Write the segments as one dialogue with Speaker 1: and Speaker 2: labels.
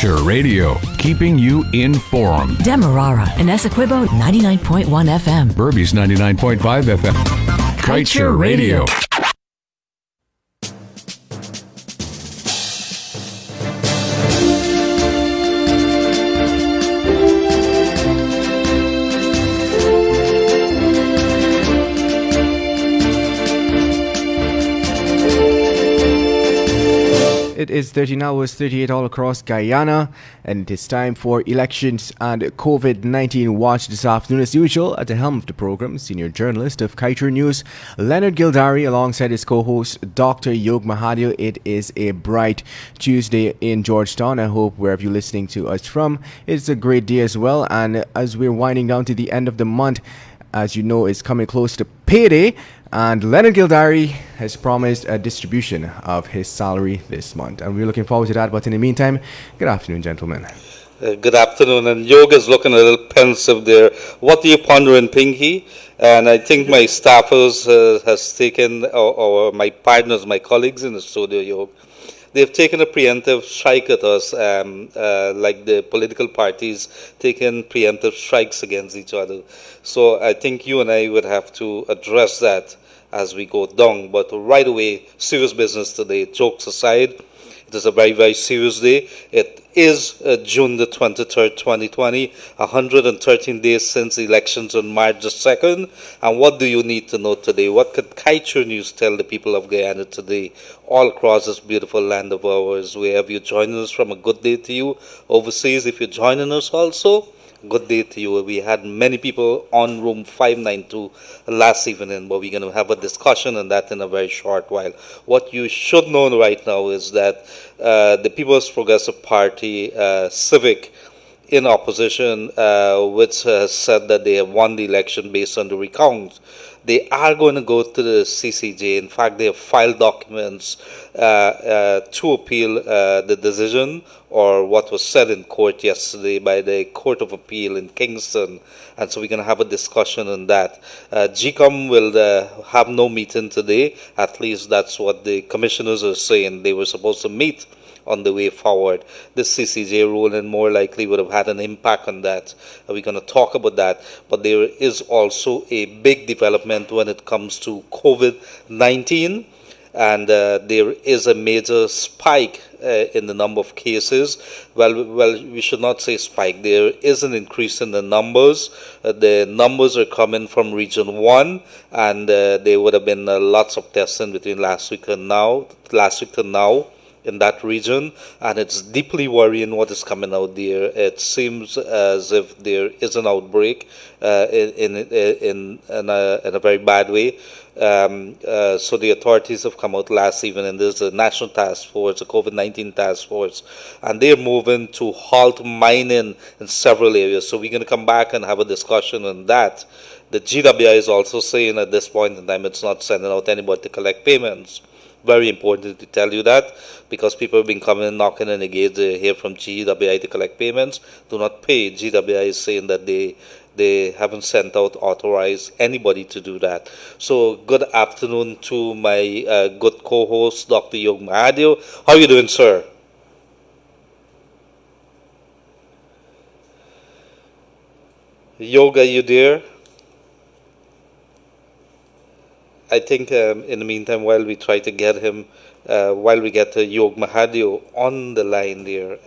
Speaker 1: Kaieteur Radio, keeping you informed.
Speaker 2: Demerara and Essequibo 99.1 FM.
Speaker 1: Berbice 99.5 FM. Kaieteur Radio.
Speaker 3: It is 13 hours 38 all across Guyana, and it is time for elections and COVID-19 watch this afternoon. As usual, at the helm of the program, senior journalist of Kaieteur News, Leonard Gildari, alongside his co-host, Dr. Yog Mahathir. It is a bright Tuesday in Georgetown. I hope wherever you're listening to us from, it's a great day as well. And as we're winding down to the end of the month, as you know, it's coming close to payday. And Leonard Gildari has promised a distribution of his salary this month. And we're looking forward to that. But in the meantime, good afternoon, gentlemen.
Speaker 4: Good afternoon. And Yoga's looking a little pensive there. What are you pondering, Pinky? And I think my staffers has taken, or my partners, my colleagues in the studio, Yoga, they've taken a preemptive strike at us, like the political parties taking preemptive strikes against each other. So I think you and I would have to address that as we go down. But right away, serious business today. Jokes aside, it is a very, very serious day. It is June the 23rd, 2020, 113 days since the elections on March the 2nd. And what do you need to know today? What could Kaieteur News tell the people of Guyana today, all across this beautiful land of ours? Wherever you're joining us from, a good day to you. Overseas, if you're joining us also, good day to you. We had many people on room 592 last evening, but we're going to have a discussion on that in a very short while. What you should know right now is that the People's Progressive Party, Civic, in opposition, which has said that they have won the election based on the recount, they are going to go to the CCJ. In fact, they have filed documents to appeal the decision, or what was said in court yesterday by the Court of Appeal in Kingston. And so we're going to have a discussion on that. GCOM will have no meeting today. At least that's what the commissioners are saying. They were supposed to meet on the way forward. This CCJ ruling more likely would have had an impact on that. We're going to talk about that. But there is also a big development when it comes to COVID-19. And there is a major spike in the number of cases. Well, we should not say spike. There is an increase in the numbers. The numbers are coming from Region 1, and there would have been lots of testing between last week to now in that region, and it's deeply worrying what is coming out there. It seems as if there is an outbreak in a very bad way. So the authorities have come out last evening. There's a national task force, a COVID-19 task force, and they're moving to halt mining in several areas. So we're going to come back and have a discussion on that. The GWI is also saying at this point in time it's not sending out anybody to collect payments. Very important to tell you that, because people have been coming and knocking on the gate. They hear from GWI to collect payments. Do not pay. GWI is saying that they haven't sent out, authorized anybody to do that. So good afternoon to my good co-host, Dr. Yog Mahathir. How are you doing, sir? Yog, are you there? I think in the meantime, while we try to get him, while we get Yog Mahathir on the line there,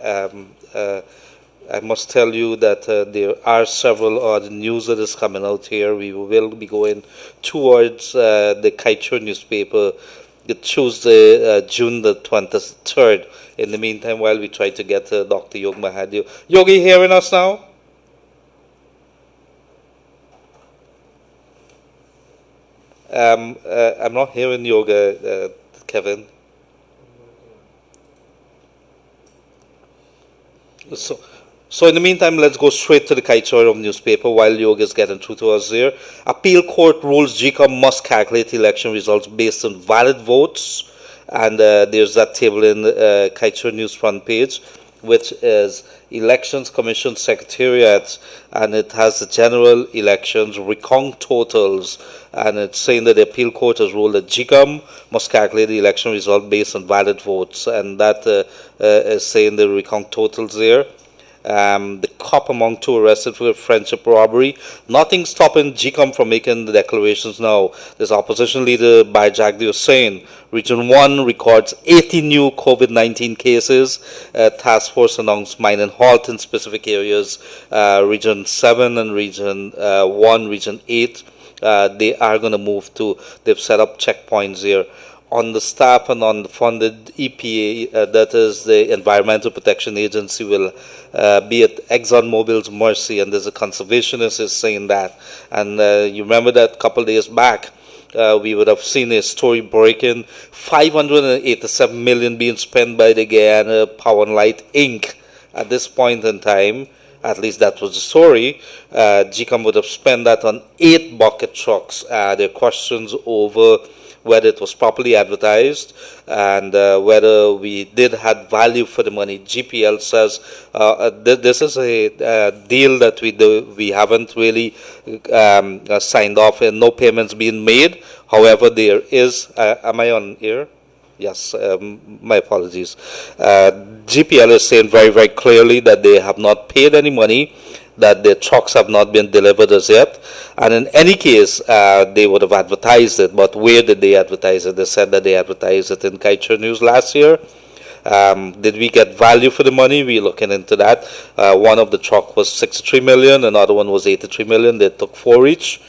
Speaker 4: I must tell you that there are several other news that is coming out here. We will be going towards the Kaieteur newspaper, the Tuesday, June the 23rd. In the meantime, while we try to get Dr. Yog Mahathir. Yogi, hearing us now? I'm not hearing Yoga, Kevin. So in the meantime, let's go straight to the Kaieteur newspaper while Yoga is getting through to us there. Appeal court rules GCOM must calculate election results based on valid votes. And there's that table in Kaieteur News front page. which is Elections Commission Secretariat, and it has the general elections recount totals, and it's saying that the appeal court has ruled that GCOM must calculate the election result based on valid votes, and that is saying the recount totals there. The cop among two arrested for friendship robbery. Nothing stopping GCOM from making the declarations now. There's opposition leader Bijak Hussain. Region 1 records 80 new COVID-19 cases. Task force announced mining halt in specific areas. Region 7 and Region 1, Region 8, they are going to move to, they've set up checkpoints here. On the staff and on the funded EPA, that is the Environmental Protection Agency, will be at ExxonMobil's mercy, and there's a conservationist is saying that. And you remember that a couple of days back, we would have seen a story breaking, 587 million being spent by the Guyana Power and Light Inc. At this point in time. At least that was the story. GCOM would have spent that on 8 bucket trucks. There are questions over whether it was properly advertised and whether we did have value for the money. GPL says this is a deal that we haven't really signed off and no payments being made. However, there is, am I on air? Yes, my apologies. GPL is saying very, very clearly that they have not paid any money, that their trucks have not been delivered as yet. And in any case, they would have advertised it. But where did they advertise it? They said that they advertised it in Kaieteur News last year. Did we get value for the money? We're looking into that. One of the truck was 63 million, another one was 83 million. They took 4 each.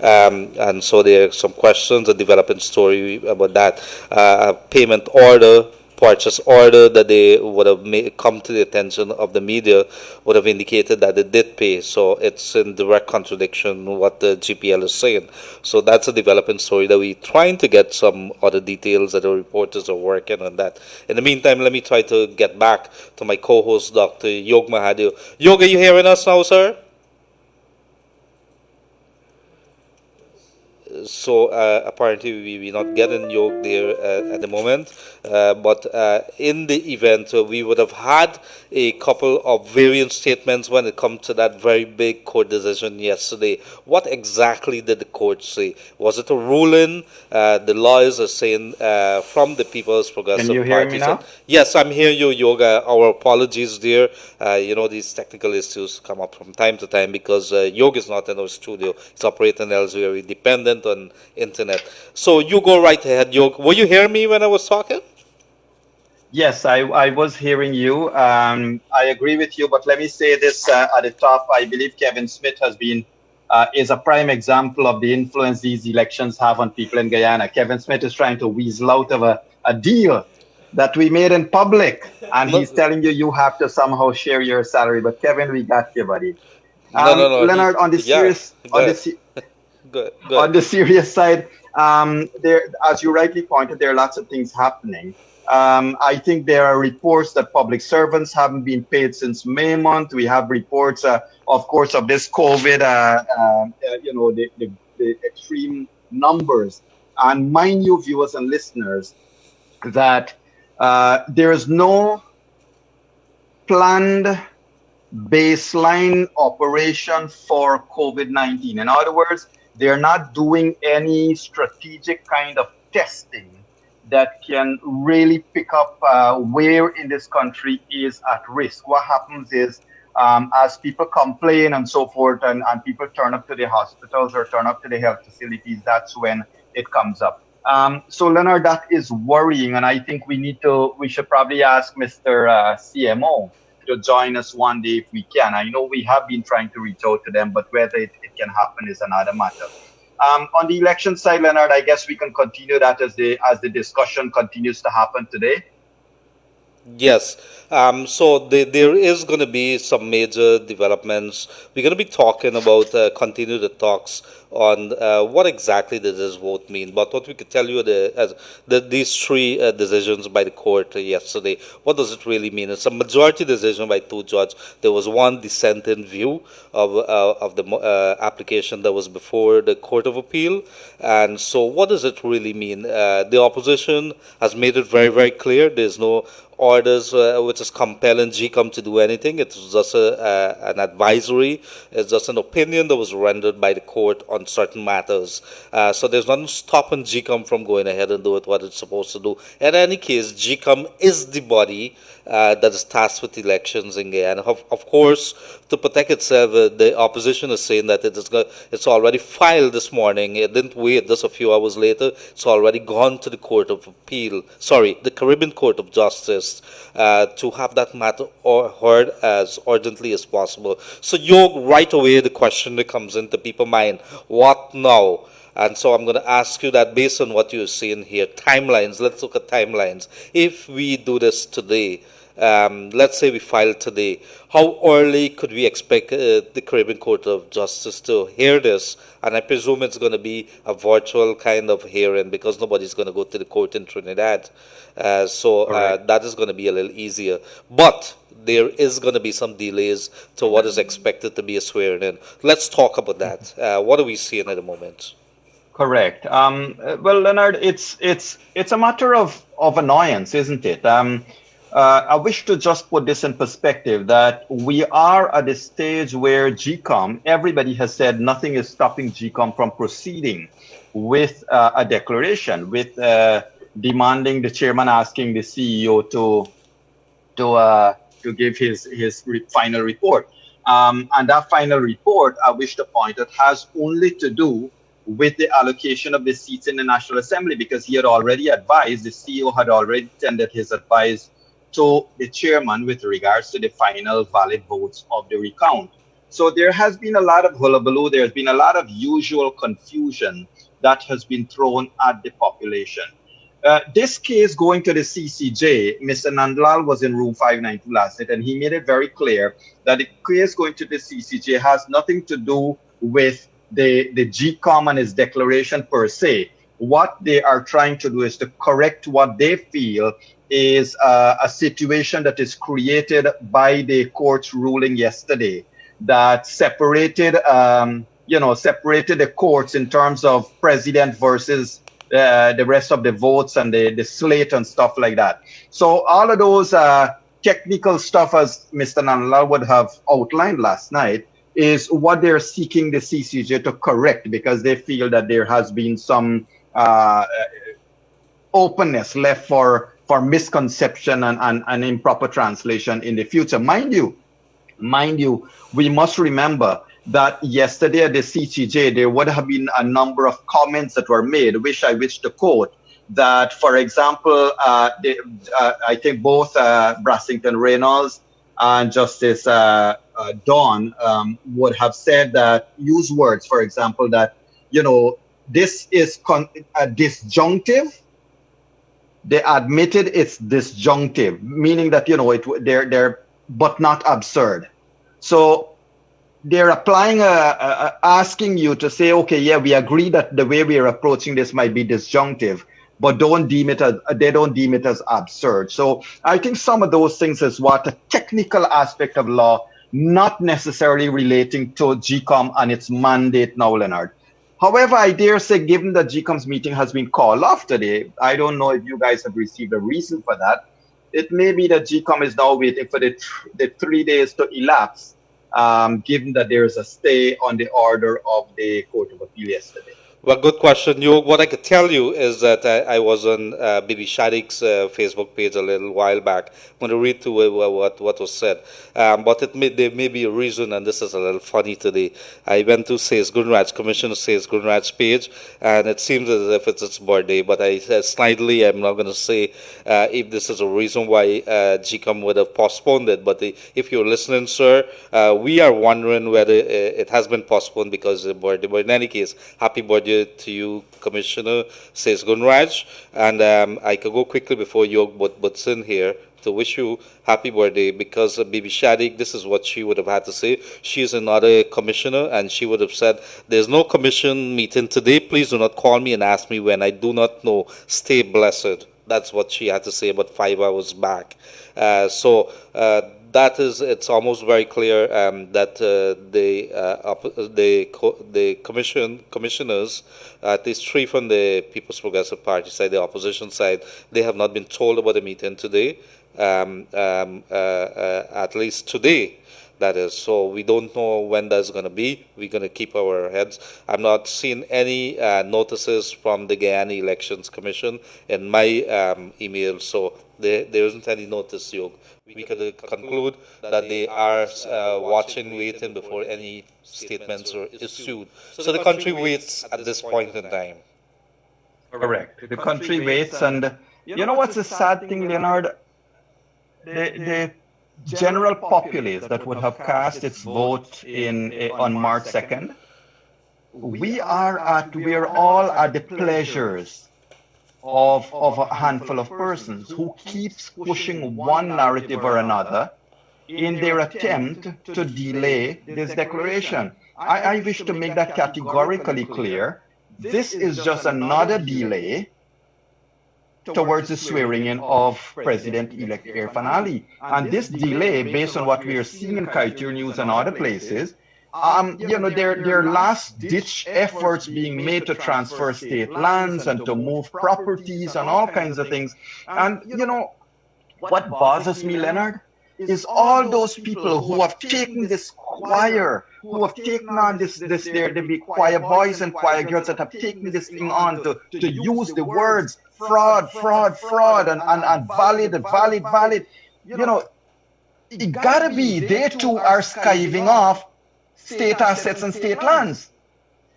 Speaker 4: And so there are some questions, a developing story about that. Payment order, purchase order that they would have come to the attention of the media would have indicated that they did pay. So it's in direct contradiction what the GPL is saying. So that's a developing story that we're trying to get some other details that the reporters are working on that. In the meantime, let me try to get back to my co-host, Dr. Yog Mahadio. Yog, are you hearing us now, sir? So apparently we're not getting Yog there at the moment, but in the event we would have had a couple of variant statements when it comes to that very big court decision yesterday. What exactly did the court say? Was it a ruling? The lawyers are saying from the People's Progressive Party.
Speaker 5: Can you hear me now?
Speaker 4: Yes, I'm hearing you, Yoga. Our apologies there. These technical issues come up from time to time because Yoga is not in our studio. It's operating elsewhere. We're dependent on internet. So you go right ahead, Yoga. Were you hearing me when I was talking?
Speaker 5: Yes, I was hearing you. I agree with you, but let me say this at the top. I believe Kevin Smith is a prime example of the influence these elections have on people in Guyana. Kevin Smith is trying to weasel out of a deal that we made in public, and he's telling you have to somehow share your salary. But Kevin, we got you, buddy.
Speaker 4: No.
Speaker 5: Leonard, on the serious, on the serious side, there, as you rightly pointed, there are lots of things happening. I think there are reports that public servants haven't been paid since May month. We have reports, of course, of this COVID, the extreme numbers. And mind you, viewers and listeners, that there is no planned baseline operation for COVID-19. In other words, they're not doing any strategic kind of testing that can really pick up where in this country is at risk. What happens is, as people complain and so forth, and people turn up to the hospitals or turn up to the health facilities, that's when it comes up. So Leonard, that is worrying, and I think we should probably ask Mr. CMO to join us one day if we can. I know we have been trying to reach out to them, but whether it can happen is another matter. On the election side, Leonard, I guess we can continue that as the discussion continues to happen today.
Speaker 4: Yes. So there is going to be some major developments. We're going to be talking about continue the talks on what exactly does this vote mean. But what we could tell you these three decisions by the court yesterday, what does it really mean? It's a majority decision by 2 judges. There was one dissenting view of the application that was before the Court of Appeal. And so what does it really mean? The opposition has made it very, very clear. There's no orders which is compelling GCOM to do anything. It's just an advisory. It's just an opinion that was rendered by the court on certain matters. So there's nothing stopping GCOM from going ahead and doing what it's supposed to do. In any case, GCOM is the body that is tasked with elections in Guyana. Of course, to protect itself, the opposition is saying that it's already filed this morning. It didn't wait just a few hours later. It's already gone to the Court of Appeal, the Caribbean Court of Justice, to have that matter heard as urgently as possible. So, right away, the question that comes into people's mind, what now? And so I'm going to ask you that based on what you're seeing here, timelines, let's look at timelines. If we do this today, let's say we file today, how early could we expect the Caribbean Court of Justice to hear this? And I presume it's going to be a virtual kind of hearing because nobody's going to go to the court in Trinidad. That is going to be a little easier. But there is going to be some delays to what is expected to be a swearing in. Let's talk about that. What are we seeing at the moment?
Speaker 5: Correct. Well, Leonard, it's a matter of annoyance, isn't it? I wish to just put this in perspective that we are at a stage where GCOM, everybody has said nothing is stopping GCOM from proceeding with a declaration, with demanding the chairman asking the CEO to give his final report. And that final report, I wish to point out, has only to do with the allocation of the seats in the National Assembly, because he had already advised, the CEO had already tendered his advice to the chairman with regards to the final valid votes of the recount. So there has been a lot of hullabaloo, there's been a lot of usual confusion that has been thrown at the population. This case going to the CCJ, Mr. Nandlal was in room 592 last night, and he made it very clear that the case going to the CCJ has nothing to do with the GCOM and its declaration per se. What they are trying to do is to correct what they feel is a situation that is created by the court's ruling yesterday that separated the courts in terms of president versus the rest of the votes and the slate and stuff like that. So all of those technical stuff, as Mr. Nanlal would have outlined last night, is what they're seeking the CCJ to correct, because they feel that there has been some openness left for misconception and improper translation in the future. Mind you, we must remember that yesterday at the CCJ, there would have been a number of comments that were made, which I wish to quote, that, for example, I think both Brassington Reynolds and Justice Dawn would have said that, use words, for example, that, this is disjunctive. They admitted it's disjunctive, meaning that, they're but not absurd. So they're applying asking you to say, okay, yeah, we agree that the way we are approaching this might be disjunctive, but they don't deem it as absurd. So I think some of those things is what a technical aspect of law, not necessarily relating to GCOM and its mandate now, Leonard. However, I dare say, given that GCOM's meeting has been called off today, I don't know if you guys have received a reason for that. It may be that GCOM is now waiting for the 3 days to elapse, given that there is a stay on the order of the Court of Appeal yesterday.
Speaker 4: Well, good question. What I could tell you is that I was on Bibi Shadik's Facebook page a little while back. I'm going to read to what was said. But there may be a reason, and this is a little funny today. I went to Commissioner Says Gunrad's page, and it seems as if it's its birthday. But I said snidely, I'm not going to say if this is a reason why GCOM would have postponed it. But if you're listening, sir, we are wondering whether it has been postponed because of the birthday. But in any case, happy birthday to you, Commissioner Says Gunraj, and I could go quickly before Yog butts in here to wish you happy birthday, because Bibi Shadik, this is what she would have had to say. She is another commissioner, and she would have said, there's no commission meeting today. Please do not call me and ask me when. I do not know. Stay blessed. That's what she had to say about 5 hours back. That is, it's almost very clear that the commissioners, at least 3 from the People's Progressive Party side, the opposition side, they have not been told about the meeting today. at least today. That is, so we don't know when that's going to be. We're going to keep our heads. I'm not seeing any notices from the Guyana Elections Commission in my email, so there isn't any notice, Yog. We could conclude that they are watching, waiting before any statements are issued. So the country waits at this point in time.
Speaker 5: Correct. The country waits, and you know what's the sad thing, Leonard? The general populace that would have cast its vote on March 2nd, we are all at the pleasures of a handful of persons who keeps pushing one narrative or another in their attempt to delay this declaration. I wish to make that categorically clear. This is just another delay towards the swearing in of President-elect Irfan Ali. And this delay, based on what we are seeing in Kaieteur News and other places, there are last-ditch efforts being made to transfer state lands and to move properties and all kinds of things. And, what bothers me, Leonard, is all those people who have taken this choir, who have taken on there be choir boys and choir girls that have taken this thing on to use the words fraud, and valid. It gotta be they too are skiving off state assets and state lands.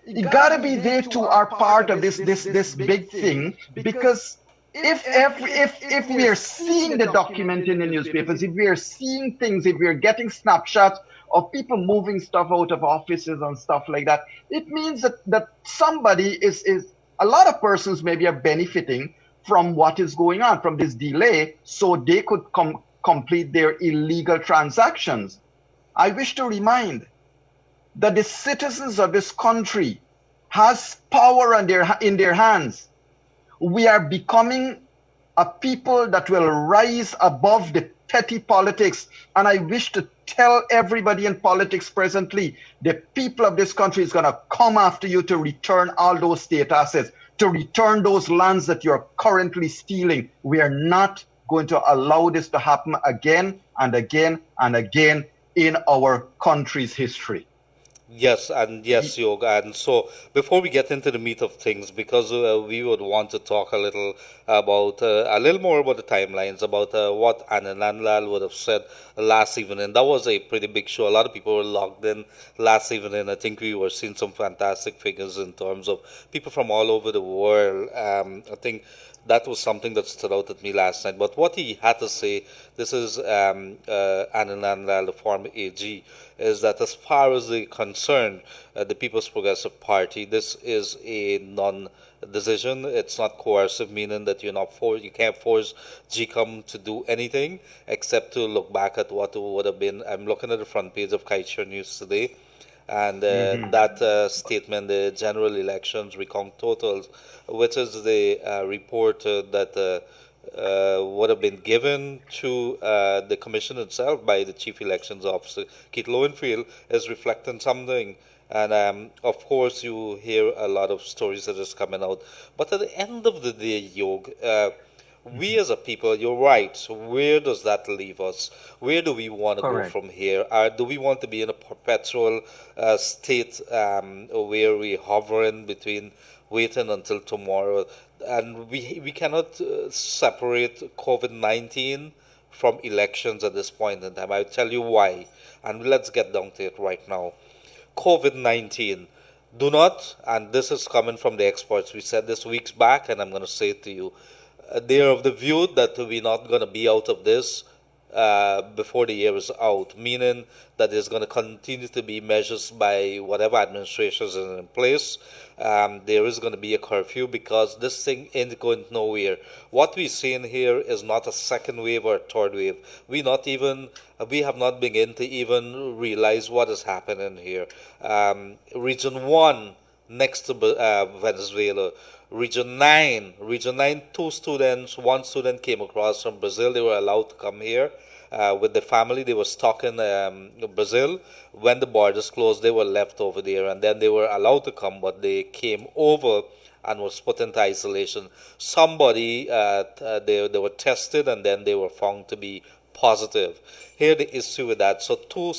Speaker 5: It gotta be they too are part of this big thing, because if we are seeing the document in the newspapers, if we are seeing things, if we are getting snapshots of people moving stuff out of offices and stuff like that, it means that somebody is a lot of persons maybe are benefiting from what is going on, from this delay, so they could complete their illegal transactions. I wish to remind that the citizens of this country has power in their hands. We are becoming a people that will rise above the petty politics. And I wish to tell everybody in politics presently, the people of this country is going to come after you to return all those state assets, to return those lands that you're currently stealing. We are not going to allow this to happen again and again and again in our country's history.
Speaker 4: Yes, Yoga. And so before we get into the meat of things, because we would want to talk a little more about the timelines, about what Anand would have said last evening. That was a pretty big show. A lot of people were logged in last evening. I think we were seeing some fantastic figures in terms of people from all over the world. I think that was something that stood out at me last night. But what he had to say, this is Anand, the former AG, is that as far as they're concerned, the People's Progressive Party, this is a non-decision. It's not coercive, meaning that you can't force GCOM to do anything except to look back at what would have been. I'm looking at the front page of Kaieteur News today. And that statement, the general elections recount totals, which is the report that would have been given to the commission itself by the chief elections officer, Keith Lowenfield, is reflecting something. And of course, you hear a lot of stories that is coming out. But at the end of the day, Yog, we as a people, you're right. Where does that leave us? Where do we want to go from here? Do we want to be in a perpetual state where we're hovering between waiting until tomorrow? And we cannot separate COVID-19 from elections at this point in time. I'll tell you why. And let's get down to it right now. COVID-19. Do not, and this is coming from the experts, we said this weeks back, and I'm going to say it to you. They are of the view that we're not going to be out of this before the year is out, meaning that there's going to continue to be measures by whatever administrations are in place. There is going to be a curfew because this thing ain't going nowhere. What we're seeing here is not a second wave or a third wave. We have not begun to even realize what is happening here. Region 1, next to Venezuela. Region 9, one student came across from Brazil. They were allowed to come here with the family. They were stuck in Brazil. When the borders closed, they were left over there, and then they were allowed to come, but they came over and was put into isolation. Somebody, they were tested and then they were found to be positive. Here the issue with that, so two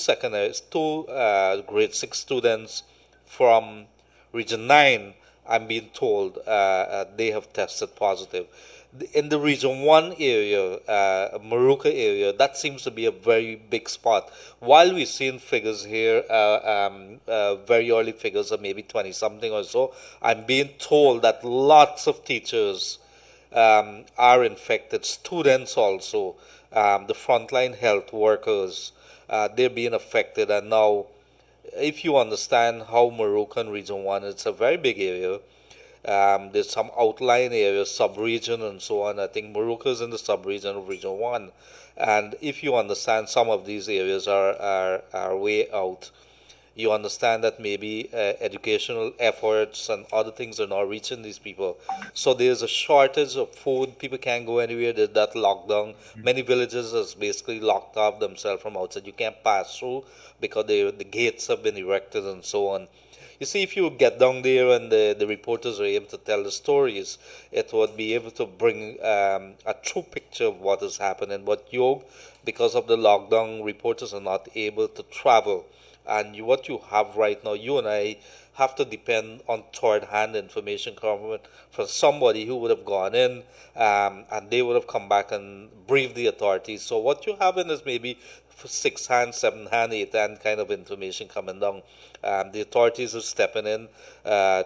Speaker 4: grade 6 students from Region 9, I'm being told they have tested positive. In the Region 1 area, Moruca area, that seems to be a very big spot. While we've seen figures here, very early figures of maybe 20-something or so, I'm being told that lots of teachers are infected, students also, the frontline health workers, they're being affected. And now, if you understand how Moruca and Region 1, it's a very big area. There's some outlying areas, sub-region and so on. I think Moruca is in the sub-region of Region 1. And if you understand some of these areas are way out, you understand that maybe educational efforts and other things are not reaching these people. So there's a shortage of food. People can't go anywhere. There's that lockdown. Many villages has basically locked off themselves from outside. You can't pass through because the gates have been erected and so on. You see, if you get down there and the reporters are able to tell the stories, it would be able to bring a true picture of what is happening. But because of the lockdown, reporters are not able to travel. And what you have right now, you and I have to depend on third-hand information coming from somebody who would have gone in and they would have come back and briefed the authorities. So what you have in is maybe 6-hand, 7-hand, 8-hand kind of information coming down. The authorities are stepping in,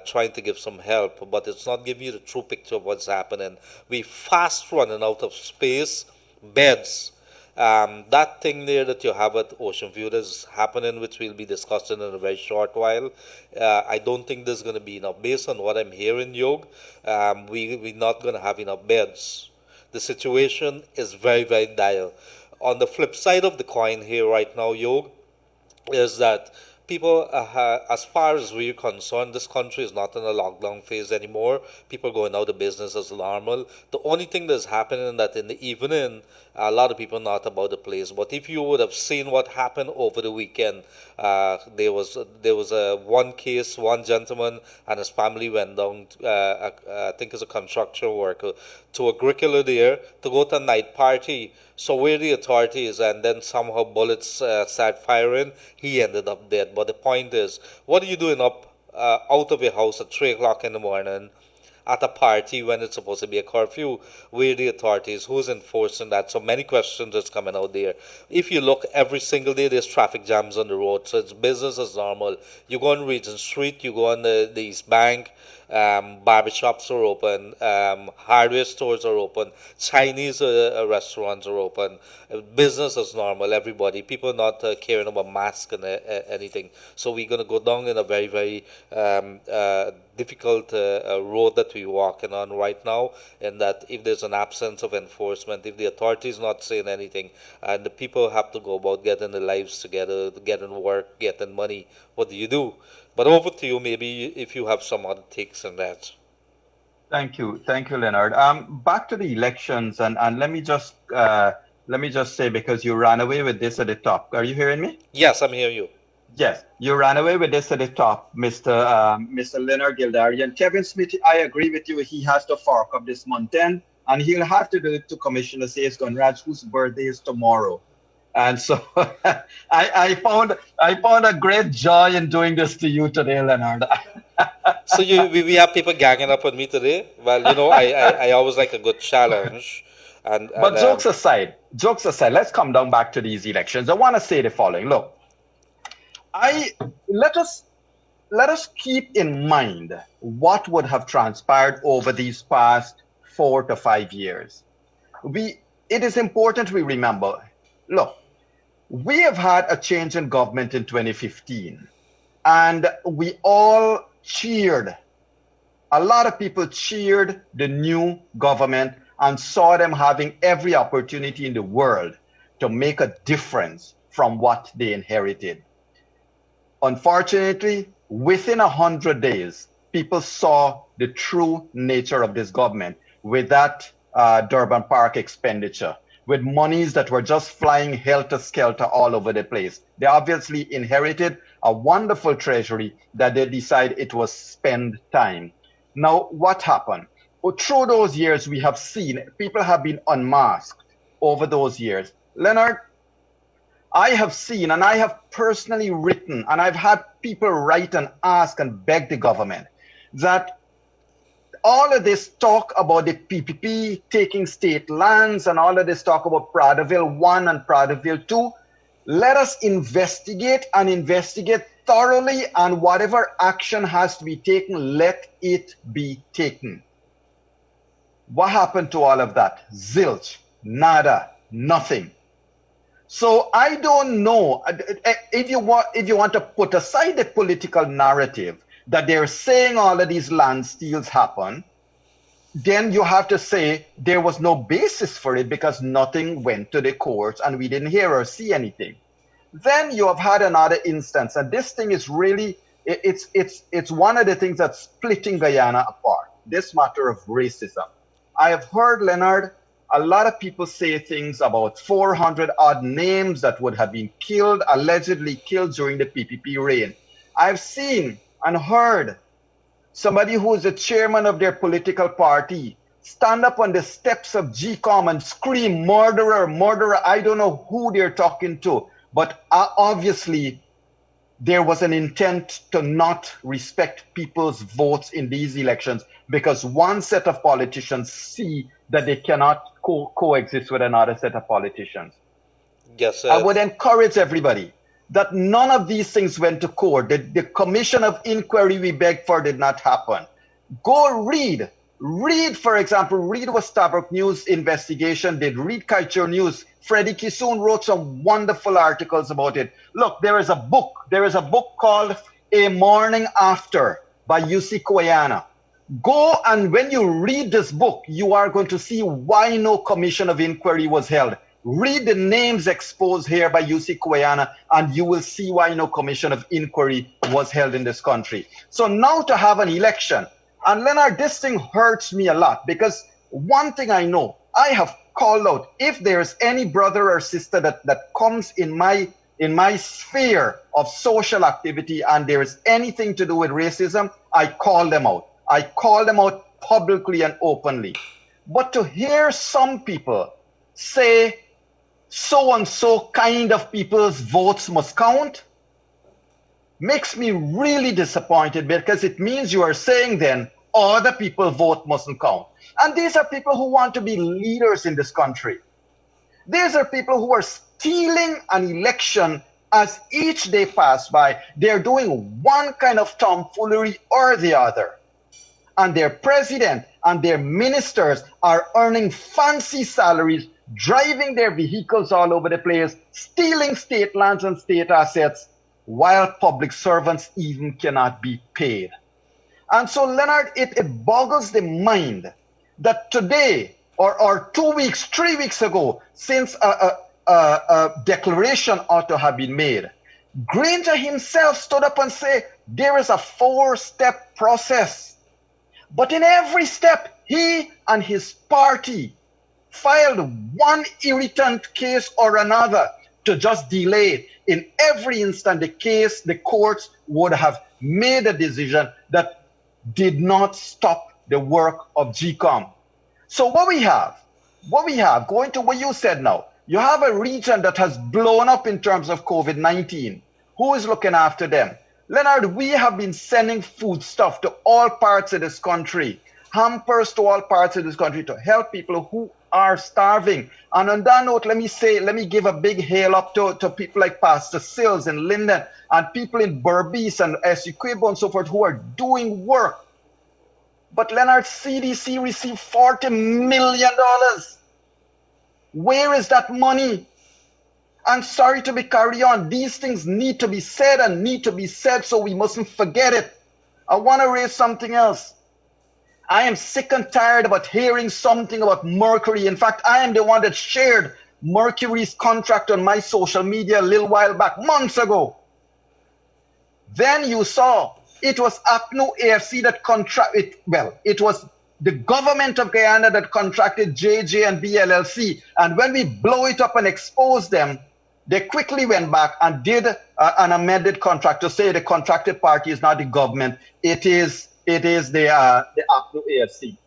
Speaker 4: trying to give some help, but it's not giving you the true picture of what's happening. We fast running out of space, beds. That thing there that you have at Ocean View that's happening, which we'll be discussing in a very short while, I don't think there's going to be enough. Based on what I'm hearing, we're not going to have enough beds. The situation is very, very dire. On the flip side of the coin here right now, is that people, as far as we're concerned, this country is not in a lockdown phase anymore. People going out of business as normal. The only thing that's happening is that in the evening, a lot of people not about the place. But if you would have seen what happened over the weekend, there was one case, one gentleman and his family went down, I think it's a construction worker, to Agricola there to go to a night party. So where the authorities, and then somehow bullets start firing, he ended up dead. But the point is, what are you doing up out of your house at 3 o'clock in the morning at a party when it's supposed to be a curfew? Where are the authorities? Who's enforcing that? So many questions is coming out there. If you look, every single day there's traffic jams on the road, so it's business as normal. You go on Regent Street, you go on the East Bank, barbershops are open, hardware stores are open, Chinese restaurants are open, business as normal, everybody. People not caring about masks and anything. So we're going to go down in a very, very difficult road that we're walking on right now, and that if there's an absence of enforcement, if the authorities not saying anything, and the people have to go about getting their lives together, getting work, getting money, what do you do? But over to you, maybe if you have some other takes on that.
Speaker 5: Thank you, Leonard. Back to the elections, and let me just say, because you ran away with this at the top. Are you hearing me?
Speaker 4: Yes, I'm hearing you.
Speaker 5: Yes, you ran away with this at the top, Mr. Leonard Gildarian. Kevin Smith, I agree with you. He has to fork up this month end, and he'll have to do it to Commissioner Sayes Gunraj, whose birthday is tomorrow. And so I found a great joy in doing this to you today, Leonard.
Speaker 4: So we have people ganging up on me today. Well, I always like a good challenge.
Speaker 5: But jokes aside, let's come down back to these elections. I want to say the following. Look, let us keep in mind what would have transpired over these past 4 to 5 years. It is important we remember. Look, we have had a change in government in 2015, and we all cheered. A lot of people cheered the new government and saw them having every opportunity in the world to make a difference from what they inherited. Unfortunately, within 100 days, people saw the true nature of this government with that Durban Park expenditure, with monies that were just flying helter-skelter all over the place. They obviously inherited a wonderful treasury that they decided it was spend time. Now, what happened? Well, through those years, we have seen people have been unmasked over those years. Leonard, I have seen, and I have personally written, and I've had people write and ask and beg the government that all of this talk about the PPP taking state lands and all of this talk about Praderville 1 and Praderville 2, let us investigate and investigate thoroughly, and whatever action has to be taken, let it be taken. What happened to all of that? Zilch, nada, nothing. So I don't know if you want to put aside the political narrative that they're saying all of these land steals happen, then you have to say there was no basis for it because nothing went to the courts and we didn't hear or see anything. Then you have had another instance, and this thing is really, it's one of the things that's splitting Guyana apart, this matter of racism. I have heard, Leonard, a lot of people say things about 400 odd names that would have been killed, allegedly killed during the PPP reign. I've seen and heard somebody who is the chairman of their political party stand up on the steps of GCOM and scream, murderer, murderer. I don't know who they're talking to, but obviously there was an intent to not respect people's votes in these elections because one set of politicians see that they cannot coexist with another set of politicians.
Speaker 4: Yes,
Speaker 5: I would encourage everybody that none of these things went to court. The commission of inquiry we begged for did not happen. Go read. Read, for example, read what Stabroek News investigation did. Read Kaieteur News. Freddie Kissoon wrote some wonderful articles about it. Look, there is a book. There is a book called A Morning After by UC Guyana. Go, and when you read this book, you are going to see why no commission of inquiry was held. Read the names exposed here by UC Guyana, and you will see why no commission of inquiry was held in this country. So now to have an election, and Leonard, this thing hurts me a lot because one thing I know, I have called out, if there's any brother or sister that comes in my sphere of social activity and there is anything to do with racism, I call them out. I call them out publicly and openly. But to hear some people say so-and-so kind of people's votes must count makes me really disappointed because it means you are saying then other people's vote mustn't count. And these are people who want to be leaders in this country. These are people who are stealing an election as each day passes by. They're doing one kind of tomfoolery or the other. And their president and their ministers are earning fancy salaries, driving their vehicles all over the place, stealing state lands and state assets, while public servants even cannot be paid. And so, Leonard, it boggles the mind that today, or 2 weeks, 3 weeks ago, since a declaration ought to have been made, Granger himself stood up and said, there is a 4-step process. But in every step, he and his party filed one irritant case or another to just delay. In every instant, the courts would have made a decision that did not stop the work of GCOM. So what we have, going to what you said now, you have a region that has blown up in terms of COVID-19. Who is looking after them? Leonard, we have been sending foodstuff to all parts of this country, hampers to all parts of this country to help people who are starving. And on that note, let me give a big hail up to people like Pastor Sills in Linden and people in Berbice and Essequibo and so forth who are doing work. But Leonard, CDC received $40 million. Where is that money? I'm sorry to be carry on. These things need to be said and need to be said, so we mustn't forget it. I want to raise something else. I am sick and tired about hearing something about Mercury. In fact, I am the one that shared Mercury's contract on my social media a little while back, months ago. Then you saw it was APNU AFC that contracted, well, it was the government of Guyana that contracted JJ and BLLC. And when we blow it up and expose them, they quickly went back and did an amended contract to say the contracted party is not the government, it is it is the APNU AFC.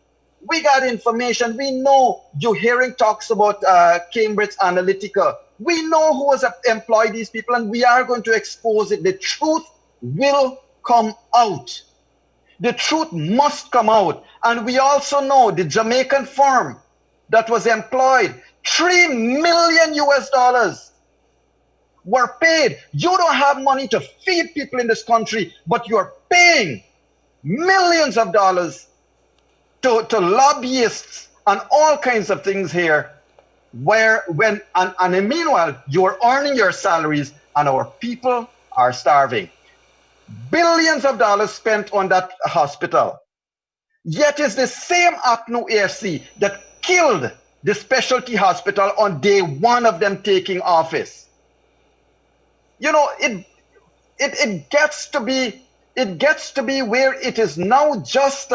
Speaker 5: We got information. We know you're hearing talks about Cambridge Analytica. We know who has employed these people, and we are going to expose it. The truth will come out. The truth must come out. And we also know the Jamaican firm that was employed, $3 million were paid. You don't have money to feed people in this country, but you're paying millions of dollars to lobbyists and all kinds of things here, and meanwhile, you're earning your salaries and our people are starving. Billions of dollars spent on that hospital. Yet it's the same APNU AFC that killed the specialty hospital on day one of them taking office. You know, it gets to be where it is now just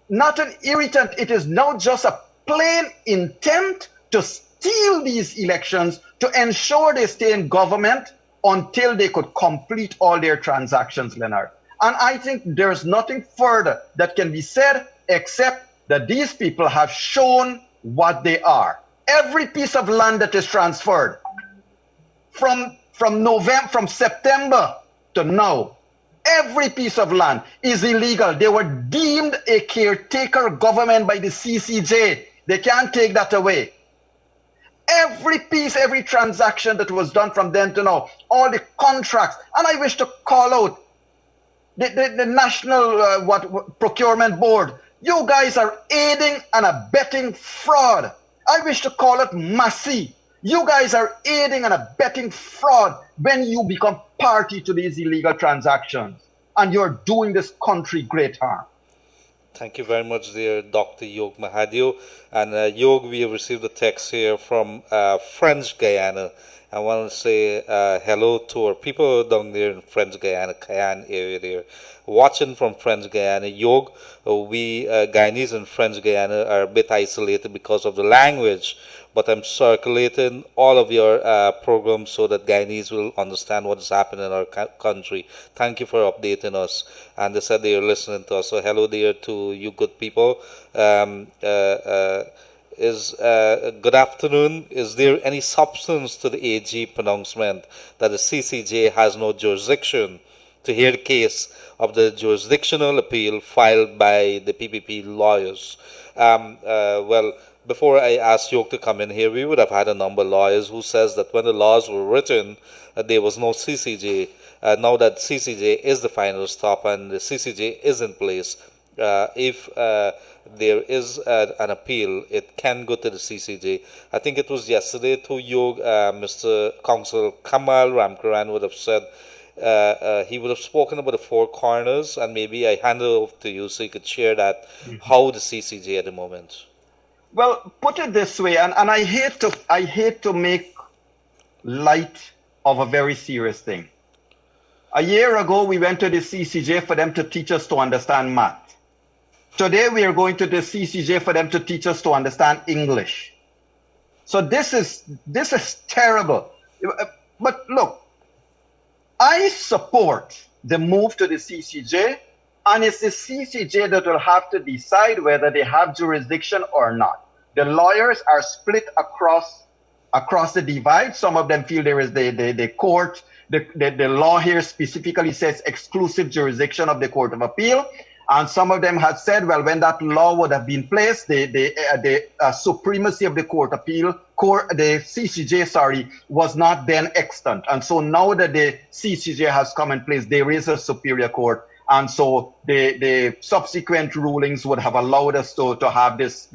Speaker 5: not an irritant, it is now just a plain intent to steal these elections to ensure they stay in government until they could complete all their transactions, Leonard. And I think there's nothing further that can be said except that these people have shown what they are. Every piece of land that is transferred from September to now, every piece of land is illegal. They were deemed a caretaker government by the CCJ. They can't take that away. Every piece, every transaction that was done from then to now, all the contracts, and I wish to call out the National Procurement Board. You guys are aiding and abetting fraud. I wish to call it Massey. You guys are aiding and abetting fraud when you become party to these illegal transactions, and you're doing this country great harm.
Speaker 4: Thank you very much, dear Dr. Yog Mahadio. And Yog, we have received a text here from French Guyana. I want to say hello to our people down there in French Guyana, Cayenne area there. Watching from French Guyana, Yog, we Guyanese and French Guyana are a bit isolated because of the language. But I'm circulating all of your programs so that Guyanese will understand what is happening in our country. Thank you for updating us. And they said they are listening to us. So hello there to you good people. Good afternoon. Is there any substance to the AG pronouncement that the CCJ has no jurisdiction to hear the case of the jurisdictional appeal filed by the PPP lawyers? Before I asked Yog to come in here, we would have had a number of lawyers who says that when the laws were written, there was no CCJ. Now that CCJ is the final stop and the CCJ is in place, if there is an appeal, it can go to the CCJ. I think it was yesterday to Yog, Mr. Counsel Kamal Ramkaran would have said, he would have spoken about the four corners, and maybe I hand it over to you so you could share that, how the CCJ at the moment.
Speaker 5: Well, put it this way, and I hate to make light of a very serious thing. A year ago, we went to the CCJ for them to teach us to understand math. Today, we are going to the CCJ for them to teach us to understand English. So this is terrible. But look, I support the move to the CCJ, and it's the CCJ that will have to decide whether they have jurisdiction or not. The lawyers are split across the divide. Some of them feel there is the court. The law here specifically says exclusive jurisdiction of the Court of Appeal. And some of them have said, well, when that law would have been placed, the supremacy of the the CCJ, was not then extant. And so now that the CCJ has come in place, there is a superior court. And so the subsequent rulings would have allowed us to have this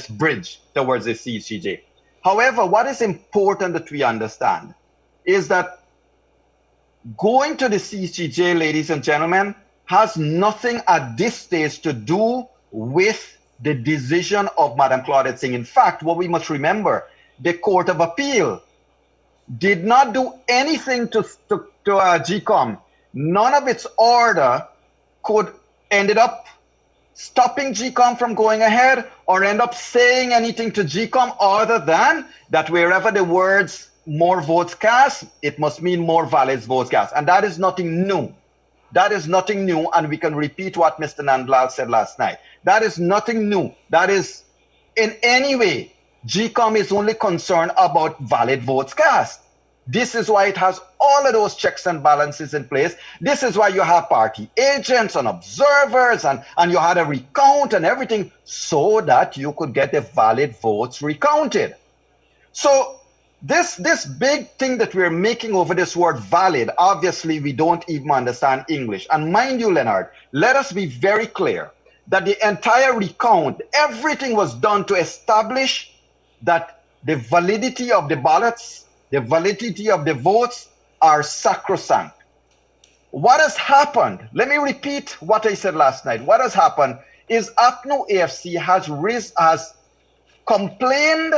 Speaker 5: bridge towards the CCJ. However, what is important that we understand is that going to the CCJ, ladies and gentlemen, has nothing at this stage to do with the decision of Madam Claudette Singh. In fact, what we must remember, the Court of Appeal did not do anything to GCOM. None of its order ended up stopping GCOM from going ahead or end up saying anything to GCOM other than that wherever the words more votes cast, it must mean more valid votes cast. And that is nothing new. That is nothing new, and we can repeat what Mr. Nandlal said last night. That is nothing new. That is, in any way, GCOM is only concerned about valid votes cast. This is why it has all of those checks and balances in place. This is why you have party agents and observers, and you had a recount and everything, so that you could get the valid votes recounted. So this big thing that we're making over this word valid, obviously we don't even understand English. And mind you, Leonard, let us be very clear that the entire recount, everything was done to establish that the validity of the ballots, the validity of the votes are sacrosanct. What has happened, let me repeat what I said last night. What has happened is APNU AFC has complained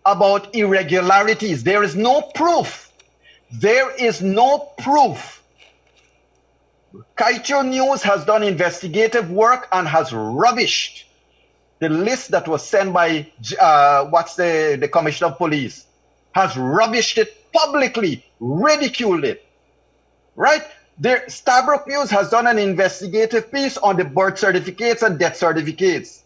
Speaker 5: about irregularities. There is no proof. There is no proof. Kaieteur News has done investigative work and has rubbished the list that was sent by the Commissioner of Police, has rubbished it publicly, ridiculed it, right? Stabrook News has done an investigative piece on the birth certificates and death certificates.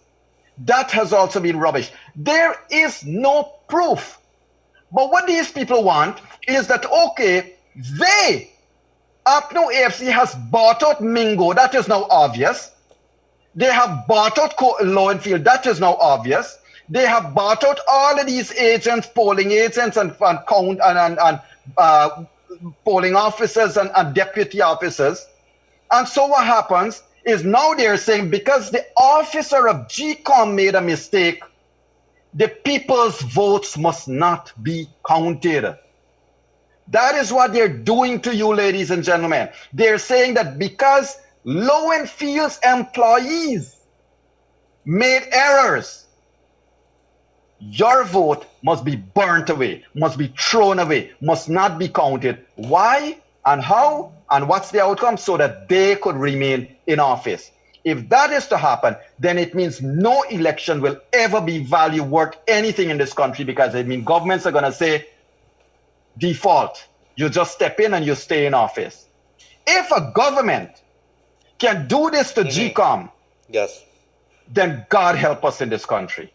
Speaker 5: That has also been rubbished. There is no proof. But what these people want is that, okay, APNU AFC has bought out Mingo. That is now obvious. They have bought out Lowenfield. That is now obvious. They have bought out all of these agents, polling agents and polling officers and deputy officers. And so what happens is now they're saying because the officer of GCOM made a mistake, the people's votes must not be counted. That is what they're doing to you, ladies and gentlemen. They're saying that because Lowenfield's employees made errors, your vote must be burnt away, must be thrown away, must not be counted. Why and how and what's the outcome? So that they could remain in office. If that is to happen, then it means no election will ever be value worth anything in this country, because it means governments are going to say, default, you just step in and you stay in office. If a government can do this to GCOM,
Speaker 4: yes,
Speaker 5: then God help us in this country.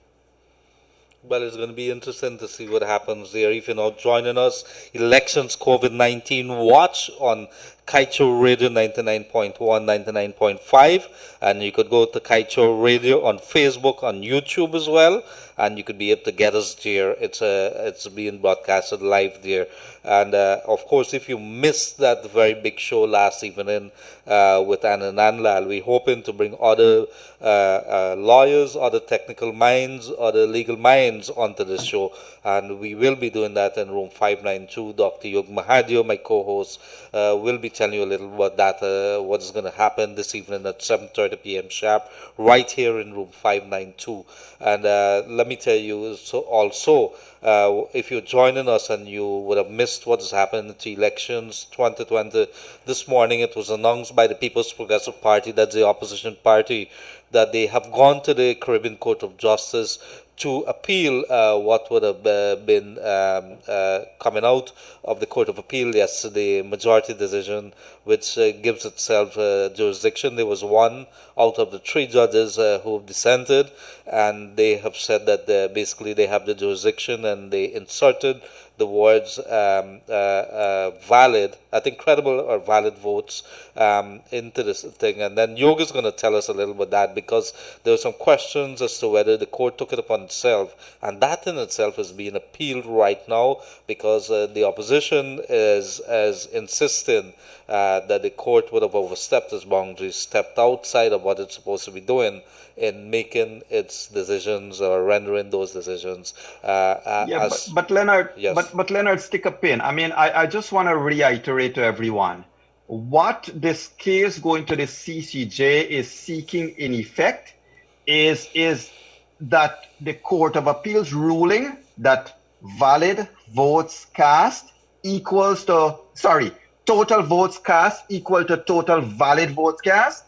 Speaker 4: Well, it's going to be interesting to see what happens there. If you're not joining us, Elections COVID-19 Watch on Kaieteur Radio 99.1, 99.5, and you could go to Kaieteur Radio on Facebook, on YouTube as well, and you could be able to get us there. It's being broadcasted live there. And of course, if you missed that very big show last evening with Anna Nandlal, we're hoping to bring other lawyers, other technical minds, other legal minds onto the show, and we will be doing that in room 592. Dr. Yog Mahadio, my co-host, will be telling you a little about that, what is going to happen this evening at 7:30 p.m. sharp, right here in room 592. And let me tell you also, if you're joining us and you would have missed what has happened to elections 2020, this morning it was announced by the People's Progressive Party, that's the opposition party, that they have gone to the Caribbean Court of Justice to appeal what would have been coming out of the Court of Appeal yesterday, majority decision, which gives itself jurisdiction. There was one out of the three judges who have dissented, and they have said that basically they have the jurisdiction, and they inserted the words valid, I think credible or valid votes into this thing. And then Yoga is going to tell us a little bit that, because there were some questions as to whether the court took it upon itself, and that in itself is being appealed right now, because the opposition is insisting that the court would have overstepped its boundaries, stepped outside of what it's supposed to be doing in making its decisions or rendering those decisions.
Speaker 5: But Leonard,
Speaker 4: yes.
Speaker 5: but Leonard, stick a pin. I mean, I just want to reiterate to everyone what this case going to the CCJ is seeking in effect is that the Court of Appeals ruling that valid votes cast equals to, total votes cast equal to total valid votes cast.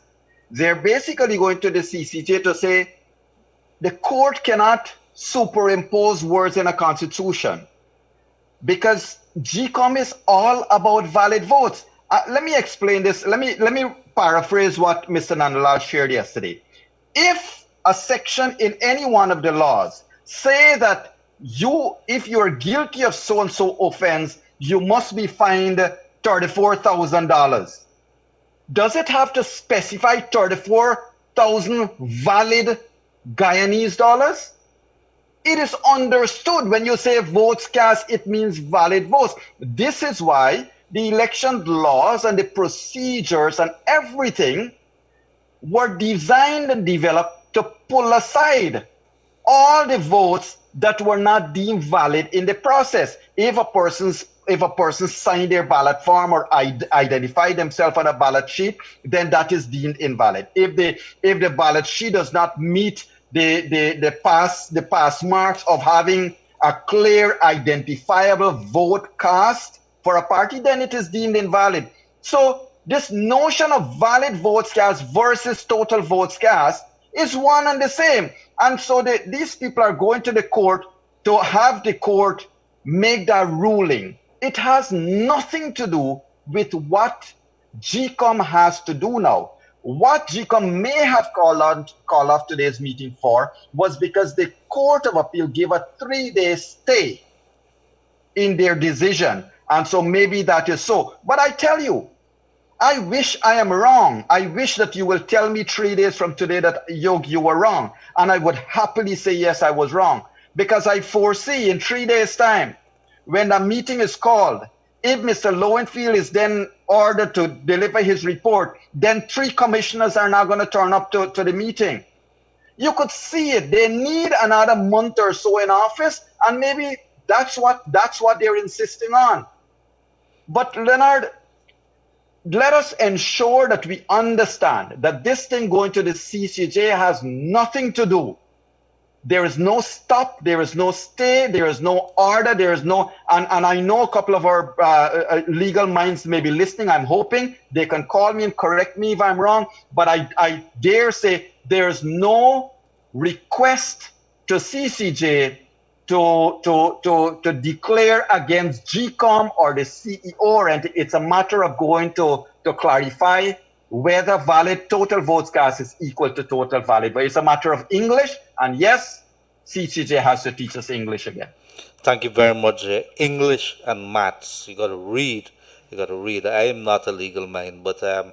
Speaker 5: They're basically going to the CCJ to say the court cannot superimpose words in a constitution, because GCOM is all about valid votes. let me explain this. Let me paraphrase what Mr. Nandalal shared yesterday. If a section in any one of the laws say that if you're guilty of so and so offense, you must be fined $34,000. Does it have to specify 34,000 valid Guyanese dollars? It is understood when you say votes cast, it means valid votes. This is why the election laws and the procedures and everything were designed and developed to pull aside all the votes that were not deemed valid in the process. If a person signed their ballot form or identified themselves on a ballot sheet, then that is deemed invalid. If the ballot sheet does not meet the pass marks of having a clear, identifiable vote cast for a party, then it is deemed invalid. So this notion of valid votes cast versus total votes cast is one and the same. And so these people are going to the court to have the court make that ruling. It has nothing to do with what GCOM has to do now. What GCOM may have called off today's meeting for was because the Court of Appeal gave a 3-day stay in their decision. And so maybe that is so. But I tell you, I wish I am wrong. I wish that you will tell me 3 days from today that you were wrong. And I would happily say, yes, I was wrong. Because I foresee in 3 days' time, when a meeting is called, if Mr. Lowenfield is then ordered to deliver his report, then 3 commissioners are now going to turn up to the meeting. You could see it. They need another month or so in office, and maybe that's what they're insisting on. But Leonard, let us ensure that we understand that this thing going to the CCJ has nothing to do. There is no stop, there is no stay, there is no order, there is no, and I know a couple of our legal minds may be listening. I'm hoping they can call me and correct me if I'm wrong, but I dare say there is no request to CCJ to declare against GCOM or the CEO, and it's a matter of going to clarify whether valid total votes cast is equal to total valid. But it's a matter of English, and yes, CCJ has to teach us English again.
Speaker 4: Thank you very much. English and maths. You got to read. I am not a legal mind, but I'm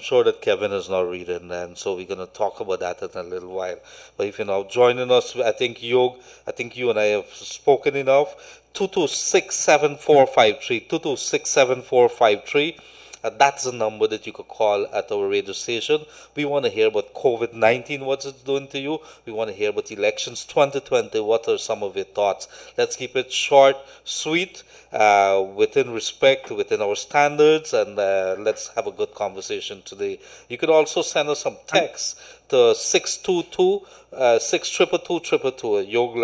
Speaker 4: sure that Kevin is not reading, and so we're going to talk about that in a little while. But if you're now joining us, I think you and I have spoken enough. 2267453, 2267453. That's the number that you could call at our radio station. We want to hear about COVID-19, what it's doing to you. We want to hear about elections 2020. What are some of your thoughts? Let's keep it short, sweet, within respect, within our standards, and let's have a good conversation today. You could also send us some texts to 622-622-222. Yog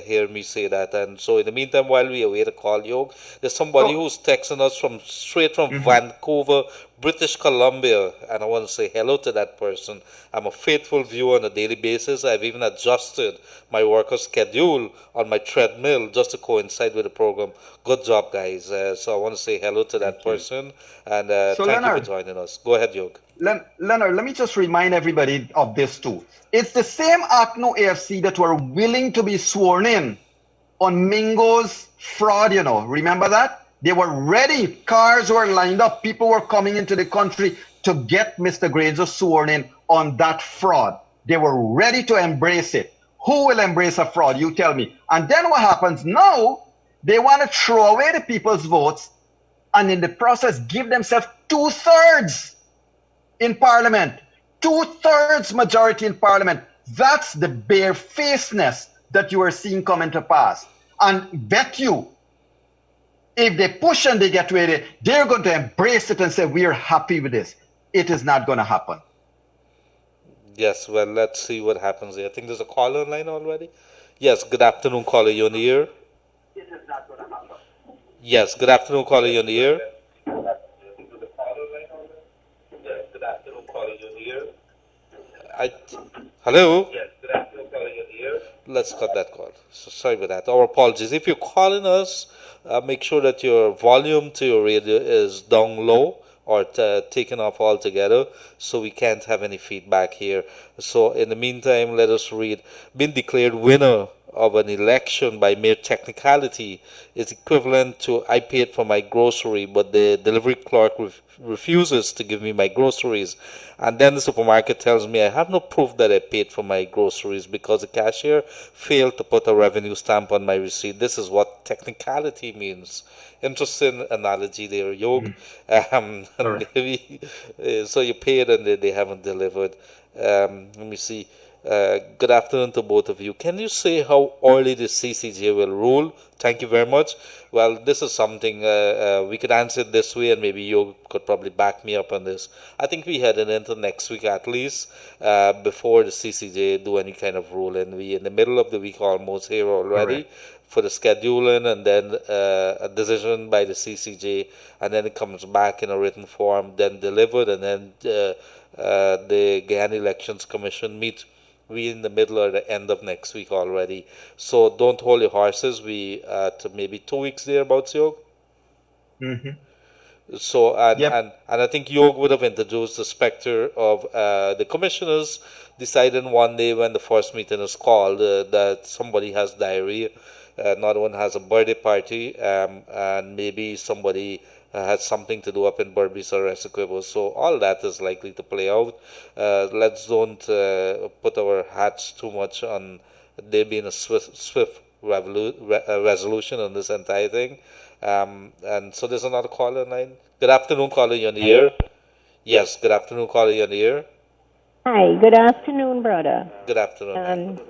Speaker 4: hear me say that. And so in the meantime, while we await a call, Yog, there's somebody who's texting us straight from Vancouver, British Columbia, and I want to say hello to that person. I'm a faithful viewer on a daily basis. I've even adjusted my workout schedule on my treadmill just to coincide with the program. Good job, guys. So I want to say hello to that person, and thank you for joining us. Go ahead, Yog.
Speaker 5: Leonard, let me just remind everybody of this too. It's the same ACNO AFC that were willing to be sworn in on Mingo's fraud, Remember that? They were ready. Cars were lined up. People were coming into the country to get Mr. Granger sworn in on that fraud. They were ready to embrace it. Who will embrace a fraud? You tell me. And then what happens now? They want to throw away the people's votes and in the process give themselves 2/3 in Parliament. 2/3 majority in Parliament. That's the barefacedness that you are seeing come into pass. And bet you, if they push and they get ready, they're going to embrace it and say, we are happy with this. It is not going to happen.
Speaker 4: Yes, well, let's see what happens here. I think there's a caller online already. Yes, good afternoon, caller. You're on the air.
Speaker 5: It is not going to happen.
Speaker 4: Yes, good afternoon, caller. You're on the air. Hello? Yes, good afternoon, caller. You're on the air. Let's cut that call. So sorry about that. Our apologies. If you're calling us, make sure that your volume to your radio is down low. or taken off altogether, so we can't have any feedback here. So in the meantime, let us read. Been declared winner of an election by mere technicality is equivalent to I paid for my grocery, but the delivery clerk refuses to give me my groceries. And then the supermarket tells me I have no proof that I paid for my groceries because the cashier failed to put a revenue stamp on my receipt. This is what technicality means. Interesting analogy there, Yog. Maybe, so you paid and they haven't delivered. Let me see. Good afternoon to both of you. Can you say how early the CCJ will rule? Thank you very much. Well, this is something we could answer it this way, and maybe you could probably back me up on this. I think we had an into next week at least before the CCJ do any kind of ruling. We in the middle of the week almost here already. Correct. For the scheduling, and then a decision by the CCJ, and then it comes back in a written form, then delivered, and then the Guyana Elections Commission meet. We in the middle or the end of next week already. So don't hold your horses. We to maybe 2 weeks thereabouts, Yog. Mm-hmm. So and I think Yog would have introduced the specter of the commissioners deciding one day when the first meeting is called that somebody has diarrhea, another one has a birthday party, and maybe somebody had something to do up in Berbice or Essequibo. So all that is likely to play out. Let's don't put our hats too much on there being a swift resolution on this entire thing. And so there's another caller in line. Good afternoon, caller, you're on the air. Yes, good afternoon, caller, you're on the air.
Speaker 6: Hi, good afternoon, brother.
Speaker 4: Good afternoon.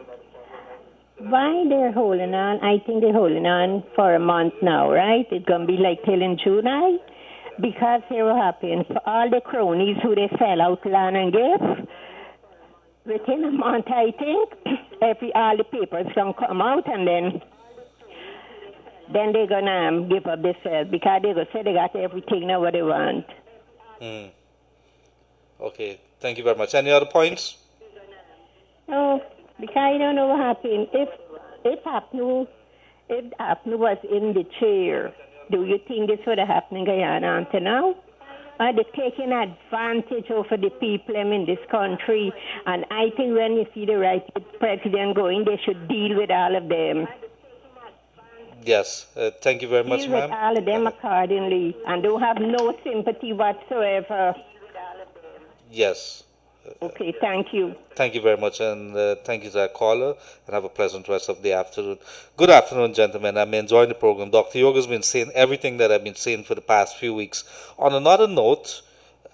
Speaker 6: Why they're holding on? I think they're holding on for a month now, right? It's going to be like till in July. Because they were happening for all the cronies who they sell out land and give. Within a month, I think, all the papers going to come out, and then they're going to give up this sale because they're going to say they got everything now what they want.
Speaker 4: Okay, thank you very much. Any other points?
Speaker 6: No. Because I don't know what happened. If Apnu was in the chair, do you think this would have happened in Guyana until now? Are they taking advantage over the people in this country? And I think when you see the right president going, they should deal with all of them.
Speaker 4: Yes, thank you very much, ma'am.
Speaker 6: Deal with all of them accordingly, and don't have no sympathy whatsoever.
Speaker 4: Yes.
Speaker 6: Okay, thank you.
Speaker 4: Thank you very much, and thank you to our caller, and have a pleasant rest of the afternoon. Good afternoon, gentlemen. I'm enjoying the program. Dr. Yoga's been saying everything that I've been saying for the past few weeks. On another note,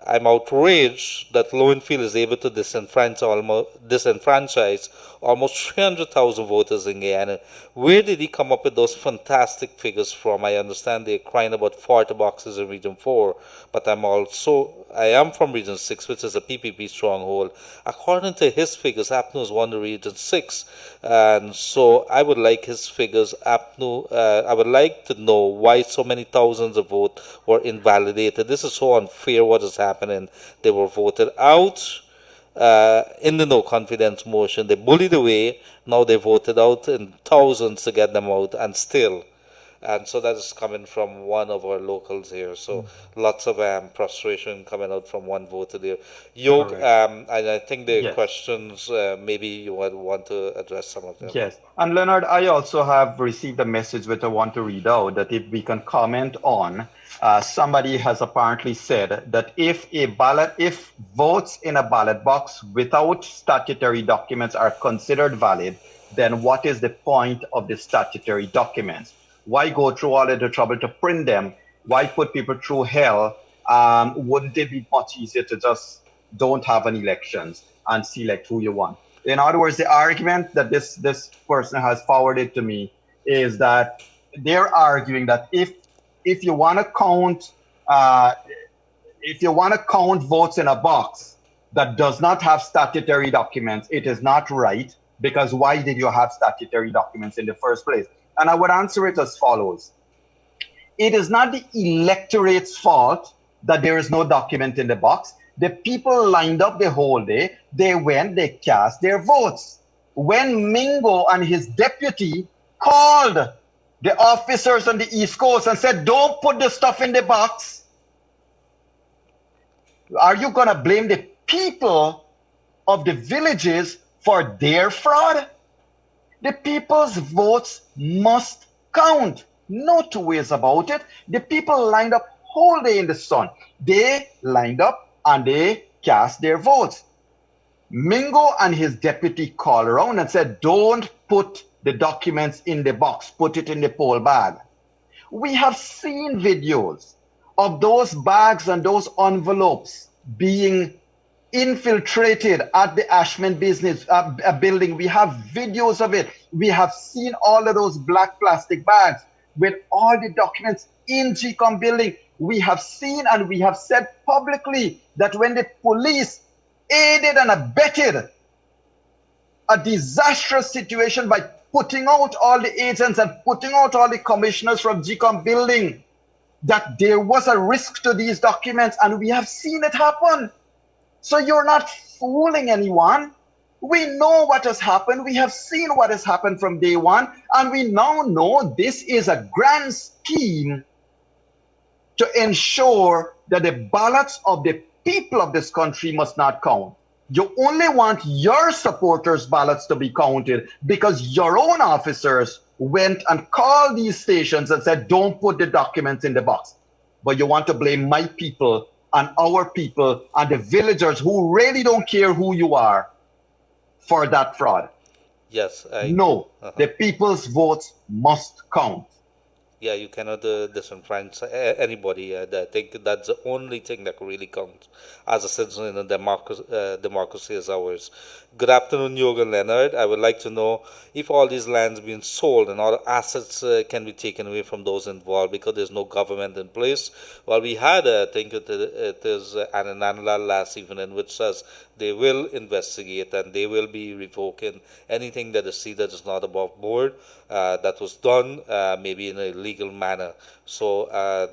Speaker 4: I'm outraged that Lowenfield is able to disenfranchise almost 300,000 voters in Guyana. Where did he come up with those fantastic figures from? I understand they're crying about 40 boxes in Region 4, but I am from Region 6, which is a PPP stronghold. According to his figures, APNU won the Region 6, and so I would like his figures. I would like to know why so many thousands of votes were invalidated. This is so unfair what is happening. They were voted out in the no confidence motion. They bullied away. Now they voted out in thousands to get them out, and still. And so that is coming from one of our locals here. So lots of frustration coming out from one voter there. Yog, and I think the questions, maybe you would want to address some of them.
Speaker 5: Yes. And Leonard, I also have received a message which I want to read out, that if we can comment on, somebody has apparently said that if votes in a ballot box without statutory documents are considered valid, then what is the point of the statutory documents? Why go through all of the trouble to print them? Why put people through hell? Wouldn't it be much easier to just don't have an elections and select who you want? In other words, the argument that this person has forwarded to me is that they're arguing that if you want to count votes in a box that does not have statutory documents, it is not right, because why did you have statutory documents in the first place? And I would answer it as follows. It is not the electorate's fault that there is no document in the box. The people lined up the whole day. They went, they cast their votes. When Mingo and his deputy called the officers on the East Coast and said, don't put the stuff in the box, Are you going to blame the people of the villages for their fraud? The people's votes must count. No two ways about it. The people lined up whole day in the sun. They lined up and they cast their votes. Mingo and his deputy called around and said, don't put the documents in the box, put it in the poll bag. We have seen videos of those bags and those envelopes being infiltrated at the Ashman business building. We have videos of it. We have seen all of those black plastic bags with all the documents in GCOM building. We have seen and we have said publicly that when the police aided and abetted a disastrous situation by putting out all the agents and putting out all the commissioners from GCOM building, that there was a risk to these documents, and we have seen it happen. So you're not fooling anyone. We know what has happened. We have seen what has happened from day one, and we now know this is a grand scheme to ensure that the ballots of the people of this country must not count. You only want your supporters' ballots to be counted because your own officers went and called these stations and said, don't put the documents in the box. But you want to blame my people and our people and the villagers who really don't care who you are for that fraud.
Speaker 4: Yes.
Speaker 5: No, the people's votes must count.
Speaker 4: Yeah, you cannot disenfranchise anybody. I think that's the only thing that really counts as a citizen in a democracy as ours. Good afternoon, Jürgen Leonard. I would like to know if all these lands being sold and all assets can be taken away from those involved because there's no government in place. Well, we had, I think it is Ananala last evening, which says they will investigate and they will be revoking anything that is seen that is not above board. That was done maybe in a legal manner. So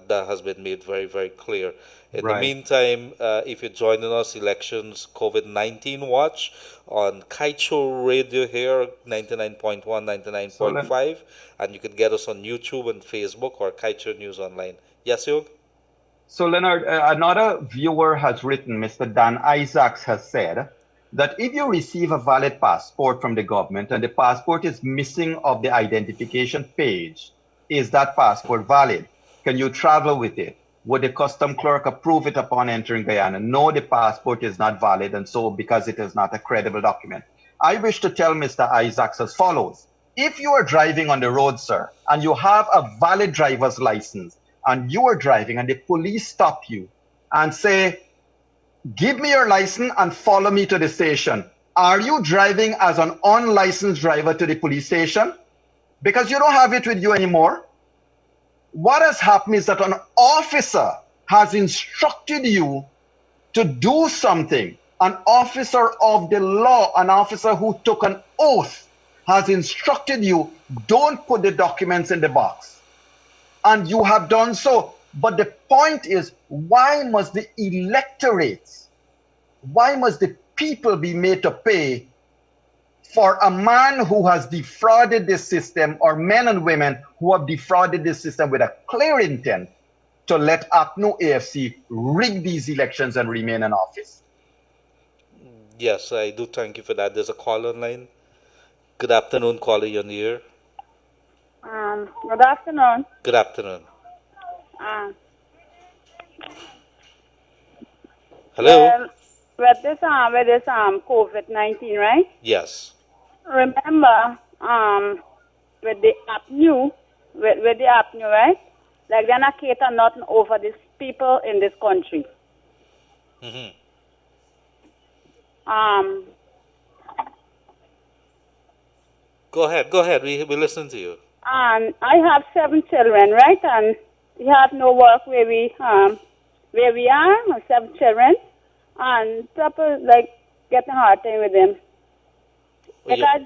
Speaker 4: that has been made very, very clear. In the meantime, if you're joining us, Elections COVID-19 Watch on Kaieteur Radio here, 99.1, 99.5. And you can get us on YouTube and Facebook or Kaieteur News Online. Yes, Yog?
Speaker 5: So, Leonard, another viewer has written, Mr. Dan Isaacs has said, that if you receive a valid passport from the government and the passport is missing of the identification page, is that passport valid? Can you travel with it? Would the custom clerk approve it upon entering Guyana? No, the passport is not valid, and so because it is not a credible document. I wish to tell Mr. Isaacs as follows. If you are driving on the road, sir, and you have a valid driver's license, and you are driving and the police stop you and say, give me your license and follow me to the station. Are you driving as an unlicensed driver to the police station? Because you don't have it with you anymore. What has happened is that an officer has instructed you to do something. An officer of the law, an officer who took an oath, has instructed you, don't put the documents in the box. And you have done so. But the point is, why must the electorates, why must the people be made to pay for a man who has defrauded this system, or men and women who have defrauded this system with a clear intent to let APNU AFC rig these elections and remain in office?
Speaker 4: Yes, I do thank you for that. There's a call online. Good afternoon, caller, you're near.
Speaker 7: Good afternoon.
Speaker 4: Good afternoon. Hello?
Speaker 7: With this COVID-19, right?
Speaker 4: Yes.
Speaker 7: Remember, with the APNU, with the APNU, right? Like they're not cater nothing over these people in this country.
Speaker 4: Mm-hmm. Go ahead. We listen to you.
Speaker 7: I have 7 children, right? And we have no work where we are, 7 children, and people like getting a hard time with them. Because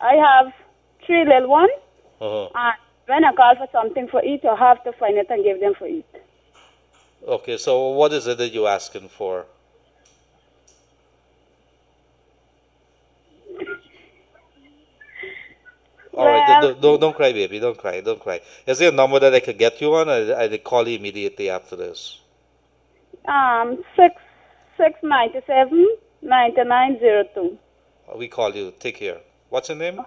Speaker 7: I have 3 little ones, and when I call for something for eat, I have to find it and give them for eat.
Speaker 4: Okay, so what is it that you're asking for? All right, don't cry, baby. Don't cry. Is there a number that I could get you on? I call you immediately after this.
Speaker 7: 6 697-9902.
Speaker 4: We call you. Take care. What's your name?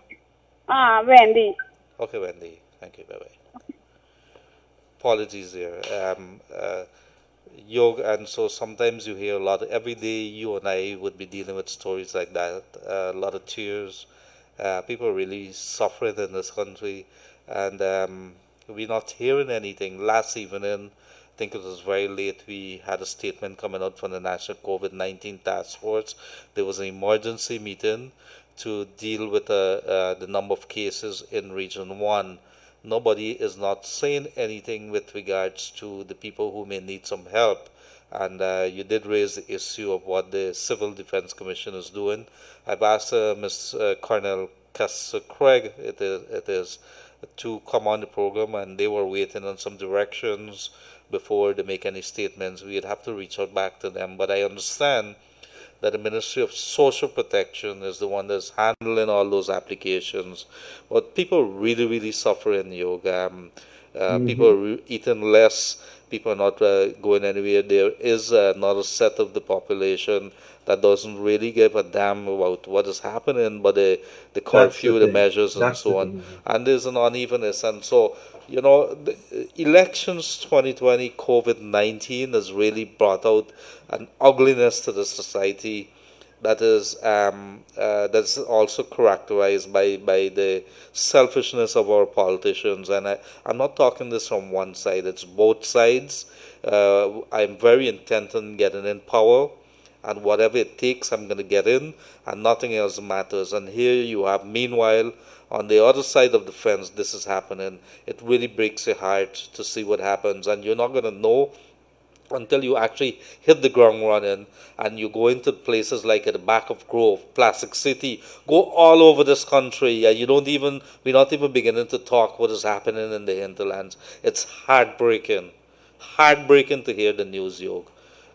Speaker 7: Wendy.
Speaker 4: Okay, Wendy. Thank you. Bye-bye. Apologies there. Yog, and so sometimes you hear a lot. Every day you and I would be dealing with stories like that. A lot of tears. People are really suffering in this country. And we're not hearing anything. Last evening, I think it was very late, we had a statement coming out from the National COVID-19 Task Force. There was an emergency meeting to deal with the number of cases in Region 1. Nobody is not saying anything with regards to the people who may need some help. And you did raise the issue of what the Civil Defense Commission is doing. I've asked Ms. Colonel Craig, it is, to come on the program, and they were waiting on some directions before they make any statements. We'd have to reach out back to them. But I understand that the Ministry of Social Protection is the one that's handling all those applications. But people really, really suffer in yoga. People are eating less. People are not going anywhere. There is another set of the population that doesn't really give a damn about what is happening, but the curfew, the measures, and so on. And there's an unevenness. And so, you know, the elections 2020, COVID-19 has really brought out an ugliness to the society that is that's also characterized by the selfishness of our politicians. And I'm not talking this from one side, it's both sides. I'm very intent on getting in power, and whatever it takes, I'm going to get in, and nothing else matters. And here you have, meanwhile, on the other side of the fence, this is happening. It really breaks your heart to see what happens, and you're not going to know until you actually hit the ground running, and you go into places like at the back of Grove, Plastic City, go all over this country, and we're not even beginning to talk what is happening in the hinterlands. It's heartbreaking to hear the news, Yog.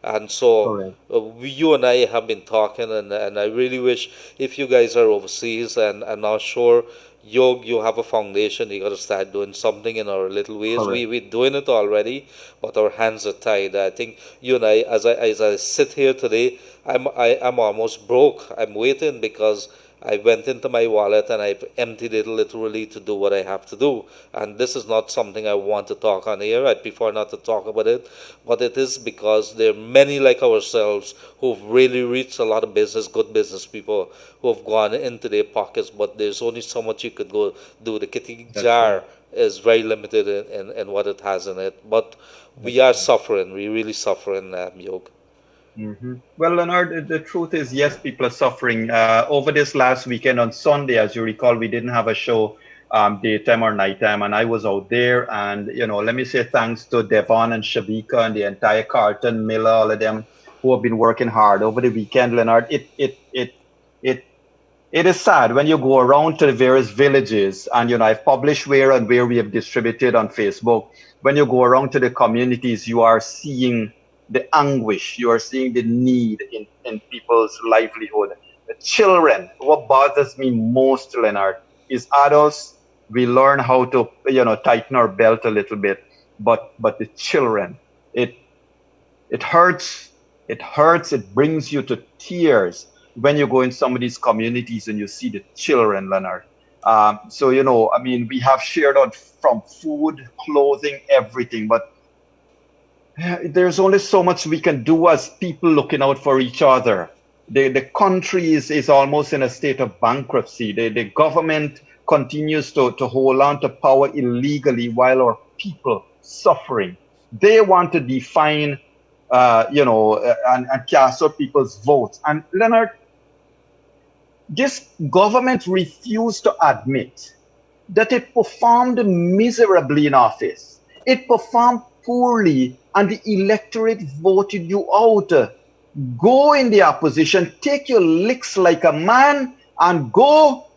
Speaker 4: And so you and I have been talking, and I really wish, if you guys are overseas and are not sure, you have a foundation, you got to start doing something in our little ways. We're doing it already, but our hands are tied. I think you and I, as I sit here today, I'm almost broke. I'm waiting because I went into my wallet and I've emptied it literally to do what I have to do. And this is not something I want to talk on here. I'd prefer not to talk about it. But it is because there are many like ourselves who've really reached a lot of good business people who have gone into their pockets. But there's only so much you could go do. The kitty jar is very limited in what it has in it. But we are suffering. We're really suffering, Yog.
Speaker 5: Well, Leonard, the truth is, yes, people are suffering. Over this last weekend on Sunday, as you recall, we didn't have a show daytime or nighttime, and I was out there. And, you know, let me say thanks to Devon and Shabika and the entire Carlton, Miller, all of them who have been working hard over the weekend, Leonard. It is sad when you go around to the various villages, and, you know, I've published where we have distributed on Facebook. When you go around to the communities, you are seeing the anguish, you are seeing the need in people's livelihood. The children, what bothers me most, Leonard, is adults, we learn how to, you know, tighten our belt a little bit, but the children, it hurts, it brings you to tears when you go in some of these communities and you see the children, Leonard. So, you know, I mean, we have shared out from food, clothing, everything, but there's only so much we can do as people looking out for each other. The country is almost in a state of bankruptcy. The government continues to hold on to power illegally while our people suffering. They want to define, and cast out people's votes. And Leonard, this government refused to admit that it performed miserably in office. It performed poorly, and the electorate voted you out. Go in the opposition, take your licks like a man, and go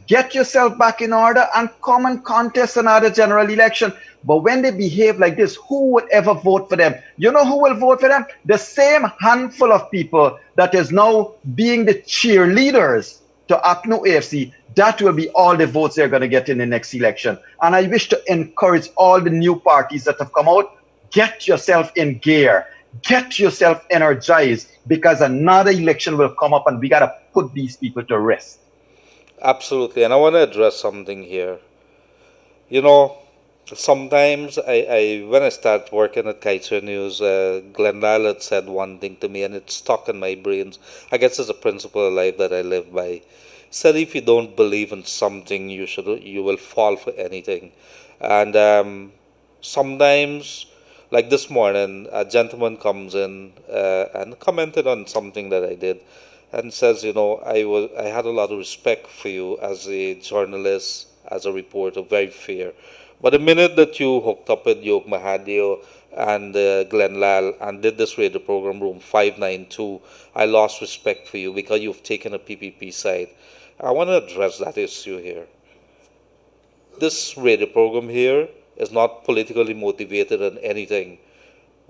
Speaker 5: get yourself back in order and come and contest another general election. But when they behave like this, who would ever vote for them? You know who will vote for them? The same handful of people that is now being the cheerleaders to APNU AFC. That will be all the votes they're going to get in the next election. And I wish to encourage all the new parties that have come out, get yourself in gear. Get yourself energized, because another election will come up and we got to put these people to rest.
Speaker 4: Absolutely. And I want to address something here. You know, sometimes when I start working at Kaieteur News, Glendale had said one thing to me and it stuck in my brains. I guess it's a principle of life that I live by. He said if you don't believe in something, you will fall for anything. And sometimes, like this morning, a gentleman comes in and commented on something that I did and says, you know, I had a lot of respect for you as a journalist, as a reporter, very fair. But the minute that you hooked up with Yog Mahadio and Glenn Lal and did this radio program, Room 592, I lost respect for you because you've taken a PPP side. I want to address that issue here. This radio program here is not politically motivated in anything.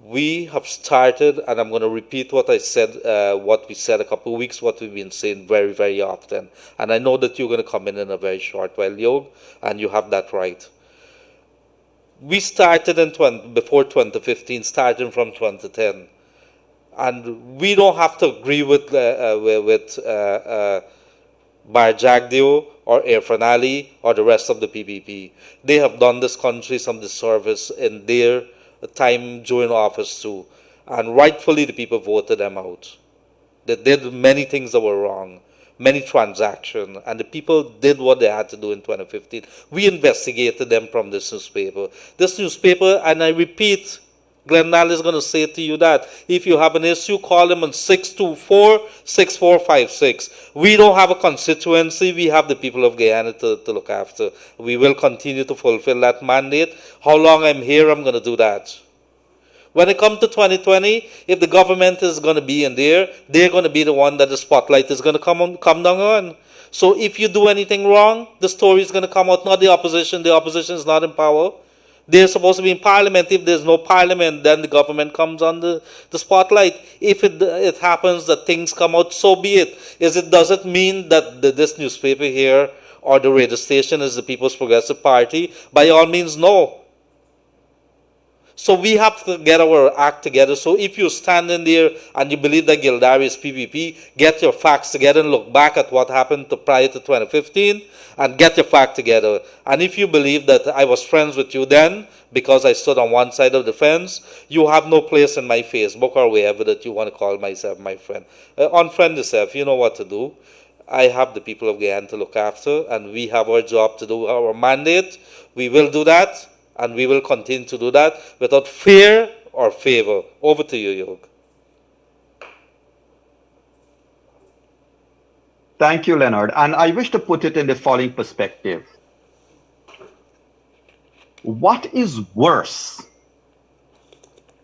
Speaker 4: We have started, and I'm going to repeat what I said, what we said a couple of weeks, what we've been saying very, very often. And I know that you're going to come in a very short while, Yog, and you have that right. We started before 2015, starting from 2010. And we don't have to agree with Barjagdio or Irfan Ali or the rest of the PPP. They have done this country some disservice in their time during office too. And rightfully the people voted them out. They did many things that were wrong, many transactions, and the people did what they had to do in 2015. We investigated them from this newspaper. This newspaper, and I repeat, Glendale is going to say to you that if you have an issue, call them on 624-6456. We don't have a constituency. We have the people of Guyana to look after. We will continue to fulfill that mandate. How long I'm here, I'm going to do that. When it comes to 2020, if the government is going to be in there, they're going to be the one that the spotlight is going to come down on. So if you do anything wrong, the story is going to come out, not the opposition. The opposition is not in power. They're supposed to be in parliament. If there's no parliament, then the government comes on the spotlight. If it happens that things come out, so be it. Does it mean that this newspaper here or the radio station is the People's Progressive Party? By all means, no. So we have to get our act together. So if you stand in there and you believe that Gildari is PPP, get your facts together and look back at what happened prior to 2015 and get your fact together. And if you believe that I was friends with you then because I stood on one side of the fence, you have no place in my Facebook or wherever that you want to call myself my friend. Unfriend yourself, you know what to do. I have the people of Guyana to look after, and we have our job to do, our mandate. We will do that. And we will continue to do that without fear or favor. Over to you, Yog.
Speaker 5: Thank you, Leonard. And I wish to put it in the following perspective. What is worse?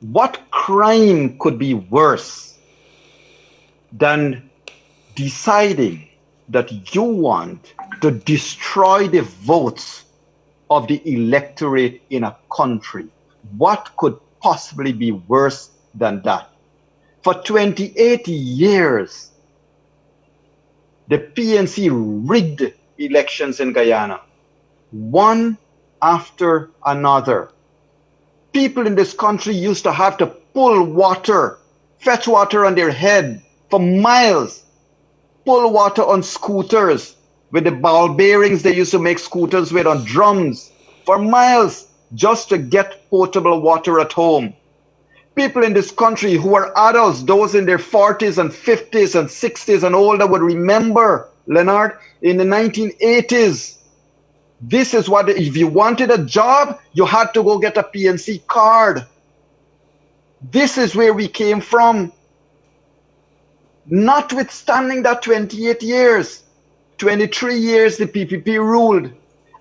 Speaker 5: What crime could be worse than deciding that you want to destroy the votes of the electorate in a country? What could possibly be worse than that? For 28 years, the PNC rigged elections in Guyana, one after another. People in this country used to have to pull water, fetch water on their head for miles, pull water on scooters, with the ball bearings they used to make scooters with on drums for miles just to get potable water at home. People in this country who are adults, those in their 40s and 50s and 60s and older would remember, Leonard, in the 1980s. This is what, if you wanted a job, you had to go get a PNC card. This is where we came from. Notwithstanding that 28 years, 23 years the PPP ruled,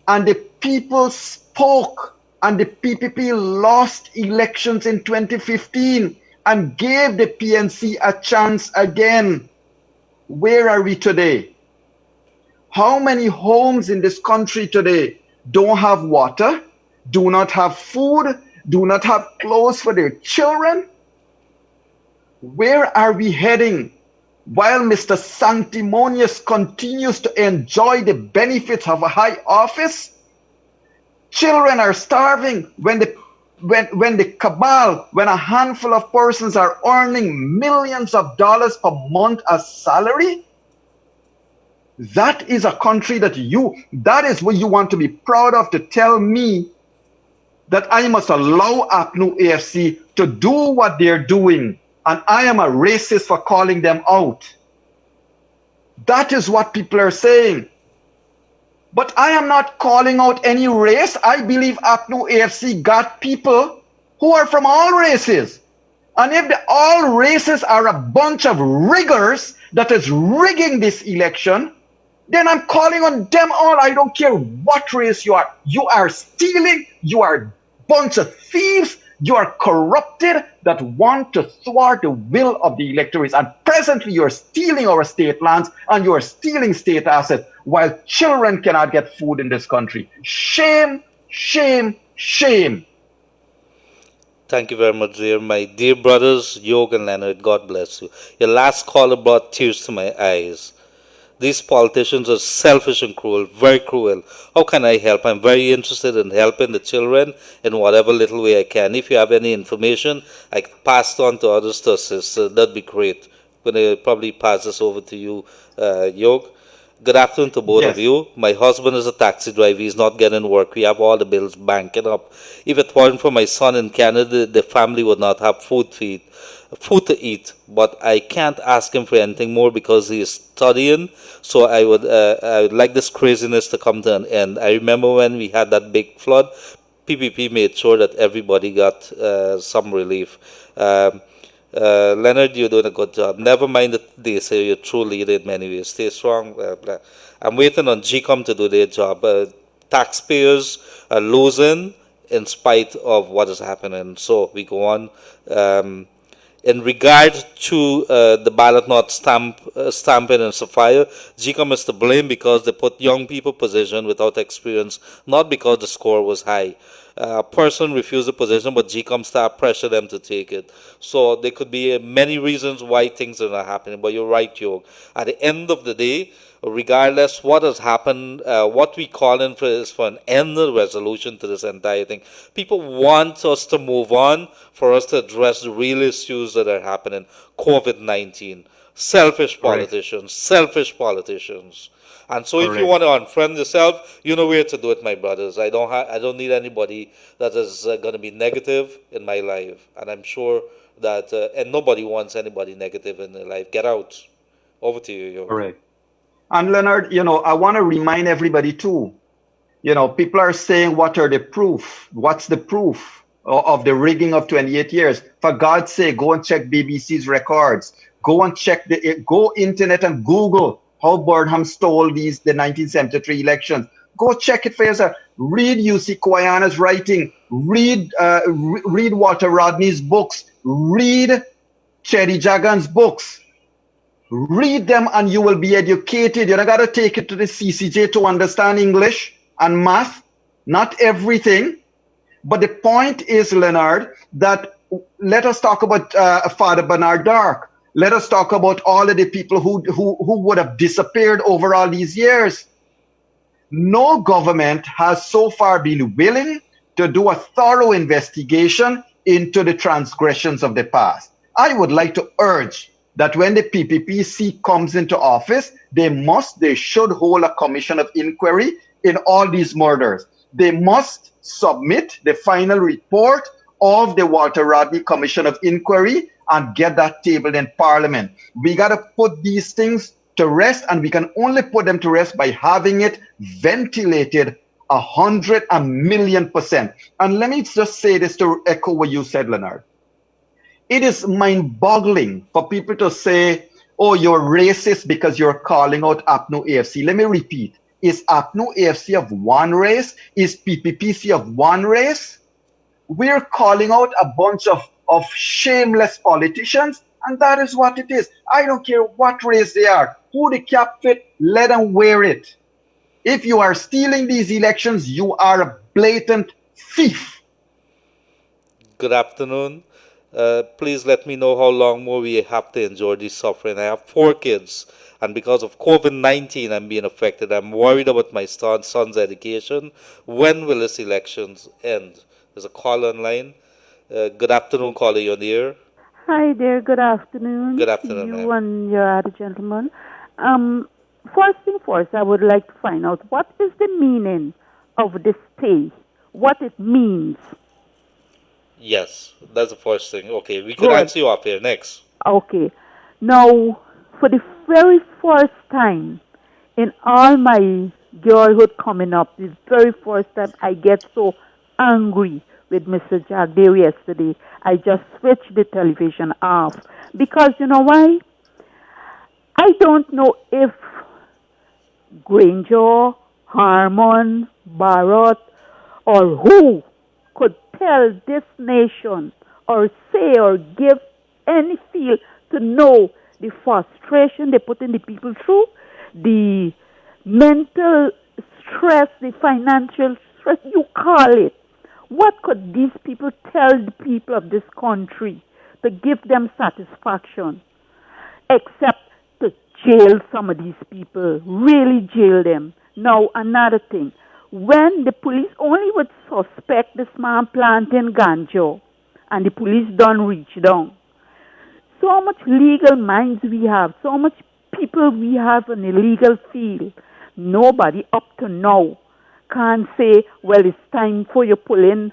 Speaker 5: and the people spoke, and the PPP lost elections in 2015 and gave the PNC a chance again. Where are we today? How many homes in this country today don't have water, do not have food, do not have clothes for their children? Where are we heading? While Mr. Sanctimonious continues to enjoy the benefits of a high office, children are starving when the when the cabal, when a handful of persons are earning millions of dollars per month as salary, that is a country that is what you want to be proud of, to tell me that I must allow APNU AFC to do what they're doing, and I am a racist for calling them out. That is what people are saying. But I am not calling out any race. I believe APNU AFC got people who are from all races. And if all races are a bunch of riggers that is rigging this election, then I'm calling on them all. I don't care what race you are. You are stealing. You are a bunch of thieves. You are corrupted that want to thwart the will of the electors. And presently you are stealing our state lands and you are stealing state assets while children cannot get food in this country. Shame, shame, shame.
Speaker 4: Thank you very much, dear. My dear brothers, Yog and Leonard, God bless you. Your last caller brought tears to my eyes. These politicians are selfish and cruel, very cruel. How can I help? I'm very interested in helping the children in whatever little way I can. If you have any information, I can pass it on to others to assist. That'd be great. I'm going to probably pass this over to you, Yog. Good afternoon to both of you. My husband is a taxi driver. He's not getting work. We have all the bills banking up. If it weren't for my son in Canada, the family would not have food to eat. But I can't ask him for anything more because he is studying. So I would like this craziness to come to an end. I remember when we had that big flood, PPP made sure that everybody got some relief. Leonard, you're doing a good job. Never mind that they say you're a true leader in many ways. Stay strong. I'm waiting on GCOM to do their job. Taxpayers are losing in spite of what is happening. So we go on. In regard to the ballot not stamping and Sapphire, GCOM is to blame because they put young people position without experience, not because the score was high. A person refused the position, but GCOM staff pressure them to take it. So there could be many reasons why things are not happening. But you're right, Yog. At the end of the day, regardless what has happened, what we call in for is for an end resolution to this entire thing. People want us to move on, for us to address the real issues that are happening. COVID-19, selfish politicians. And so if you want to unfriend yourself, you know where to do it, my brothers. I don't need anybody that is going to be negative in my life. And I'm sure that, and nobody wants anybody negative in their life. Get out. Over to you, Yog.
Speaker 5: Correct. And Leonard, I want to remind everybody too, people are saying, what are the proof? What's the proof of the rigging of 28 years? For God's sake, go and check BBC's records. Go and check go internet and Google how Burnham stole the 1973 elections. Go check it for yourself. Read UC Kwayana's writing. Read Walter Rodney's books. Read Cherry Jagan's books. Read them and you will be educated. You don't got to take it to the CCJ to understand English and math. Not everything. But the point is, Leonard, that let us talk about Father Bernard Dark. Let us talk about all of the people who would have disappeared over all these years. No government has so far been willing to do a thorough investigation into the transgressions of the past. I would like to urge that when the PPPC comes into office, they should hold a commission of inquiry in all these murders. They must submit the final report of the Walter Rodney Commission of Inquiry and get that tabled in Parliament. We got to put these things to rest, and we can only put them to rest by having it ventilated 100,000,000%. And let me just say this to echo what you said, Leonard. It is mind-boggling for people to say, oh, you're racist because you're calling out APNU AFC. Let me repeat. Is APNU AFC of one race? Is PPPC of one race? We're calling out a bunch of shameless politicians, and that is what it is. I don't care what race they are. Who the cap fit, let them wear it. If you are stealing these elections, you are a blatant thief.
Speaker 4: Good afternoon. Please let me know how long more we have to endure this suffering. I have 4 kids, and because of COVID-19, I'm being affected. I'm worried about my son's education. When will this elections end? There's a caller online. Good afternoon, caller. You're there.
Speaker 8: Hi there, good afternoon.
Speaker 4: Good afternoon,
Speaker 8: to
Speaker 4: ma'am.
Speaker 8: you and your other gentleman. First thing first, I would like to find out what is the meaning of this stay, what it means.
Speaker 4: Yes, that's the first thing. Okay, we could
Speaker 8: Good.
Speaker 4: answer you up here next.
Speaker 8: Okay. Now, for the very first time in all my girlhood coming up, the very first time I get so angry with Mr. Jagdeo yesterday, I just switched the television off. Because you know why? I don't know if Granger, Harmon, Barrett, or who could tell this nation or say or give any feel to know the frustration they put in the people through, the mental stress, the financial stress, you call it. What could these people tell the people of this country to give them satisfaction except to jail some of these people, really jail them? Now, another thing, when the police only would suspect this man planting ganja and the police don't reach down, so much legal minds we have, so much people we have in the legal field, nobody up to now can say, well, it's time for you pull in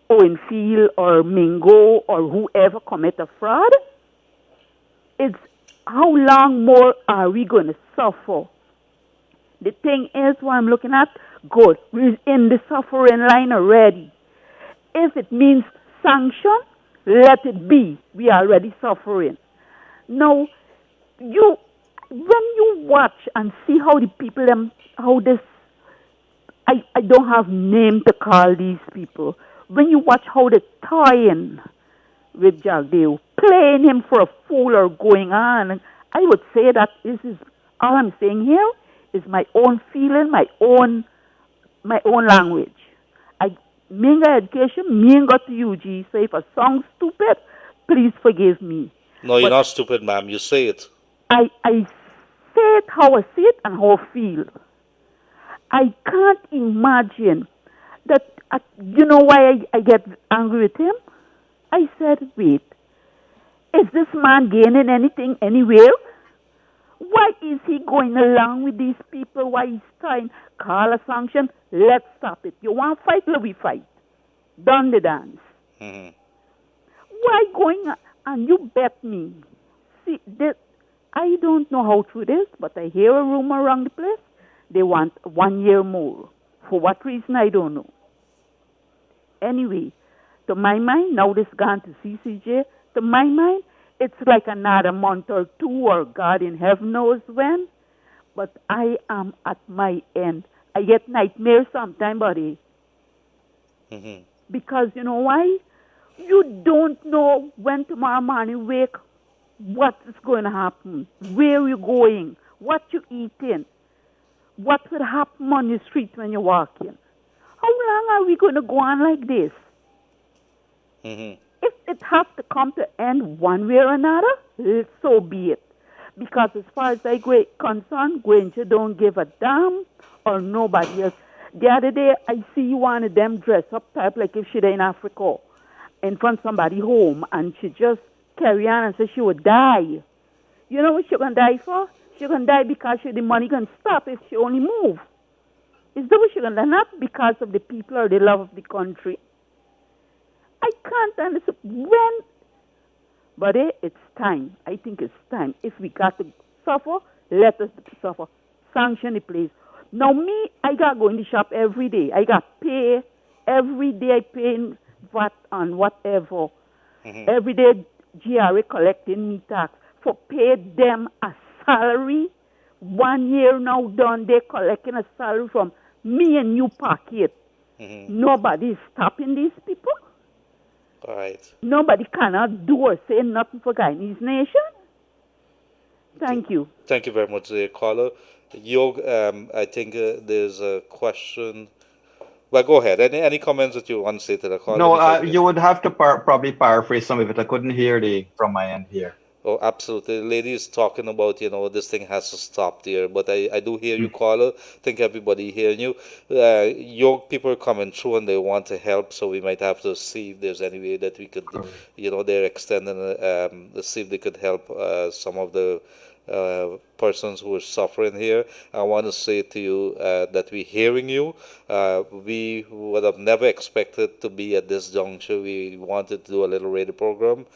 Speaker 8: Owenfield or Mingo or whoever commit a fraud. It's how long more are we going to suffer? The thing is, what I'm looking at, good, we're in the suffering line already. If it means sanction, let it be. We are already suffering. Now, when you watch and see how the people, how this, I don't have name to call these people. When you watch how they toying with Jagdeo, playing him for a fool or going on, I would say that this is, all I'm saying here is my own feeling, my own language. Me ain't got education, me ain't got to UG, so if a song's stupid, please forgive me.
Speaker 4: No, you're not stupid, ma'am. You say it.
Speaker 8: I say it how I see it and how I feel. I can't imagine that, you know why I get angry with him? I said, wait, is this man gaining anything anywhere? Why is he going along with these people? Why he's trying call a sanction? Let's stop it. You want to fight? Let we fight. Done the dance.
Speaker 4: Mm-hmm.
Speaker 8: Why going and you bet me? See, I don't know how true it is, but I hear a rumor around the place. They want 1 year more. For what reason, I don't know. Anyway, to my mind, now this gone to CCJ, to my mind, it's like another month or two, or God in heaven knows when. But I am at my end. I get nightmares sometimes, buddy.
Speaker 4: Mm-hmm.
Speaker 8: Because you know why? You don't know when tomorrow morning wake, what is going to happen, where you're going, what you're eating, what will happen on the street when you're walking. How long are we going to go on like this?
Speaker 4: Mm-hmm.
Speaker 8: If it has to come to end one way or another, so be it. Because as far as I'm concerned, Granger don't give a damn or nobody else. The other day, I see one of them dress up type like if she's in Africa in front of somebody home, and she just carry on and say she would die. You know what she's going to die for? She's going to die because the money going to stop if she only move. Is that what she's going to die? Not because of the people or the love of the country. I can't understand when, but it's time. I think it's time. If we got to suffer, let us suffer. Sanction the place. Now me, I got to go in the shop every day. I got to pay every day. I pay VAT on whatever.
Speaker 4: Mm-hmm.
Speaker 8: Every day, GRA collecting me tax for pay them a salary. 1 year now done, they collecting a salary from me and you pocket.
Speaker 4: Mm-hmm.
Speaker 8: Nobody is stopping these people.
Speaker 4: All right.
Speaker 8: Nobody cannot do or say nothing for Guyanese nation. Thank you.
Speaker 4: Thank you very much, caller. I think there's a question. Well, go ahead. Any comments that you want to say to the caller?
Speaker 5: No, you would have to probably paraphrase some of it. I couldn't hear from my end here.
Speaker 4: Oh, absolutely. The lady is talking about, this thing has to stop there. But I do hear you, caller. Think everybody hearing you. Young people are coming through and they want to help, so we might have to see if there's any way that we could, they're extending, see if they could help some of the persons who are suffering here. I want to say to you that we're hearing you. We would have never expected to be at this juncture. We wanted to do a little radio program.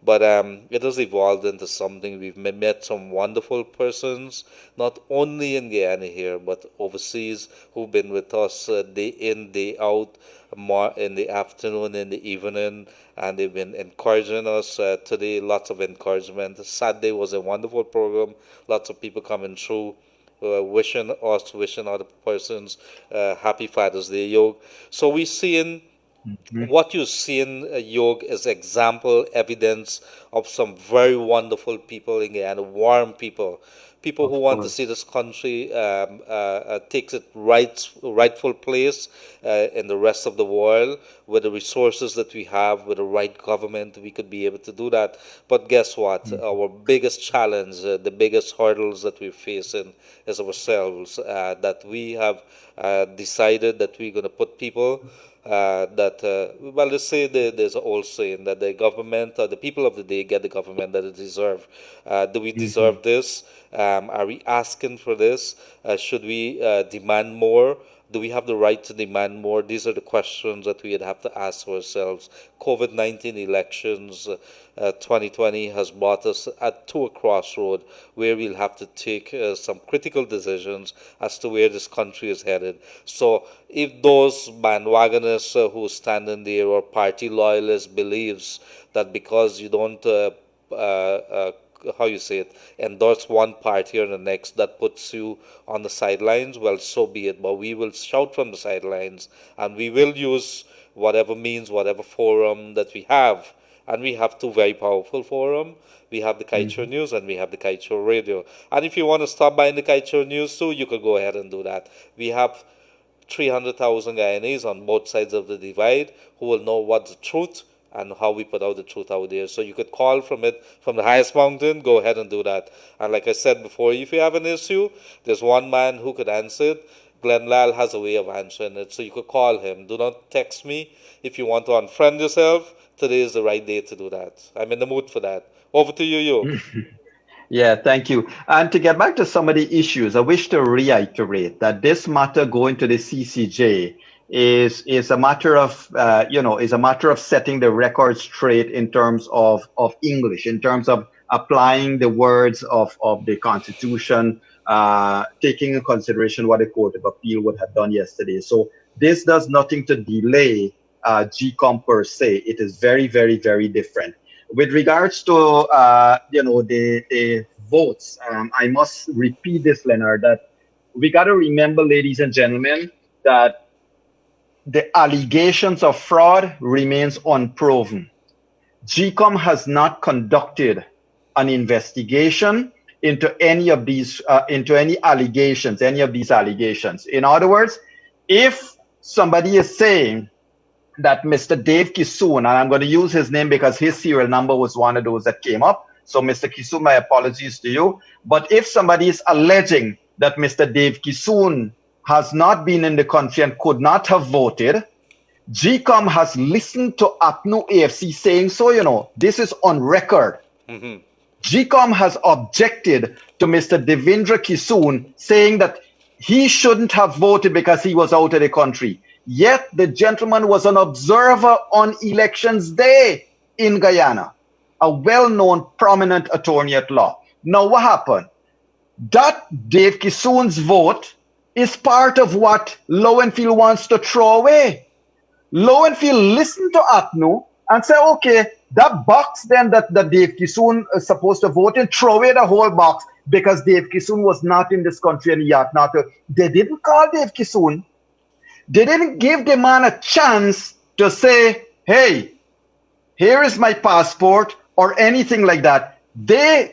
Speaker 4: But it has evolved into something. We've met some wonderful persons, not only in Guyana here, but overseas, who've been with us day in, day out, in the afternoon, in the evening, and they've been encouraging us. Today, lots of encouragement. Saturday was a wonderful program. Lots of people coming through. Wishing other persons happy Father's Day, Yog. So we're seeing what you see in Yog is example, evidence of some very wonderful people in Guyana, warm people, people who want to see this country takes its rightful place in the rest of the world. With the resources that we have, with the right government, we could be able to do that. But guess what? Our biggest challenge, the biggest hurdles that we're facing is ourselves, that we have decided that we're going to put people let's say there's an old saying that the government or the people of the day get the government that they deserve. Do we deserve this? Are we asking for this? Should we demand more? Do we have the right to demand more? These are the questions that we'd have to ask ourselves. COVID-19 elections 2020 has brought us to a crossroad where we'll have to take some critical decisions as to where this country is headed. So if those bandwagoners who stand in there or party loyalists believes that because you don't endorse one party or the next, that puts you on the sidelines, well, so be it. But we will shout from the sidelines, and we will use whatever means, whatever forum that we have. And we have two very powerful forums. We have the Kaieteur News and we have the Kaieteur Radio. And if you want to stop by in the Kaieteur News too, you could go ahead and do that. We have 300,000 Guyanese on both sides of the divide who will know what's the truth and how we put out the truth out there. So you could call from it, from the highest mountain, go ahead and do that. And like I said before, if you have an issue, there's one man who could answer it. Glenn Lal has a way of answering it, so you could call him. Do not text me. If you want to unfriend yourself, today is the right day to do that. I'm in the mood for that. Over to you, Yo.
Speaker 5: Yeah, thank you. And to get back to some of the issues, I wish to reiterate that this matter going to the CCJ is a matter of is a matter of setting the record straight in terms of English, in terms of applying the words of the Constitution, taking into consideration what the Court of Appeal would have done yesterday. So this does nothing to delay GCOM per se. It is very, very, very different. With regards to the votes, I must repeat this, Leonard, that we got to remember, ladies and gentlemen, that the allegations of fraud remains unproven. GCOM has not conducted an investigation into any of these allegations. In other words, if somebody is saying that Mr. Dave Kisoon, and I'm going to use his name because his serial number was one of those that came up. So Mr. Kisoon, my apologies to you. But if somebody is alleging that Mr. Dave Kisoon has not been in the country and could not have voted, GCOM has listened to APNU AFC saying so, this is on record. GCOM has objected to Mr. Devendra Kisoon saying that he shouldn't have voted because he was out of the country. Yet the gentleman was an observer on elections day in Guyana, a well-known prominent attorney at law. Now what happened? That Dave Kisoon's vote is part of what Lowenfield wants to throw away. Lowenfield listened to APNU and said, okay, that box then that Dave Kisoon is supposed to vote in, throw away the whole box because Dave Kisoon was not in this country and he ought not to. They didn't call Dave Kisoon. They didn't give the man a chance to say, hey, here is my passport or anything like that.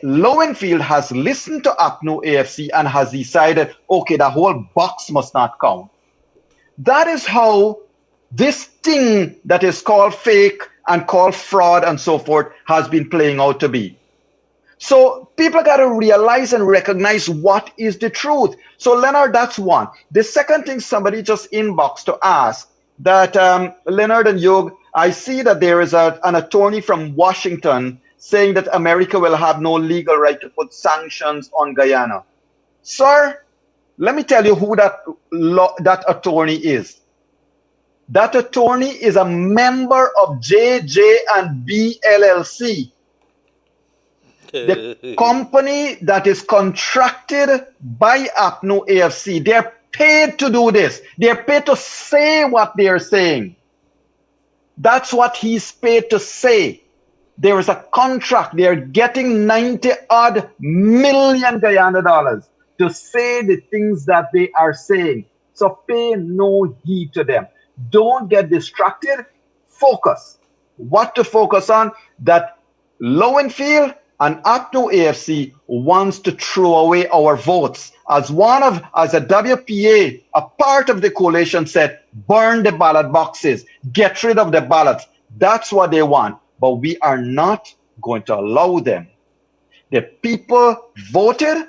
Speaker 5: Lowenfield has listened to APNU AFC and has decided, okay, the whole box must not count. That is how this thing that is called fake and called fraud and so forth has been playing out to be. So people got to realize and recognize what is the truth. So Leonard, that's one. The second thing, somebody just inboxed to ask that Leonard and Yog, I see that there is an attorney from Washington saying that America will have no legal right to put sanctions on Guyana. Sir, let me tell you who that attorney is. That attorney is a member of JJ&B LLC. The company that is contracted by APNO AFC. They're paid to do this. They're paid to say what they're saying. That's what he's paid to say. There is a contract. They're getting 90-odd million Guyana dollars to say the things that they are saying. So pay no heed to them. Don't get distracted. Focus. What to focus on? That Lowenfield and APNO AFC wants to throw away our votes. As a WPA, a part of the coalition said, burn the ballot boxes, get rid of the ballots. That's what they want. But we are not going to allow them. The people voted.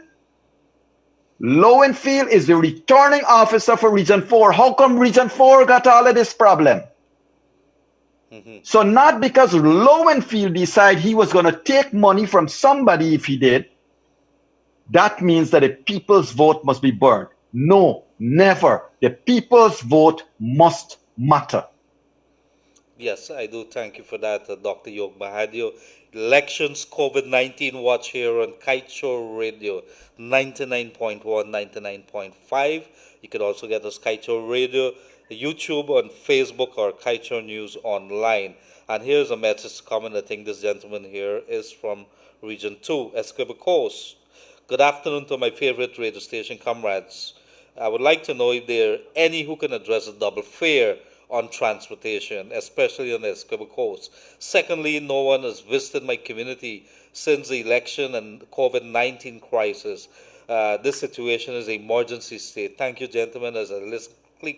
Speaker 5: Lowenfield is the returning officer for Region 4. How come Region 4 got all of this problem? So not because Lowenfield decided he was going to take money from somebody if he did, that means that the people's vote must be burned. No, never. The people's vote must matter.
Speaker 4: Yes, I do. Thank you for that, Dr. Yog Mahadio. Elections COVID-19 watch here on Kaieteur Radio 99.1, 99.5. You can also get us Kaieteur Radio, YouTube, on Facebook, or Kaieteur News online. And here's a message coming. I think this gentleman here is from Region 2, Essequibo Coast. Good afternoon to my favorite radio station comrades. I would like to know if there are any who can address a double fare on transportation, especially on the Essequibo Coast. Secondly, no one has visited my community since the election and COVID-19 crisis. This situation is an emergency state. Thank you, gentlemen, as I listen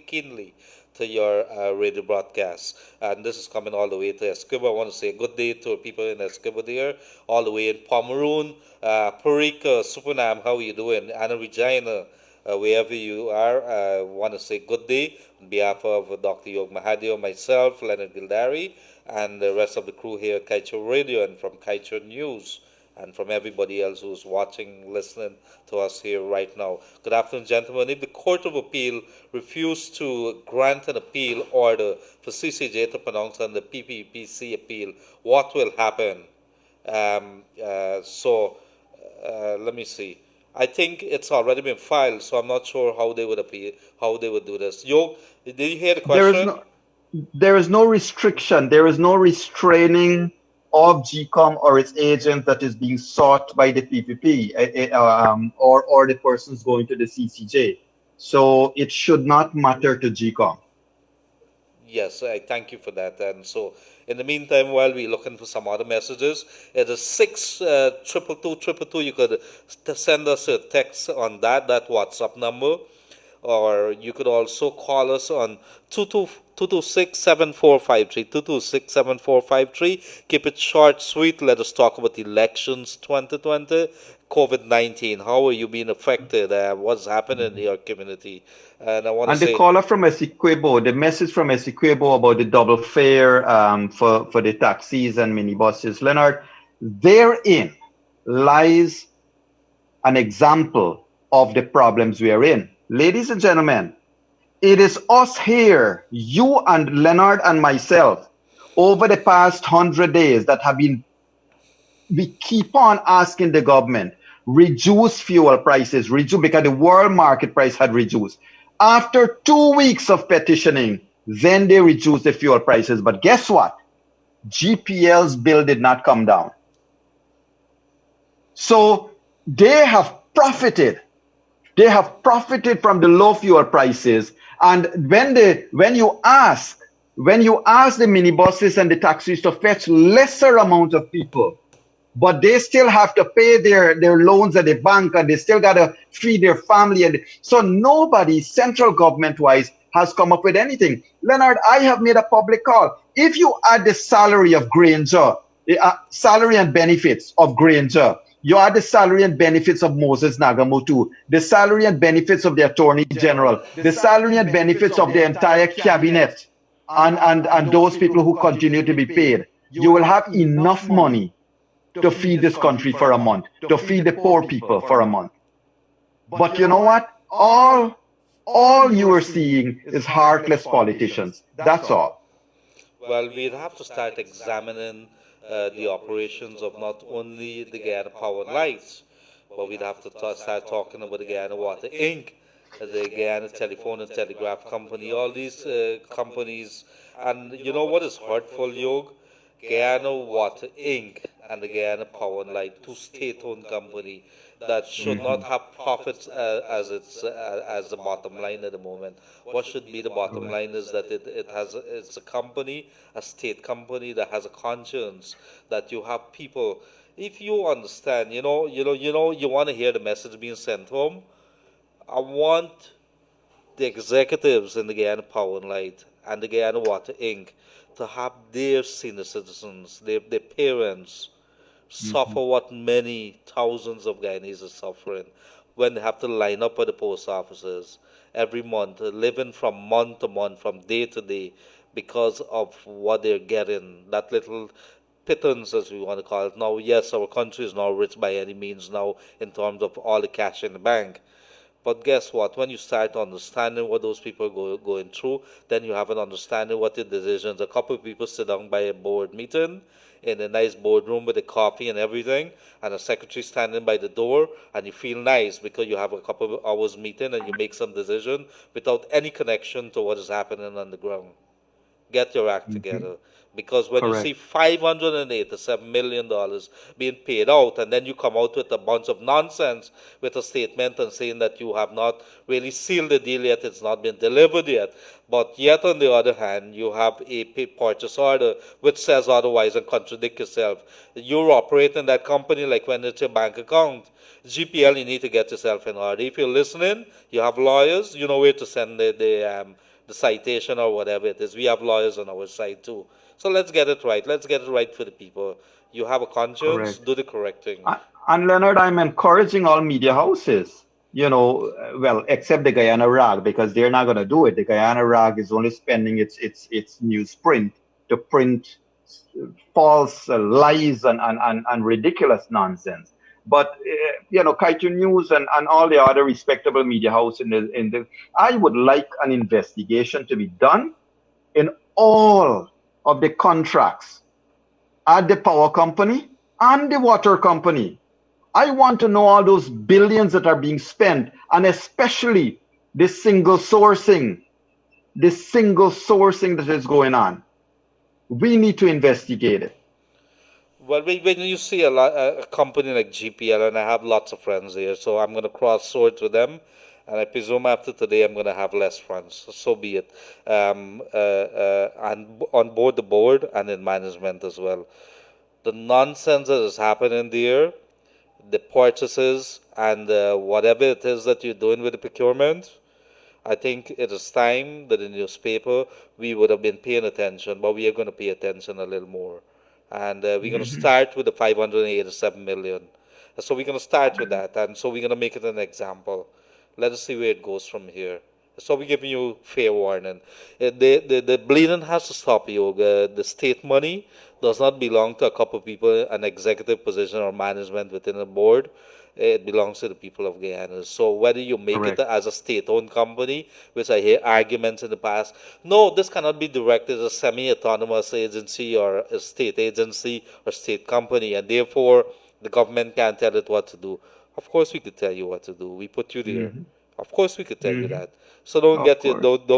Speaker 4: keenly to your radio broadcast. And this is coming all the way to Essequibo. I want to say good day to people in Essequibo there, all the way in Pomeroon, Parika, Supanam, how are you doing? Anna Regina, wherever you are, I want to say good day on behalf of Dr. Yog Mahadio, myself, Leonard Gildari, and the rest of the crew here at Kaieteur Radio and from Kaieteur News, and from everybody else who's watching, listening to us here right now. Good afternoon, gentlemen. If the Court of Appeal refused to grant an appeal order for CCJ to pronounce on the PPPC appeal, what will happen? Let me see. I think it's already been filed, so I'm not sure how they would appeal, how they would do this. Yog, did you hear the question?
Speaker 5: There is no restriction. There is no restraining of GCOM or its agent that is being sought by the PPP or the persons going to the CCJ. So it should not matter to GCOM.
Speaker 4: Yes, I thank you for that. And so, in the meantime, while we're looking for some other messages, it is 62222. You could send us a text on that WhatsApp number, or you could also call us on 226-7453, 226-7453. Keep it short, sweet. Let us talk about elections 2020, COVID-19. How are you being affected? What's happening in your community? And I want to say...
Speaker 5: the caller from Essequibo, the message from Essequibo about the double fare for the taxis and minibuses, Leonard, therein lies an example of the problems we are in. Ladies and gentlemen, it is us here, you and Leonard and myself, over the past 100 days that have been, we keep on asking the government, reduce fuel prices, because the world market price had reduced. After 2 weeks of petitioning, then they reduced the fuel prices. But guess what? GPL's bill did not come down. So they have profited. They have profited from the low fuel prices. And when you ask the minibuses and the taxis to fetch lesser amount of people, but they still have to pay their loans at the bank, and they still got to feed their family. And so nobody, central government-wise, has come up with anything. Leonard, I have made a public call. If you add the salary of Granger, salary and benefits of Granger, You had the salary and benefits of Moses Nagamutu, the salary and benefits of the Attorney General, the salary and benefits of the entire cabinet, and those people who continue to be paid. You will have enough money to feed this country for a month, to feed the poor people for a month. But you know what? All you are seeing is heartless politicians. That's all.
Speaker 4: Well, we'd have to start examining the operations of not only the Guyana Power and Lights, but we'd have to start talking about the Guyana Water Inc., the Guyana Telephone and Telegraph Company, all these companies. And you know what is hurtful, Yog? Guyana Water Inc. and the Guyana Power and Light, two state-owned companies that should not have profits as the bottom line at the moment. What should be the bottom line is that it's a company, a state company that has a conscience, that you have people. If you understand, you want to hear the message being sent home. I want the executives in the Guyana Power and Light and the Guyana Water Inc. to have their senior citizens, their parents, suffer what many thousands of Guyanese are suffering when they have to line up at the post offices every month, living from month to month, from day to day, because of what they're getting, that little pittance, as we want to call it. Now, yes, our country is not rich by any means now in terms of all the cash in the bank. But guess what? When you start understanding what those people are going through, then you have an understanding what the decisions. A couple of people sit down by a board meeting in a nice boardroom with a coffee and everything, and a secretary standing by the door, and you feel nice because you have a couple of hours meeting and you make some decision without any connection to what is happening on the ground. Get your act together. Because when you see $587 million being paid out, and then you come out with a bunch of nonsense with a statement and saying that you have not really sealed the deal yet, it's not been delivered yet. But yet, on the other hand, you have a purchase order which says otherwise and contradict yourself. You're operating that company like when it's your bank account. GPL, you need to get yourself in order. If you're listening, you have lawyers, you know where to send the citation or whatever it is. We have lawyers on our side too. So let's get it right. Let's get it right for the people. You have a conscience, do the correct thing.
Speaker 5: And Leonard, I'm encouraging all media houses, well, except the Guyana Rag, because they're not going to do it. The Guyana Rag is only spending its newsprint to print false lies and ridiculous nonsense. But Kaieteur News and all the other respectable media houses I would like an investigation to be done in all of the contracts at the power company and the water company. I want to know all those billions that are being spent, and especially the single sourcing that is going on. We need to investigate it.
Speaker 4: Well, when you see a company like GPL, and I have lots of friends here, so I'm going to cross swords with them, and I presume after today I'm going to have less friends. So be it. And on board the board and in management as well. The nonsense that is happening there, the purchases and whatever it is that you're doing with the procurement, I think it is time that in the newspaper we would have been paying attention, but we are going to pay attention a little more. And we're going to start with the 587 million. So we're going to start with that, and so we're going to make it an example. Let us see where it goes from here. So we're giving you fair warning. The bleeding has to stop, you. The state money does not belong to a couple of people, an executive position or management within a board. It belongs to the people of Guyana. So whether you make it as a state-owned company, which I hear arguments in the past, no, this cannot be directed as a semi-autonomous agency or a state agency or state company, and therefore the government can't tell it what to do. Of course we could tell you what to do. We put you there. Of course we could tell you that. So don't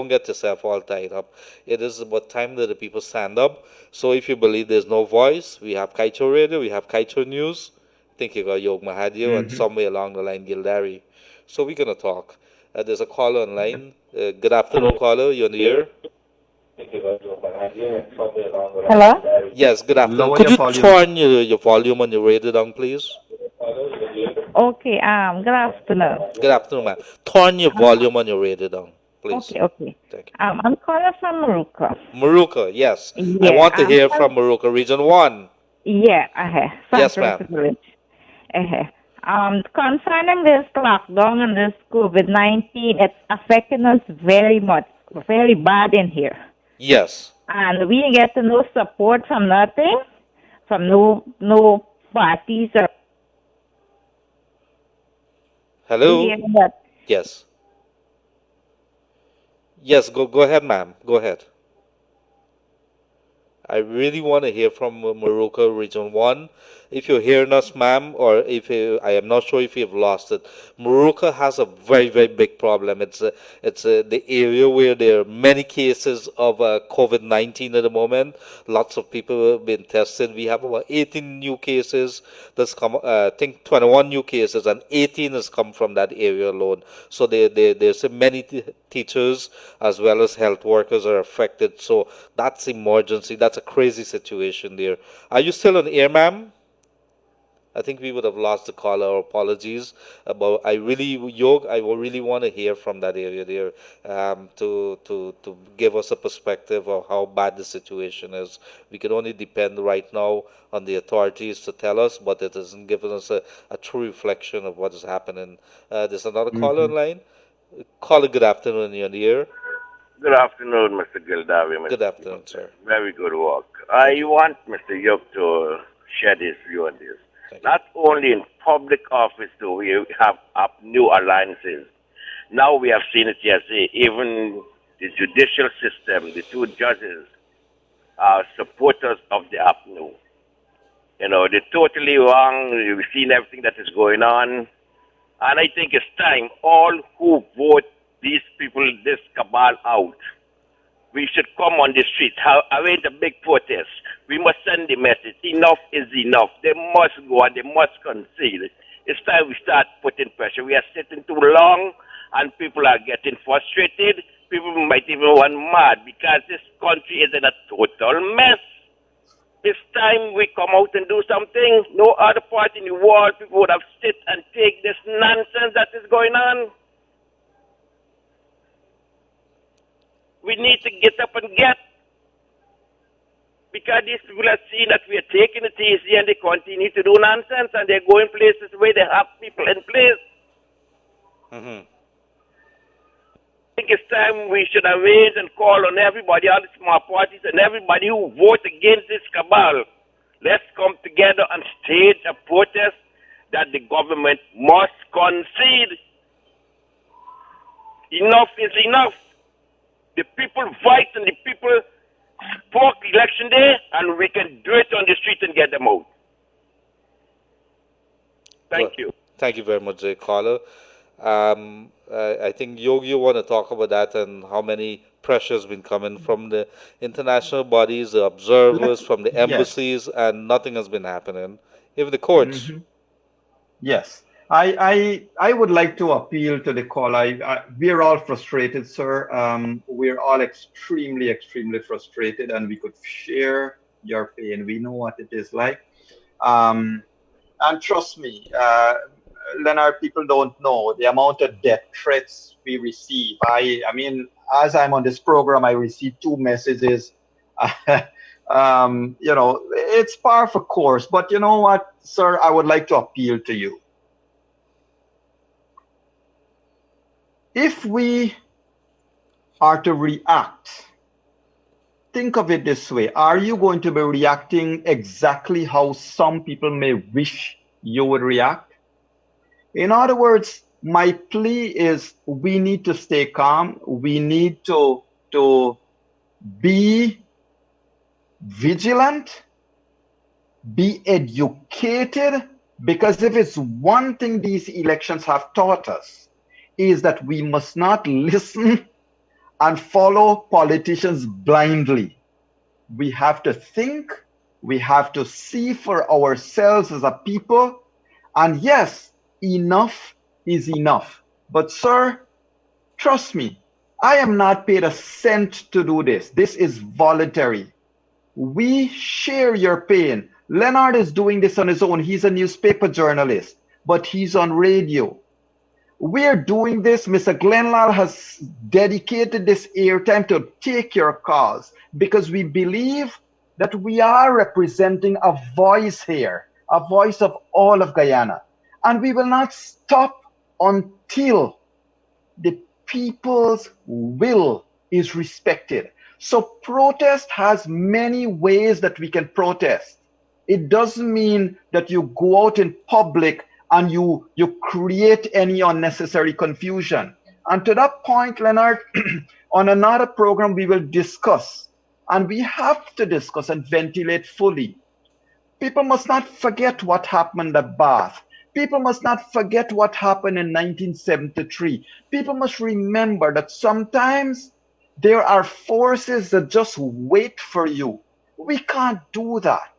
Speaker 4: get yourself all tied up. It is about time that the people stand up. So if you believe there's no voice, we have Kaieteur Radio, we have Kaieteur News. I think you got Yog Mahadio and somewhere along the line Gildari. So we're going to talk. There's a caller online. Good afternoon, caller. You're on the air.
Speaker 7: Hello?
Speaker 4: Yes, good afternoon. Could you turn your volume on your radio down, please?
Speaker 7: Okay, good afternoon.
Speaker 4: Good afternoon, ma'am. Turn your volume on your radio down, please.
Speaker 7: Okay.
Speaker 4: Thank you.
Speaker 7: I'm calling from Morocco.
Speaker 4: Morocco, yes.
Speaker 7: Yeah,
Speaker 4: I want to hear from Morocco, Region 1.
Speaker 7: Yeah,
Speaker 4: Yes, ma'am.
Speaker 9: Concerning this lockdown and this COVID-19, it's affecting us very much, very bad in here.
Speaker 4: Yes.
Speaker 9: And we get no support from nothing, from no parties or.
Speaker 4: Hello? Yes. Yes, go ahead, ma'am. Go ahead. I really want to hear from Morocco Region 1. If you're hearing us, ma'am, or if I am not sure if you've lost it. Morocco has a very, very big problem. It's the area where there are many cases of COVID-19 at the moment. Lots of people have been tested. We have about 18 new cases. That's come, I think 21 new cases, and 18 has come from that area alone. So there's many teachers as well as health workers are affected. So that's emergency. That's a crazy situation there. Are you still on air, ma'am? I think we would have lost the caller. Our apologies. But I really want to hear from that area there to give us a perspective of how bad the situation is. We can only depend right now on the authorities to tell us, but it isn't giving us a true reflection of what is happening. There's another caller online. Caller, good afternoon. You're on the air.
Speaker 10: Good afternoon, Mr. Gildavi.
Speaker 4: Good afternoon, sir.
Speaker 10: Very good work. I want Mr. Yoke to shed his view on this. Not only in public office do we have new alliances. Now we have seen it yesterday. Even the judicial system, the two judges are supporters of the APNU. You know, they're totally wrong. We've seen everything that is going on. And I think it's time all who vote these people, this cabal out. We should come on the street, arrange a big protest. We must send the message. Enough is enough. They must go and they must concede. It's time we start putting pressure. We are sitting too long and people are getting frustrated. People might even run mad because this country is in a total mess. It's time we come out and do something. No other part in the world people would have sit and take this nonsense that is going on. We need to get up and get, because these people are seeing that we are taking it easy and they continue to do nonsense and they're going places where they have people in place. I think it's time we should arrange and call on everybody, all the small parties and everybody who vote against this cabal. Let's come together and stage a protest that the government must concede. Enough is enough. The people vote and the people spoke election day, and we can do it on the street and get them out. Thank you.
Speaker 4: Thank you very much, caller. I think you want to talk about that and how many pressures been coming from the international bodies, the observers, from the embassies, and nothing has been happening. Even the courts.
Speaker 5: Yes. I would like to appeal to the caller. We're all frustrated, sir. We're all extremely, extremely frustrated, and we could share your pain. We know what it is like. And trust me, Leonard, people don't know the amount of death threats we receive. I mean, as I'm on this program, I received 2 messages. You know, it's par for course. But you know what, sir, I would like to appeal to you. If we are to react, think of it this way. Are you going to be reacting exactly how some people may wish you would react? In other words, my plea is we need to stay calm. We need to be vigilant, be educated, because if it's one thing these elections have taught us, is that we must not listen and follow politicians blindly. We have to think, we have to see for ourselves as a people, and yes, enough is enough. But sir, trust me, I am not paid a cent to do this. This is voluntary. We share your pain. Leonard is doing this on his own. He's a newspaper journalist, but he's on radio. We're doing this. Mr. Glenlal has dedicated this airtime to take your calls because we believe that we are representing a voice here. a voice of all of Guyana. And we will not stop until the people's will is respected. So protest has many ways that we can protest. It doesn't mean that you go out in public and you create any unnecessary confusion. And to that point, Leonard, on another program we will discuss, and we have to discuss and ventilate fully. People must not forget what happened at Bath. People must not forget what happened in 1973. People must remember that sometimes there are forces that just wait for you. We can't do that.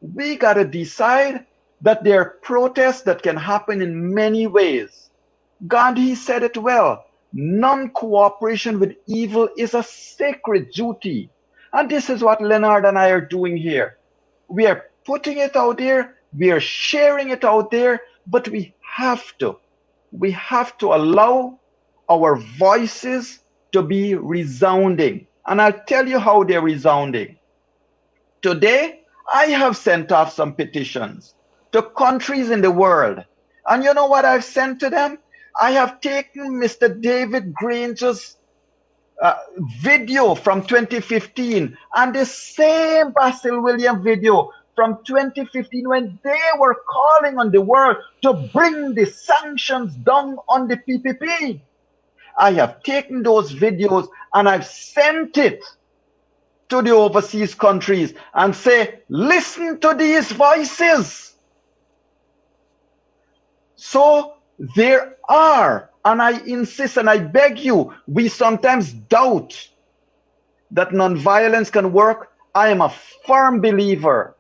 Speaker 5: We got to decide that there are protests that can happen in many ways. Gandhi said it well. Non-cooperation with evil is a sacred duty. And this is what Leonard and I are doing here. We are putting it out there. We are sharing it out there. But we have to allow our voices to be resounding. And I'll tell you how they're resounding. Today, I have sent off some petitions to countries in the world. And you know what I've sent to them? I have taken Mr. David Granger's video from 2015 and the same Basil Williams video from 2015 when they were calling on the world to bring the sanctions down on the PPP. I have taken those videos and I've sent it to the overseas countries and say, listen to these voices. So there are, and I insist and I beg you, we sometimes doubt that nonviolence can work. I am a firm believer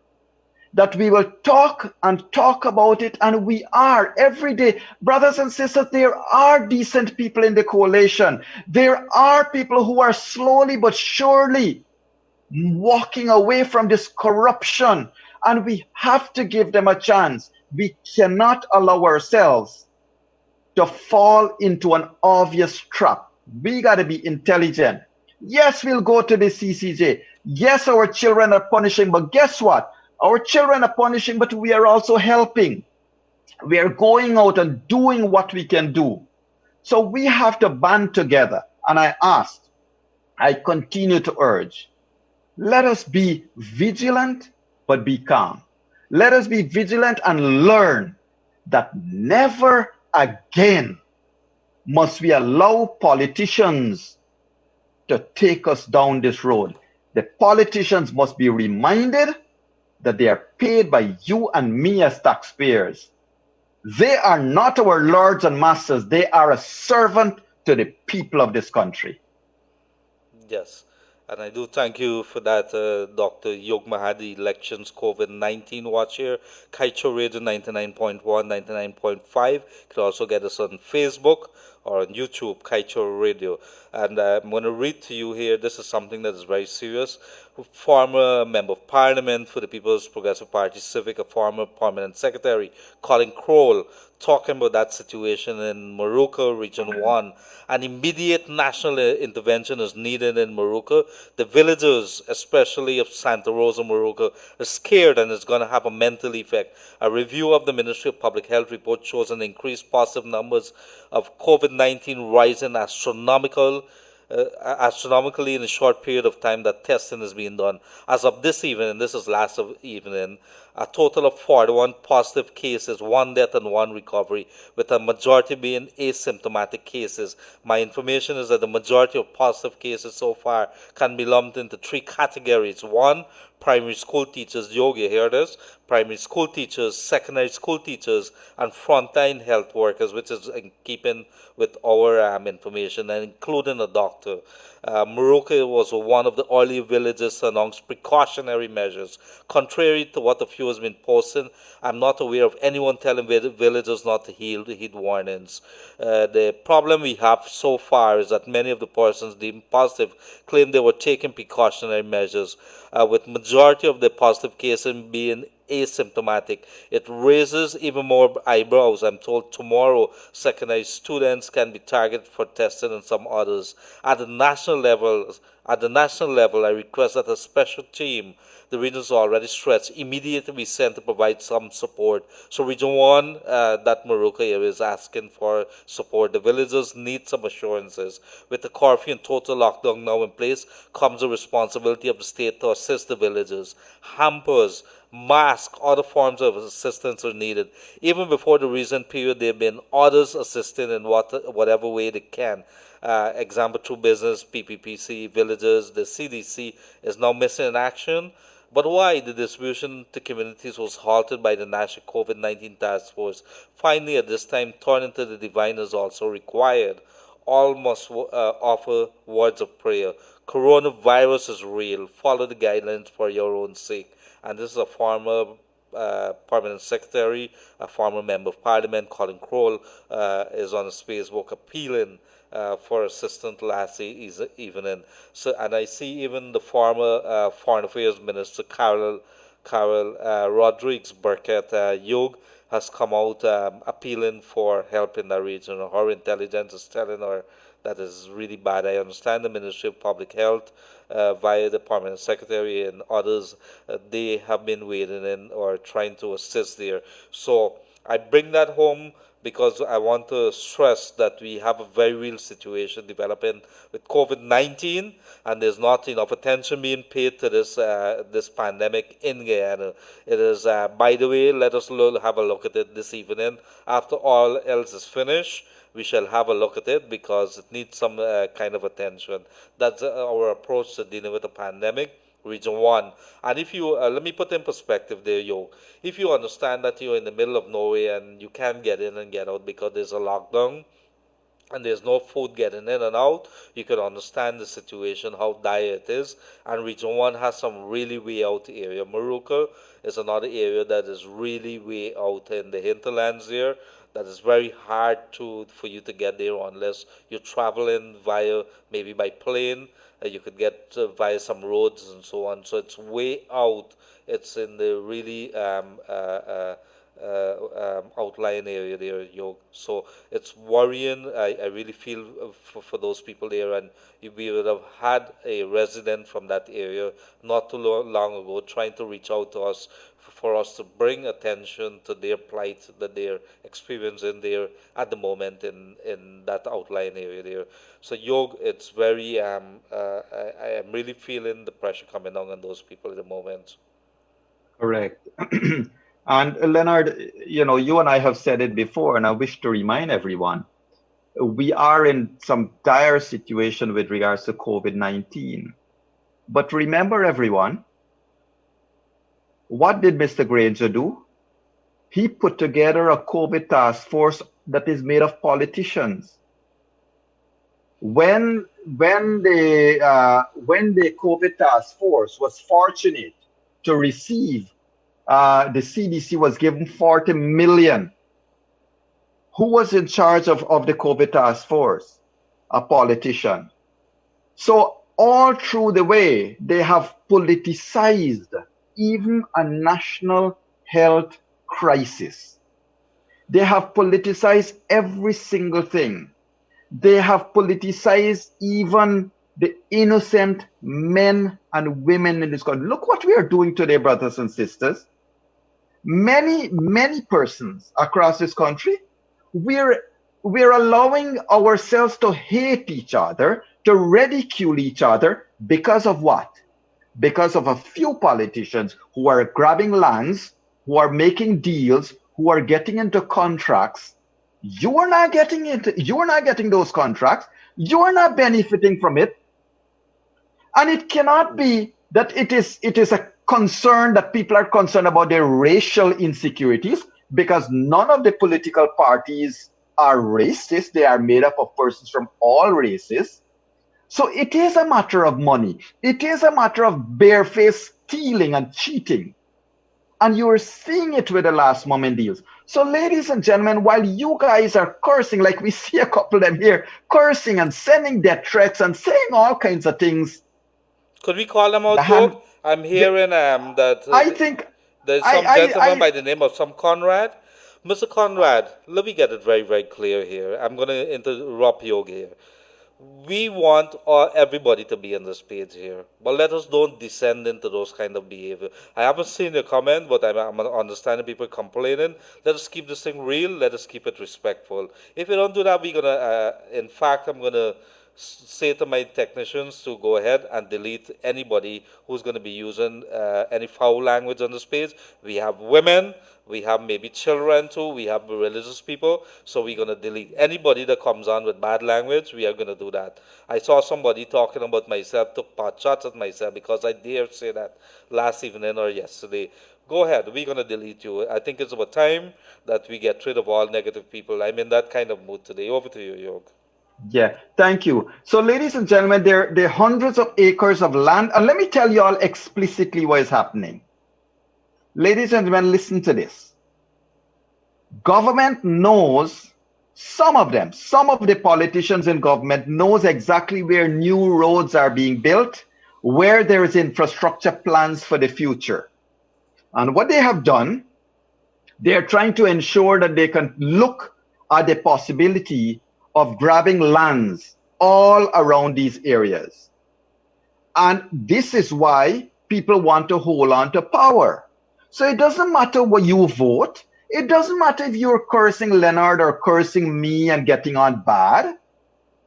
Speaker 5: that we will talk and talk about it, and we are every day. Brothers and sisters, there are decent people in the coalition. There are people who are slowly but surely walking away from this corruption, and we have to give them a chance. We cannot allow ourselves to fall into an obvious trap. We got to be intelligent. Yes, we'll go to the CCJ. Yes, our children are punishing, but guess what? Our children are punishing, but we are also helping. We are going out and doing what we can do. So we have to band together. And I continue to urge, let us be vigilant, but be calm. Let us be vigilant and learn that never again must we allow politicians to take us down this road. The politicians must be reminded that they are paid by you and me as taxpayers. They are not our lords and masters. They are a servant to the people of this country.
Speaker 4: Yes. And I do thank you for that, Dr. Yog Mahadi, Elections COVID-19 Watch here. Kaieteur Radio 99.1, 99.5. You can also get us on Facebook or on YouTube, Kaieteur Radio. And I'm going to read to you here, this is something that is very serious. Former Member of Parliament for the People's Progressive Party Civic, a former Permanent Secretary, Colin Crowell, talking about that situation in Morocco, Region 1. An immediate national intervention is needed in Morocco. The villagers, especially of Santa Rosa, Morocco, are scared, and it's going to have a mental effect. A review of the Ministry of Public Health report shows an increased positive numbers of COVID-19 rising astronomically in a short period of time that testing is being done. As of this evening, this is last evening, a total of 41 positive cases, 1 death and 1 recovery, with a majority being asymptomatic cases. My information is that the majority of positive cases so far can be lumped into 3 categories. 1, primary school teachers, you hear this? Primary school teachers, secondary school teachers, and frontline health workers, which is in keeping with our information, and including a doctor. Morocco was one of the early villages to announce precautionary measures. Contrary to what a few has been posting, I'm not aware of anyone telling villagers not to heed warnings. The problem we have so far is that many of the persons deemed positive claim they were taking precautionary measures, with majority of the positive cases being asymptomatic. It raises even more eyebrows. I'm told tomorrow secondary students can be targeted for testing and some others. At the national level, I request that a special team, the region is already stretched, immediately be sent to provide some support. So Region 1, that Morocco area is asking for support. The villagers need some assurances. With the curfew and total lockdown now in place, comes the responsibility of the state to assist the villagers. Hampers, masks, other forms of assistance are needed. Even before the recent period, there have been others assisting in whatever way they can. Example, through business, PPPC, villagers, the CDC is now missing in action. But why the distribution to communities was halted by the National COVID-19 Task Force? Finally, at this time, turning to the divine is also required. All must offer words of prayer. Coronavirus is real. Follow the guidelines for your own sake. And this is a former Permanent Secretary, a former Member of Parliament, Colin Crowell, is on his Facebook appealing for assistance last evening. So, and I see even the former Foreign Affairs Minister Carol Rodriguez Burkett Yog has come out appealing for help in the region. Her intelligence is telling her that is really bad. I understand the Ministry of Public Health via the Permanent Secretary and others, they have been wading in or trying to assist there. So I bring that home because I want to stress that we have a very real situation developing with COVID-19, and there's not enough attention being paid to this pandemic in Guyana. It is, by the way, let us have a look at it this evening. After all else is finished, we shall have a look at it because it needs some kind of attention. That's our approach to dealing with the pandemic. Region 1. And if you, let me put in perspective there, if you understand that you're in the middle of nowhere and you can't get in and get out because there's a lockdown and there's no food getting in and out, you can understand the situation, how dire it is. And Region 1 has some really way out area. Morocco is another area that is really way out in the hinterlands there. That is very hard for you to get there unless you're traveling maybe by plane. You could get via some roads and so on. So it's way out. It's in the really outlying area there, So it's worrying. I really feel for those people there. And we would have had a resident from that area not too long ago trying to reach out to us for us to bring attention to their plight that they're experiencing there at the moment in that outlying area there. So it's very, I am really feeling the pressure coming down on those people at the moment.
Speaker 5: Correct. And Leonard, you and I have said it before, and I wish to remind everyone, we are in some dire situation with regards to COVID-19. But remember, everyone, what did Mr. Granger do? He put together a COVID task force that is made of politicians. When the COVID task force was fortunate to receive, the CDC was given 40 million. Who was in charge of the COVID task force? A politician. So all through the way, they have politicized even a national health crisis. They have politicized every single thing. They have politicized even the innocent men and women in this country. Look what we are doing today, brothers and sisters. Many persons across this country, we're allowing ourselves to hate each other, to ridicule each other because of what? Because of a few politicians who are grabbing lands, who are making deals, who are getting into contracts. You are not getting those contracts. You are not benefiting from it. And it cannot be that it is a concern that people are concerned about their racial insecurities, because none of the political parties are racist. They are made up of persons from all races. So it is a matter of money. It is a matter of barefaced stealing and cheating. And you are seeing it with the last moment deals. So ladies and gentlemen, while you guys are cursing, like we see a couple of them here, cursing and sending death threats and saying all kinds of things.
Speaker 4: Could we call them out, Joe? I'm hearing that...
Speaker 5: I think
Speaker 4: There's some gentleman by the name of some Conrad. Mr. Conrad, let me get it very, very clear here. I'm going to interrupt Yogi here. We want everybody to be on this page here, but let us don't descend into those kind of behavior. I haven't seen your comment, but I'm understanding people complaining. Let us keep this thing real. Let us keep it respectful. If you don't do that, we're gonna. In fact, I'm gonna say to my technicians to go ahead and delete anybody who's going to be using any foul language on this page. We have women, we have maybe children too, we have religious people, so we're going to delete anybody that comes on with bad language. We are going to do that. I saw somebody talking about myself, took pot shots at myself because I dare say that last evening or yesterday. Go ahead, we're going to delete you. I think it's about time that we get rid of all negative people. I'm in that kind of mood today. Over to you, Yog.
Speaker 5: Yeah, thank you. So, ladies and gentlemen, there are hundreds of acres of land. And let me tell you all explicitly what is happening. Ladies and gentlemen, listen to this. Government knows, some of the politicians in government knows exactly where new roads are being built, where there is infrastructure plans for the future. And what they have done, they're trying to ensure that they can look at the possibility of grabbing lands all around these areas. And this is why people want to hold on to power. So it doesn't matter what you vote. It doesn't matter if you're cursing Leonard or cursing me and getting on bad.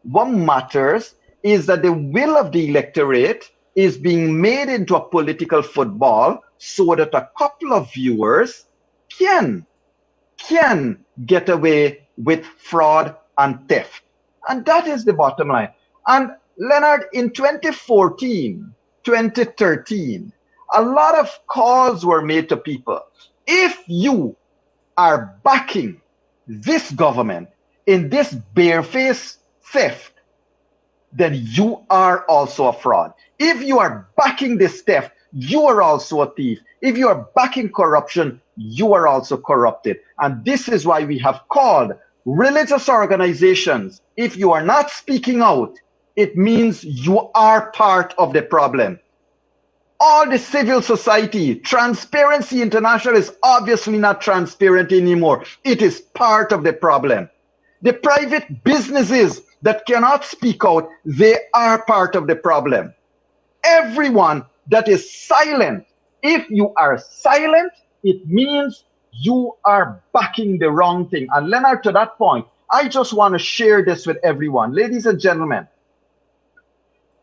Speaker 5: What matters is that the will of the electorate is being made into a political football so that a couple of viewers can get away with fraud and theft. And that is the bottom line. And Leonard, in 2014, 2013, a lot of calls were made to people. If you are backing this government in this barefaced theft, then you are also a fraud. If you are backing this theft, you are also a thief. If you are backing corruption, you are also corrupted. And this is why we have called religious organizations. If you are not speaking out, it means you are part of the problem. All the civil society, Transparency International is obviously not transparent anymore. It is part of the problem. The private businesses that cannot speak out, they are part of the problem. Everyone that is silent, if you are silent, it means you are backing the wrong thing. And Leonard, to that point, I just want to share this with everyone. Ladies and gentlemen,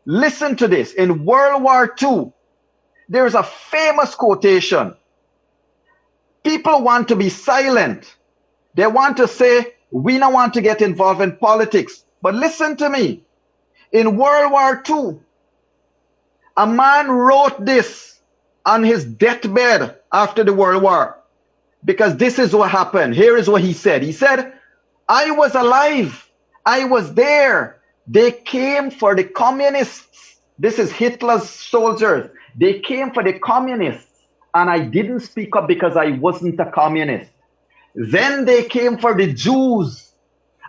Speaker 5: listen to this. In World War II, there's a famous quotation. People want to be silent. They want to say, we don't want to get involved in politics. But listen to me. In World War II, a man wrote this on his deathbed after the World War. Because this is what happened. Here is what he said. He said, I was alive. I was there. They came for the communists. This is Hitler's soldiers. They came for the communists. And I didn't speak up because I wasn't a communist. Then they came for the Jews.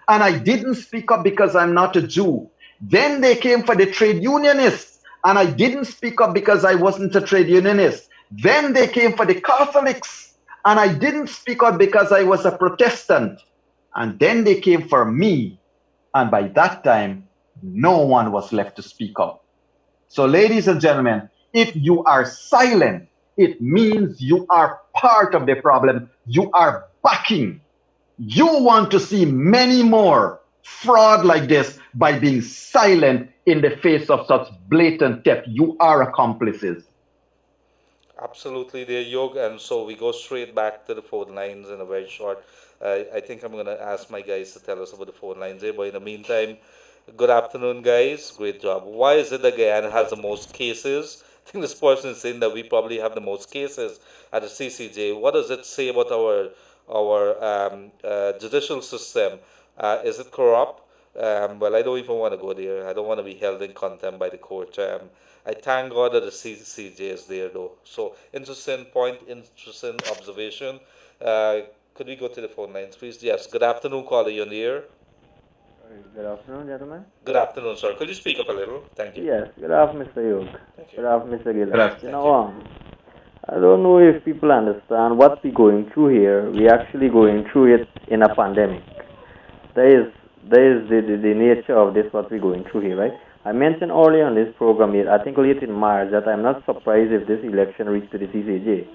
Speaker 5: And I didn't speak up because I'm not a Jew. Then they came for the trade unionists. And I didn't speak up because I wasn't a trade unionist. Then they came for the Catholics. And I didn't speak out because I was a Protestant. And then they came for me. And by that time, no one was left to speak up. So, ladies and gentlemen, if you are silent, it means you are part of the problem. You are backing. You want to see many more fraud like this by being silent in the face of such blatant theft. You are accomplices.
Speaker 4: Absolutely, there, Yog. And so we go straight back to the phone lines in a very short. I think I'm going to ask my guys to tell us about the phone lines here. But in the meantime, good afternoon, guys. Great job. Why is it that Guyana has the most cases? I think this person is saying that we probably have the most cases at the CCJ. What does it say about our judicial system? Is it corrupt? Well, I don't even want to go there. I don't want to be held in contempt by the court. I thank God that the CCJ is there, though. So, interesting point, interesting observation. Could we go to the phone lines, please? Yes. Good afternoon, caller. You're near.
Speaker 11: Good afternoon, gentlemen.
Speaker 4: Good afternoon, sir. Could you speak up a little? Thank you.
Speaker 11: Yes. Good afternoon, Mr. Yoke.
Speaker 4: Thank you.
Speaker 11: Good afternoon, Mr. Gillis.
Speaker 5: Good afternoon.
Speaker 11: You know, I don't know if people understand what we're going through here. We're actually going through it in a pandemic. There is the nature of this, what we're going through here, right? I mentioned earlier on this program, I think late in March, that I'm not surprised if this election reached to the CCJ.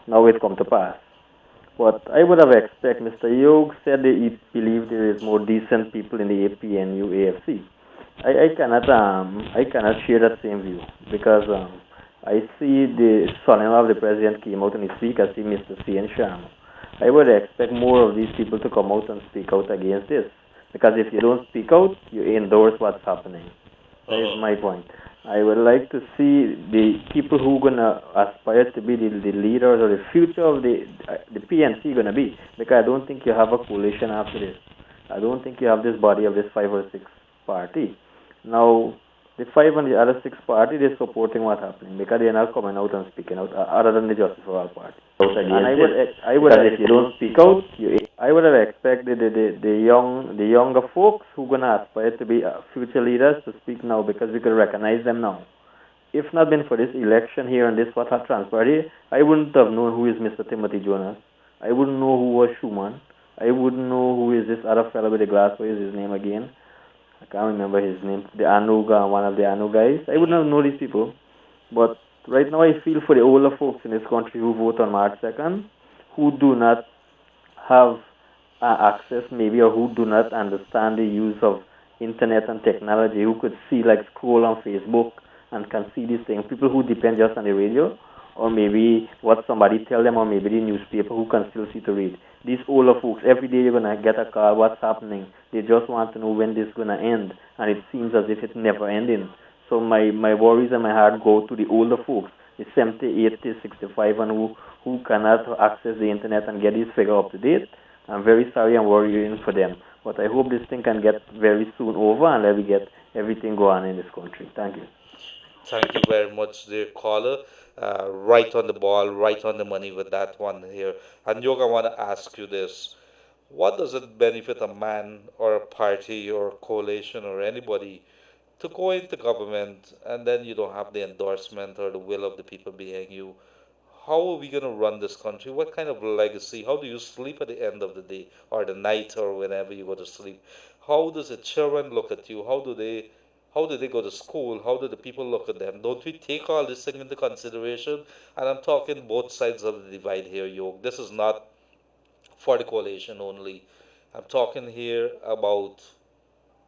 Speaker 11: Now it come to pass. But I would have expected, Mr. Yog said that he believed there is more decent people in the APNU AFC. I cannot share that same view because I see the son-in-law of the president came out and he speak. I see Mr. C. and Sham. I would expect more of these people to come out and speak out against this because if you don't speak out, you endorse what's happening. That is my point. I would like to see the people who are going to aspire to be the leaders or the future of the PNC going to be, because I don't think you have a coalition after this. I don't think you have this body of this 5 or 6 party. Now, the 5 and the other 6 party, they're supporting what's happening because they're not coming out and speaking out other than the Justice for All party. And I would have, if you don't speak out, I would have expected the younger folks who are going to aspire to be future leaders to speak now because we could recognize them now. If not been for this election here and this what had transpired here, I wouldn't have known who is Mr. Timothy Jonas. I wouldn't know who was Schumann. I wouldn't know who is this other fellow with the glass. What is his name again? I can't remember his name. The Anuga, one of the Anu guys. I wouldn't have known these people. But right now I feel for the older folks in this country who vote on March 2nd, who do not have access maybe or who do not understand the use of internet and technology, who could see like scroll on Facebook and can see these things. People who depend just on the radio or maybe what somebody tell them or maybe the newspaper who can still see to read. These older folks, every day you're going to get a call, what's happening. They just want to know when this is going to end, and it seems as if it's never ending. So my worries and my heart go to the older folks, the 70, 80, 65, and who cannot access the internet and get this figure up to date. I'm very sorry and worrying for them. But I hope this thing can get very soon over and let me get everything going in this country. Thank you.
Speaker 4: Thank you very much, dear caller. Right on the ball, right on the money with that one here. And Yoga, I want to ask you this. What does it benefit a man or a party or a coalition or anybody to go into government and then you don't have the endorsement or the will of the people behind you? How are we going to run this country? What kind of legacy? How do you sleep at the end of the day or the night or whenever you go to sleep? How does the children look at you? How do they go to school? How do the people look at them? Don't we take all this thing into consideration? And I'm talking both sides of the divide here, Yoke. This is not for the coalition only. I'm talking here about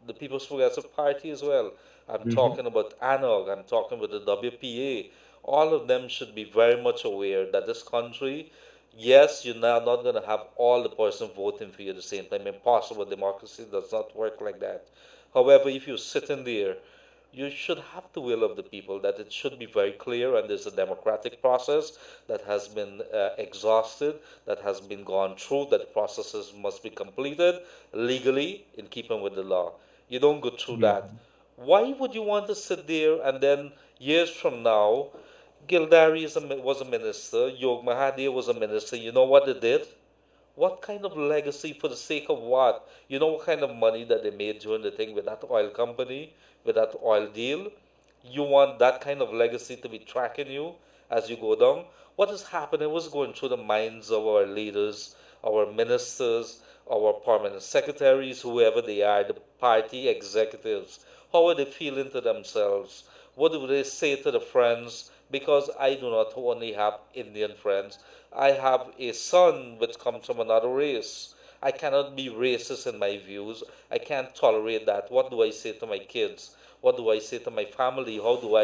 Speaker 4: the People's Progressive Party as well. I'm talking about ANOG. I'm talking about the WPA. All of them should be very much aware that this country, yes, you're now not going to have all the person voting for you at the same time. Impossible. Democracy does not work like that. However, if you're sitting there, you should have the will of the people, that it should be very clear, and there's a democratic process that has been exhausted, that has been gone through, that processes must be completed legally in keeping with the law. You don't go through that. Why would you want to sit there and then years from now, Gildari was a minister, Yog Mahathir was a minister, you know what they did? What kind of legacy for the sake of what? You know what kind of money that they made during the thing with that oil company, with that oil deal? You want that kind of legacy to be tracking you as you go down? What is happening? What's going through the minds of our leaders, our ministers, our permanent secretaries, whoever they are, the party executives? How are they feeling to themselves? What do they say to the friends? Because I do not only have Indian friends, I have a son which comes from another race. I cannot be racist in my views. I can't tolerate that. What do I say to my kids? What do I say to my family? How do I,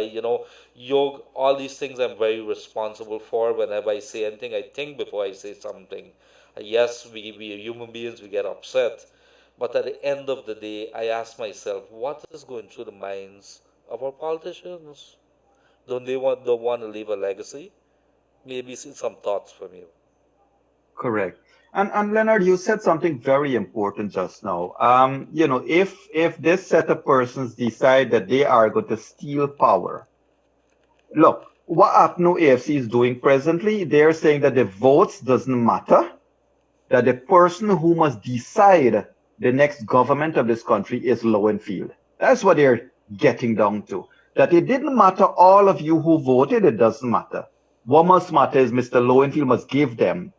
Speaker 4: Yog, all these things I'm very responsible for. Whenever I say anything, I think before I say something. Yes, we are human beings, we get upset. But at the end of the day, I ask myself, what is going through the minds of our politicians? Don't want to leave a legacy? Maybe some thoughts from you.
Speaker 5: Correct. And Leonard, you said something very important just now. If this set of persons decide that they are going to steal power, look, what APNU AFC is doing presently, they're saying that the votes doesn't matter, that the person who must decide the next government of this country is Lowenfield. That's what they're getting down to. That it didn't matter all of you who voted, it doesn't matter. what must matter is Mr. Lowenfield must give them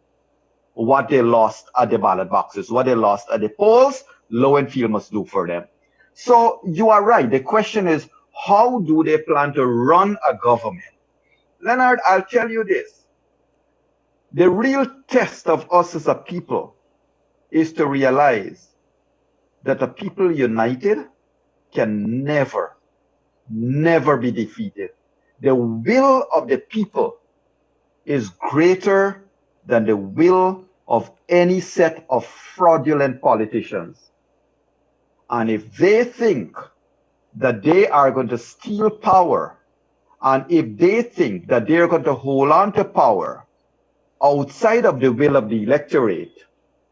Speaker 5: what they lost at the ballot boxes, what they lost at the polls, Lowenfield must do for them. So you are right. The question is, how do they plan to run a government? Leonard, I'll tell you this. The real test of us as a people is to realize that a people united can never, never be defeated. The will of the people is greater than the will of any set of fraudulent politicians. And if they think that they are going to steal power, and if they think that they're going to hold on to power outside of the will of the electorate,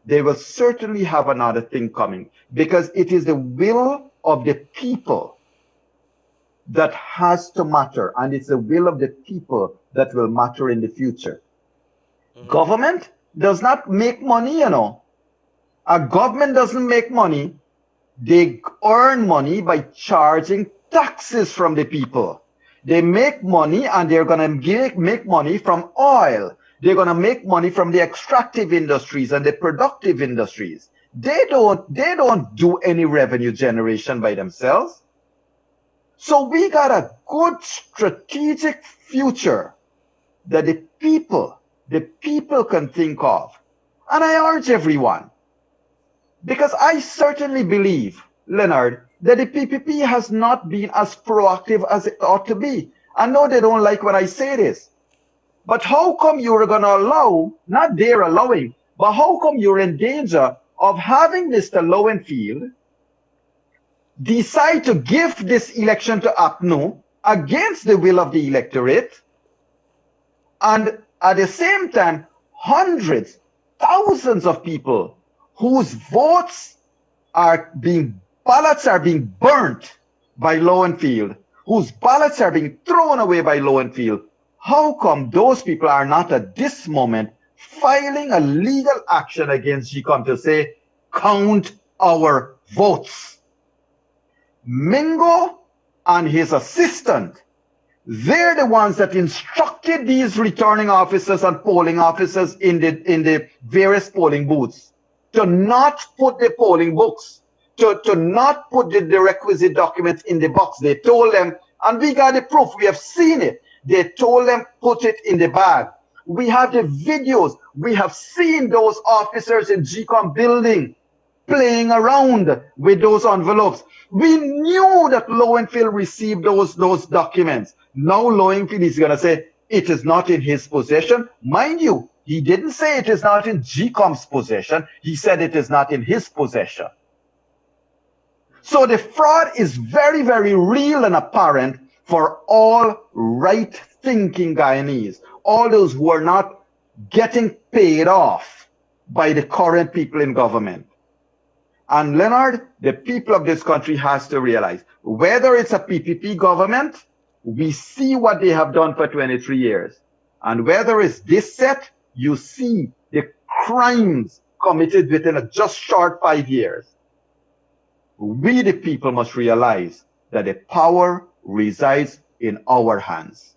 Speaker 5: they will certainly have another thing coming, because it is the will of the people that has to matter, and it's the will of the people that will matter in the future. Government does not make money, you know. A government doesn't make money. They earn money by charging taxes from the people. They make money, and they're going to make money from oil. They're going to make money from the extractive industries and the productive industries. They don't do any revenue generation by themselves. So we got a good strategic future that the people can think of. And I urge everyone, because I certainly believe, Leonard, that the PPP has not been as proactive as it ought to be. I know they don't like when I say this, but how come you're going to allow, not they're allowing, but how come you're in danger of having Mr. Lowenfield decide to give this election to APNU against the will of the electorate, and at the same time, hundreds, thousands of people whose ballots are being burnt by Lowenfield, whose ballots are being thrown away by Lowenfield? How come those people are not at this moment filing a legal action against GCOM to say, count our votes? Mingo and his assistant, they're the ones that instructed these returning officers and polling officers in the various polling booths to not put the polling books, to not put the requisite documents in the box. They told them, and we got the proof, we have seen it. They told them, put it in the bag. We have the videos. We have seen those officers in GCOM building playing around with those envelopes. We knew that Lowenfield received those documents. Now Lowenfield is going to say it is not in his possession. Mind you, he didn't say it is not in GCOM's possession. He said it is not in his possession. So the fraud is very, very real and apparent for all right-thinking Guyanese, all those who are not getting paid off by the current people in government. And Leonard, the people of this country has to realize, whether it's a PPP government, we see what they have done for 23 years. And whether it's this set, you see the crimes committed within a just short 5 years. We, the people, must realize that the power resides in our hands.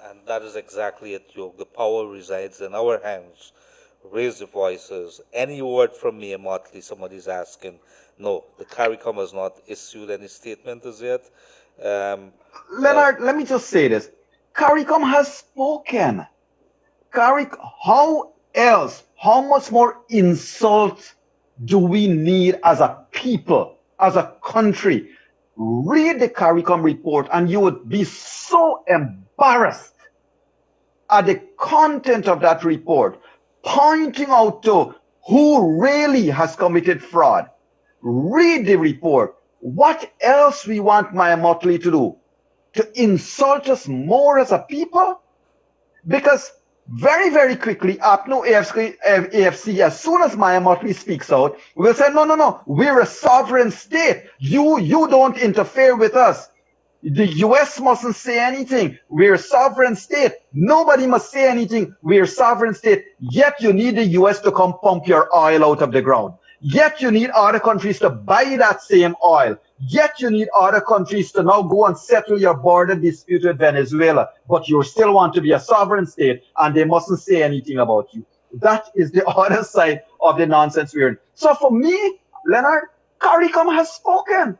Speaker 4: And that is exactly it, Yoke. The power resides in our hands. Raise the voices. Any word from me, Motley, somebody's asking. No, the CARICOM has not issued any statement as yet.
Speaker 5: Leonard, let me just say this. CARICOM has spoken. How else, how much more insult do we need as a people, as a country? Read the CARICOM report and you would be so embarrassed at the content of that report, pointing out to who really has committed fraud. Read the report. What else we want Maya Motley to do? To insult us more as a people? Because very, very quickly, APNU, AFC, as soon as Maya Motley speaks out, we'll say, no, we're a sovereign state. You don't interfere with us. The US mustn't say anything. We're a sovereign state. Nobody must say anything. We're a sovereign state. Yet you need the US to come pump your oil out of the ground. Yet you need other countries to buy that same oil. Yet you need other countries to now go and settle your border dispute with Venezuela. But you still want to be a sovereign state and they mustn't say anything about you. That is the other side of the nonsense we're in. So for me, Leonard, CARICOM has spoken.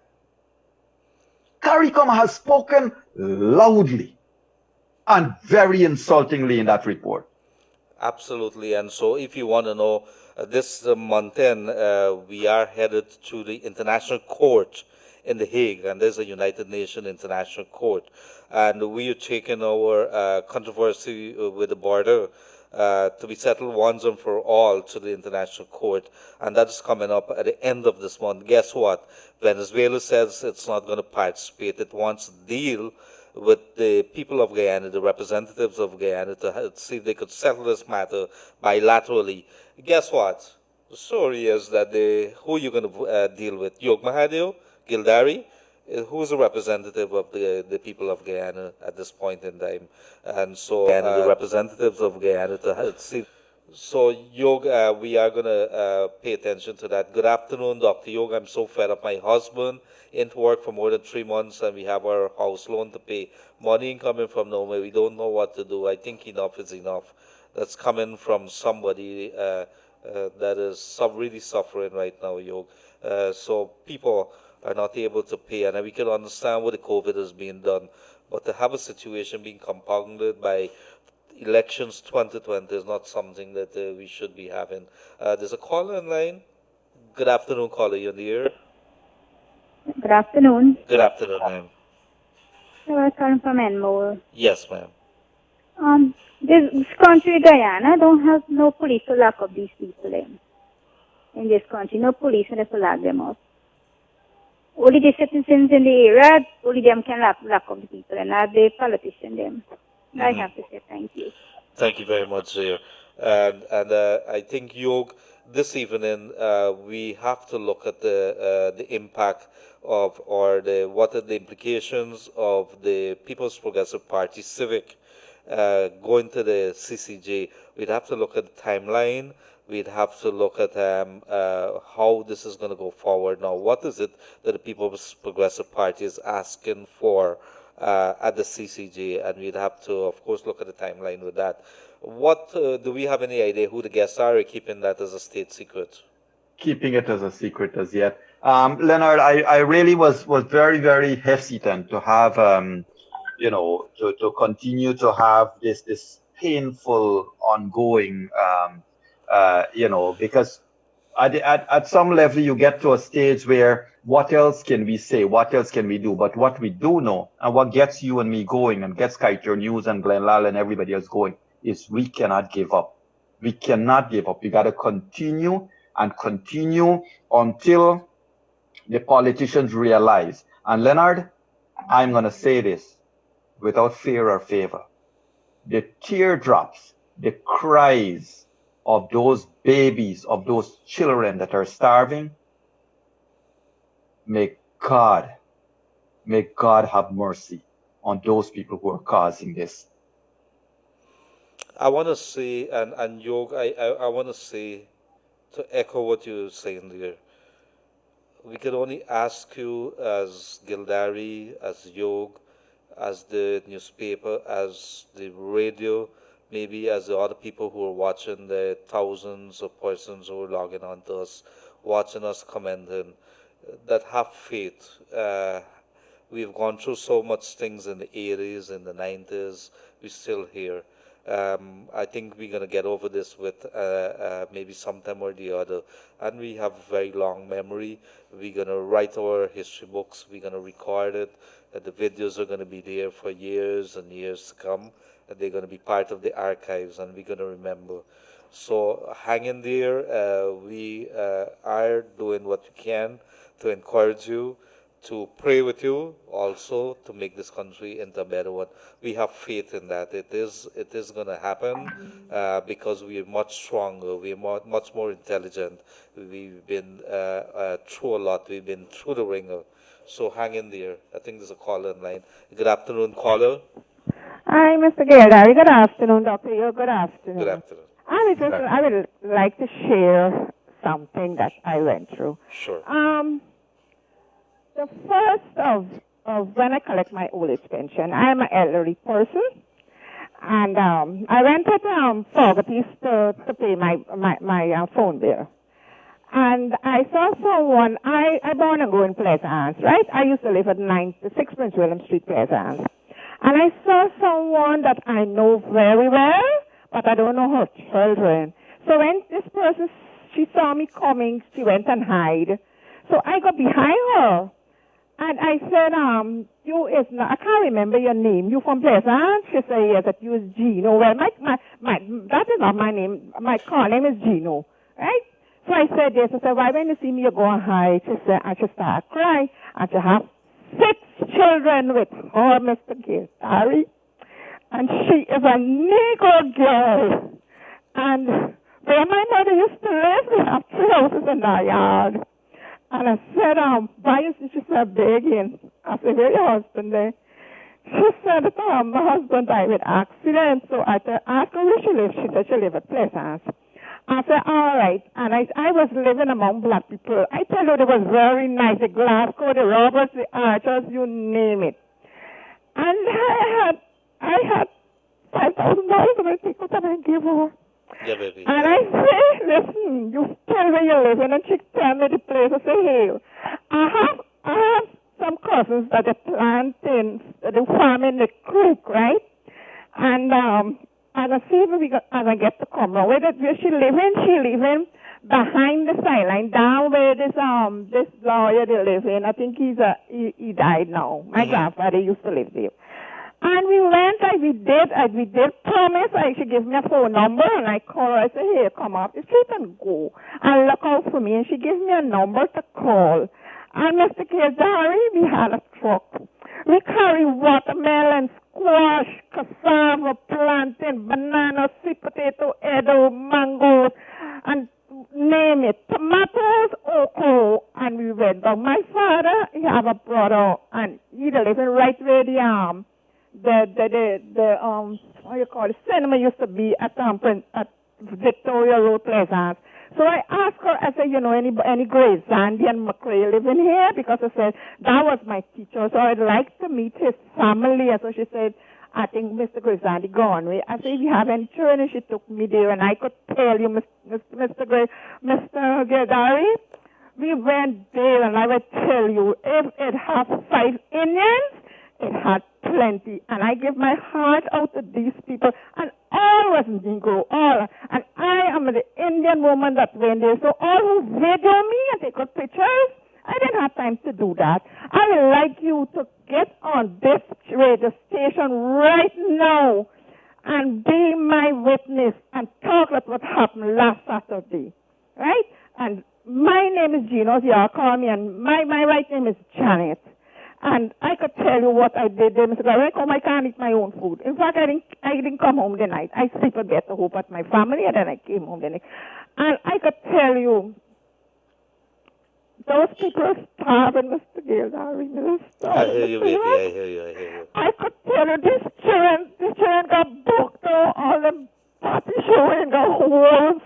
Speaker 5: CARICOM has spoken loudly and very insultingly in that report.
Speaker 4: Absolutely. And so if you want to know, this month end, we are headed to the International Court in The Hague, and there's a United Nations International Court. And we are taking our controversy with the border to be settled once and for all to the International Court. And that is coming up at the end of this month. Guess what? Venezuela says it's not going to participate. It wants to deal with the people of Guyana, the representatives of Guyana, to see if they could settle this matter bilaterally. Guess what? The story is that who are you going to deal with? Yog Mahadio, Gildari, who's a representative of the people of Guyana at this point in time. And so the representatives of Guyana to see. So, Yog, we are going to pay attention to that. Good afternoon, Dr. Yog. I'm so fed up. My husband into work for more than 3 months, and we have our house loan to pay. Money coming from nowhere. We don't know what to do. I think enough is enough. That's coming from somebody that is really suffering right now, Yog. So people are not able to pay, and we can understand what the COVID is being done. But to have a situation being compounded by elections 2020 is not something that we should be having. There's a caller in line. Good afternoon, caller. You're in the air.
Speaker 12: Good afternoon.
Speaker 4: Good afternoon, ma'am.
Speaker 12: I'm calling from Enmore.
Speaker 4: Yes, ma'am.
Speaker 12: This country, Guyana, don't have no police to lock up these people in this country. No police to lock them up. Only the citizens in the area, only them can lock up the people, and not the politicians them. I have to say thank you.
Speaker 4: Thank you very much, dear. And I think, Yog, this evening we have to look at the impact of, or what are the implications of the People's Progressive Party Civic going to the CCJ. We'd have to look at the timeline. We'd have to look at how this is going to go forward. Now, what is it that the People's Progressive Party is asking for at the CCJ? And we'd have to, of course, look at the timeline with that. What do we have any idea who the guests are, or keeping that as a state secret?
Speaker 5: Keeping it as a secret as yet. Leonard, I really was very, very hesitant to have, to continue to have this painful ongoing, because at some level you get to a stage where what else can we say? What else can we do? But what we do know, and what gets you and me going and gets Kaieteur News and Glenn Lal and everybody else going, is we cannot give up. We cannot give up. We got to continue and continue until the politicians realize. And Leonard, I'm going to say this without fear or favor. The teardrops, the cries of those babies, of those children that are starving, may God have mercy on those people who are causing this.
Speaker 4: I want to say, and Yog, I want to say, to echo what you're saying there, we can only ask you as Gildari, as Yog, as the newspaper, as the radio, maybe as the other people who are watching, the thousands of persons who are logging on to us, watching us, commenting, that have faith. We've gone through so much things in the 80s, in the 90s, we're still here. I think we're going to get over this with maybe sometime or the other. And we have a very long memory. We're going to write our history books. We're going to record it. The videos are going to be there for years and years to come. They're going to be part of the archives, and we're going to remember. So hang in there. We are doing what we can to encourage you, to pray with you, also to make this country into a better one. We have faith in that. It is going to happen because we are much stronger. We are much more intelligent. We've been through a lot. We've been through the ringer. So hang in there. I think there's a caller in line. Good afternoon, caller.
Speaker 13: Hi, Mr. Gildari. Good afternoon, Dr. Yo. Good afternoon.
Speaker 4: Good afternoon.
Speaker 13: I would like to share something that I went through.
Speaker 4: Sure.
Speaker 13: The first of when I collect my old age pension, I am an elderly person, and I went at Fogarty's to pay my phone bill. And I saw someone, I born and grew in Pleasance, right? I used to live at 6 Prince William Street, Pleasance. And I saw someone that I know very well, but I don't know her children. So when this person, she saw me coming, she went and hid. So I got behind her. And I said, you is not, I can't remember your name. You from Pleasant? She said, yes, that you is Gino. Well, that is not my name. My car name is Gino, right? So I said this. I said, why when you see me, you go and hide? She said, and she started crying. And she have 6 children with her, Mr. Kaieteur. And she is a Negro girl. And where my mother used to live, we have 3 houses in our yard. And I said, why is she said, begging? I said, where your husband there? She said that my husband died with accident. So I asked her where she lives. She said she lives at Pleasance. I said, all right. And I was living among black people. I tell you, it was very nice. The Glasgow, the Robbers, the Archers, you name it. And I had $5,000 and I take it and I give her.
Speaker 4: Yeah, baby.
Speaker 13: And I say, listen, you tell where you're living, and she tell me the place. I say, hey, I have some cousins that are planting, the farm in the creek, right? And I see if I get to come around. Where she living behind the sideline, down where this lawyer they live in. I think he died now. My grandfather used to live there. And we went, we did promise. She gave me a phone number, and I called her. I said, hey, come off the street and go and look out for me. And she gave me a number to call. And Mr. Kaieteur, we had a truck. We carry watermelon, squash, cassava, plantain, banana, sweet potato, edo, mangoes, and name it, tomatoes, okra. And we went down. My father, he have a brother, and he living right where the what you call it, cinema used to be at Victoria Road, Pleasance. So I asked her, I said, you know, any Grace Zandy and McCray living here? Because I said, that was my teacher, so I'd like to meet his family. And so she said, I think Mr. Grace Zandy gone. I said, if you have any children, and she took me there, and I could tell you, Mr. Kaieteur, we went there, and I would tell you, if it had 5 Indians, it had plenty. And I give my heart out to these people, and all was Negro, all. And I am the Indian woman that went there. So all who video me and take good pictures, I didn't have time to do that. I would like you to get on this radio station right now and be my witness and talk about what happened last Saturday, right? And my name is Gino, you all call me, and my right name is Janet. And I could tell you what I did there, Mr. Gary. I can't eat my own food. In fact, I didn't come home the night. I sleep a bit to hope at my family, and then I came home the night. And I could tell you, those people are starving, Mr. Kaieteur.
Speaker 4: I hear you, baby. I hear you.
Speaker 13: I could tell you, these children got booked out, all the party showing the holes.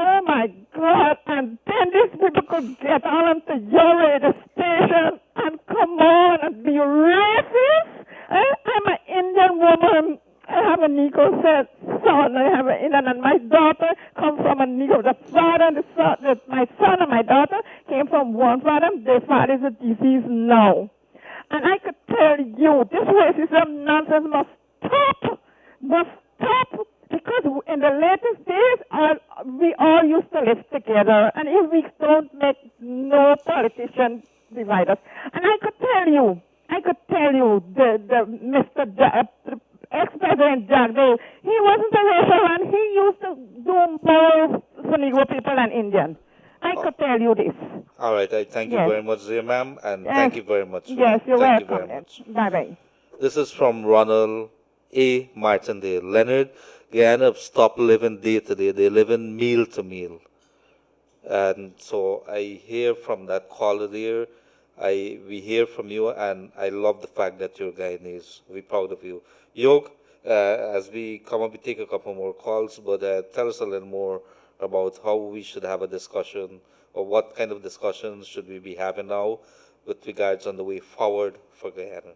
Speaker 13: Oh my God, and then these people could get on to your radio station and come on and be racist. I'm an Indian woman. I have a Negro son. I have an Indian, and my daughter comes from a Negro. The father and the son, my son and my daughter came from one father. Their father is a disease now. And I could tell you, this racism nonsense must stop. Because in the latest days, we all used to live together, and if we don't make no politician divide us. And I could tell you, the ex-president Jack Day, he wasn't a racial, and he used to do more for Negro people and Indians. I could tell you this.
Speaker 4: All right, I thank you very much, dear ma'am, and thank you very much.
Speaker 13: Yes, you're
Speaker 4: welcome.
Speaker 13: Thank you very much. Bye-bye.
Speaker 4: This is from Ronald A. Martindale. Leonard, Guyana stopped living day to day. They live in meal to meal. And so I hear from that caller there. We hear from you, and I love the fact that you're Guyanese. We're proud of you. Yog, as we come up, we take a couple more calls, but tell us a little more about how we should have a discussion, or what kind of discussions should we be having now with regards on the way forward for Guyana.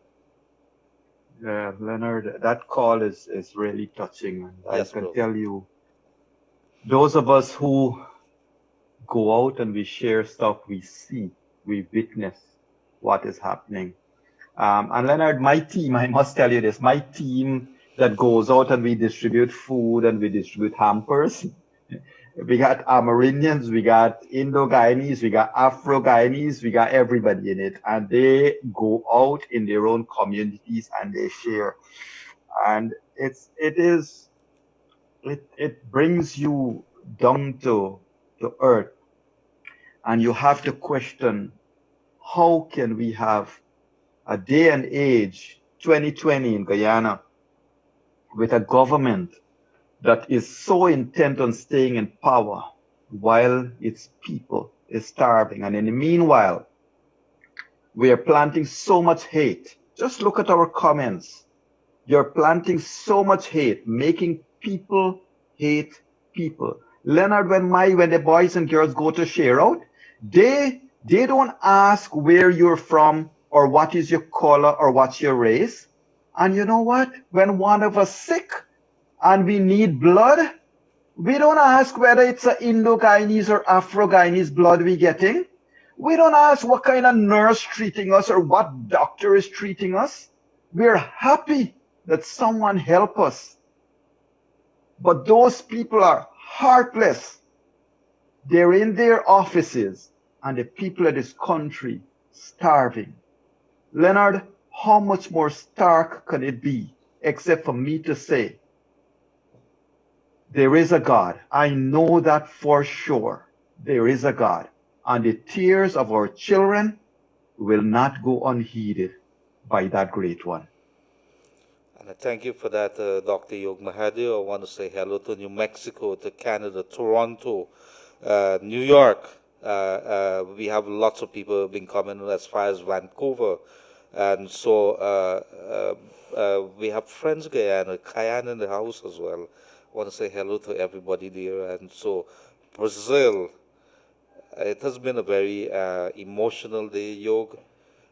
Speaker 5: Yeah, Leonard, that call is really touching. And
Speaker 4: Yes,
Speaker 5: I can
Speaker 4: bro.
Speaker 5: tell you, those of us who go out and we share stuff, we see, we witness what is happening. And Leonard, my team, I must tell you this, my team that goes out and we distribute food and we distribute hampers. We got Amerindians, we got Indo-Guyanese, we got Afro-Guyanese, we got everybody in it. And they go out in their own communities and they share. And it brings you down to earth. And you have to question, how can we have a day and age, 2020 in Guyana, with a government that is so intent on staying in power while its people is starving. And in the meanwhile, we are planting so much hate. Just look at our comments. You're planting so much hate, making people hate people. Leonard, when the boys and girls go to share out, they don't ask where you're from or what is your color or what's your race. And you know what? When one of us sick and we need blood, we don't ask whether it's a Indo-Guyanese or Afro-Guyanese blood we're getting. We don't ask what kind of nurse treating us or what doctor is treating us. We're happy that someone help us. But those people are heartless. They're in their offices and the people of this country starving. Leonard, how much more stark can it be except for me to say, there is a God. I know that for sure. There is a God. And the tears of our children will not go unheeded by that great one.
Speaker 4: And I thank you for that, Dr. Yog Mahathir. I want to say hello to New Mexico, to Canada, Toronto, New York. We have lots of people who have been coming as far as Vancouver. And so we have friends Guyana, Guyana in the house as well. I want to say hello to everybody there. And so Brazil, it has been a very emotional day, Yog.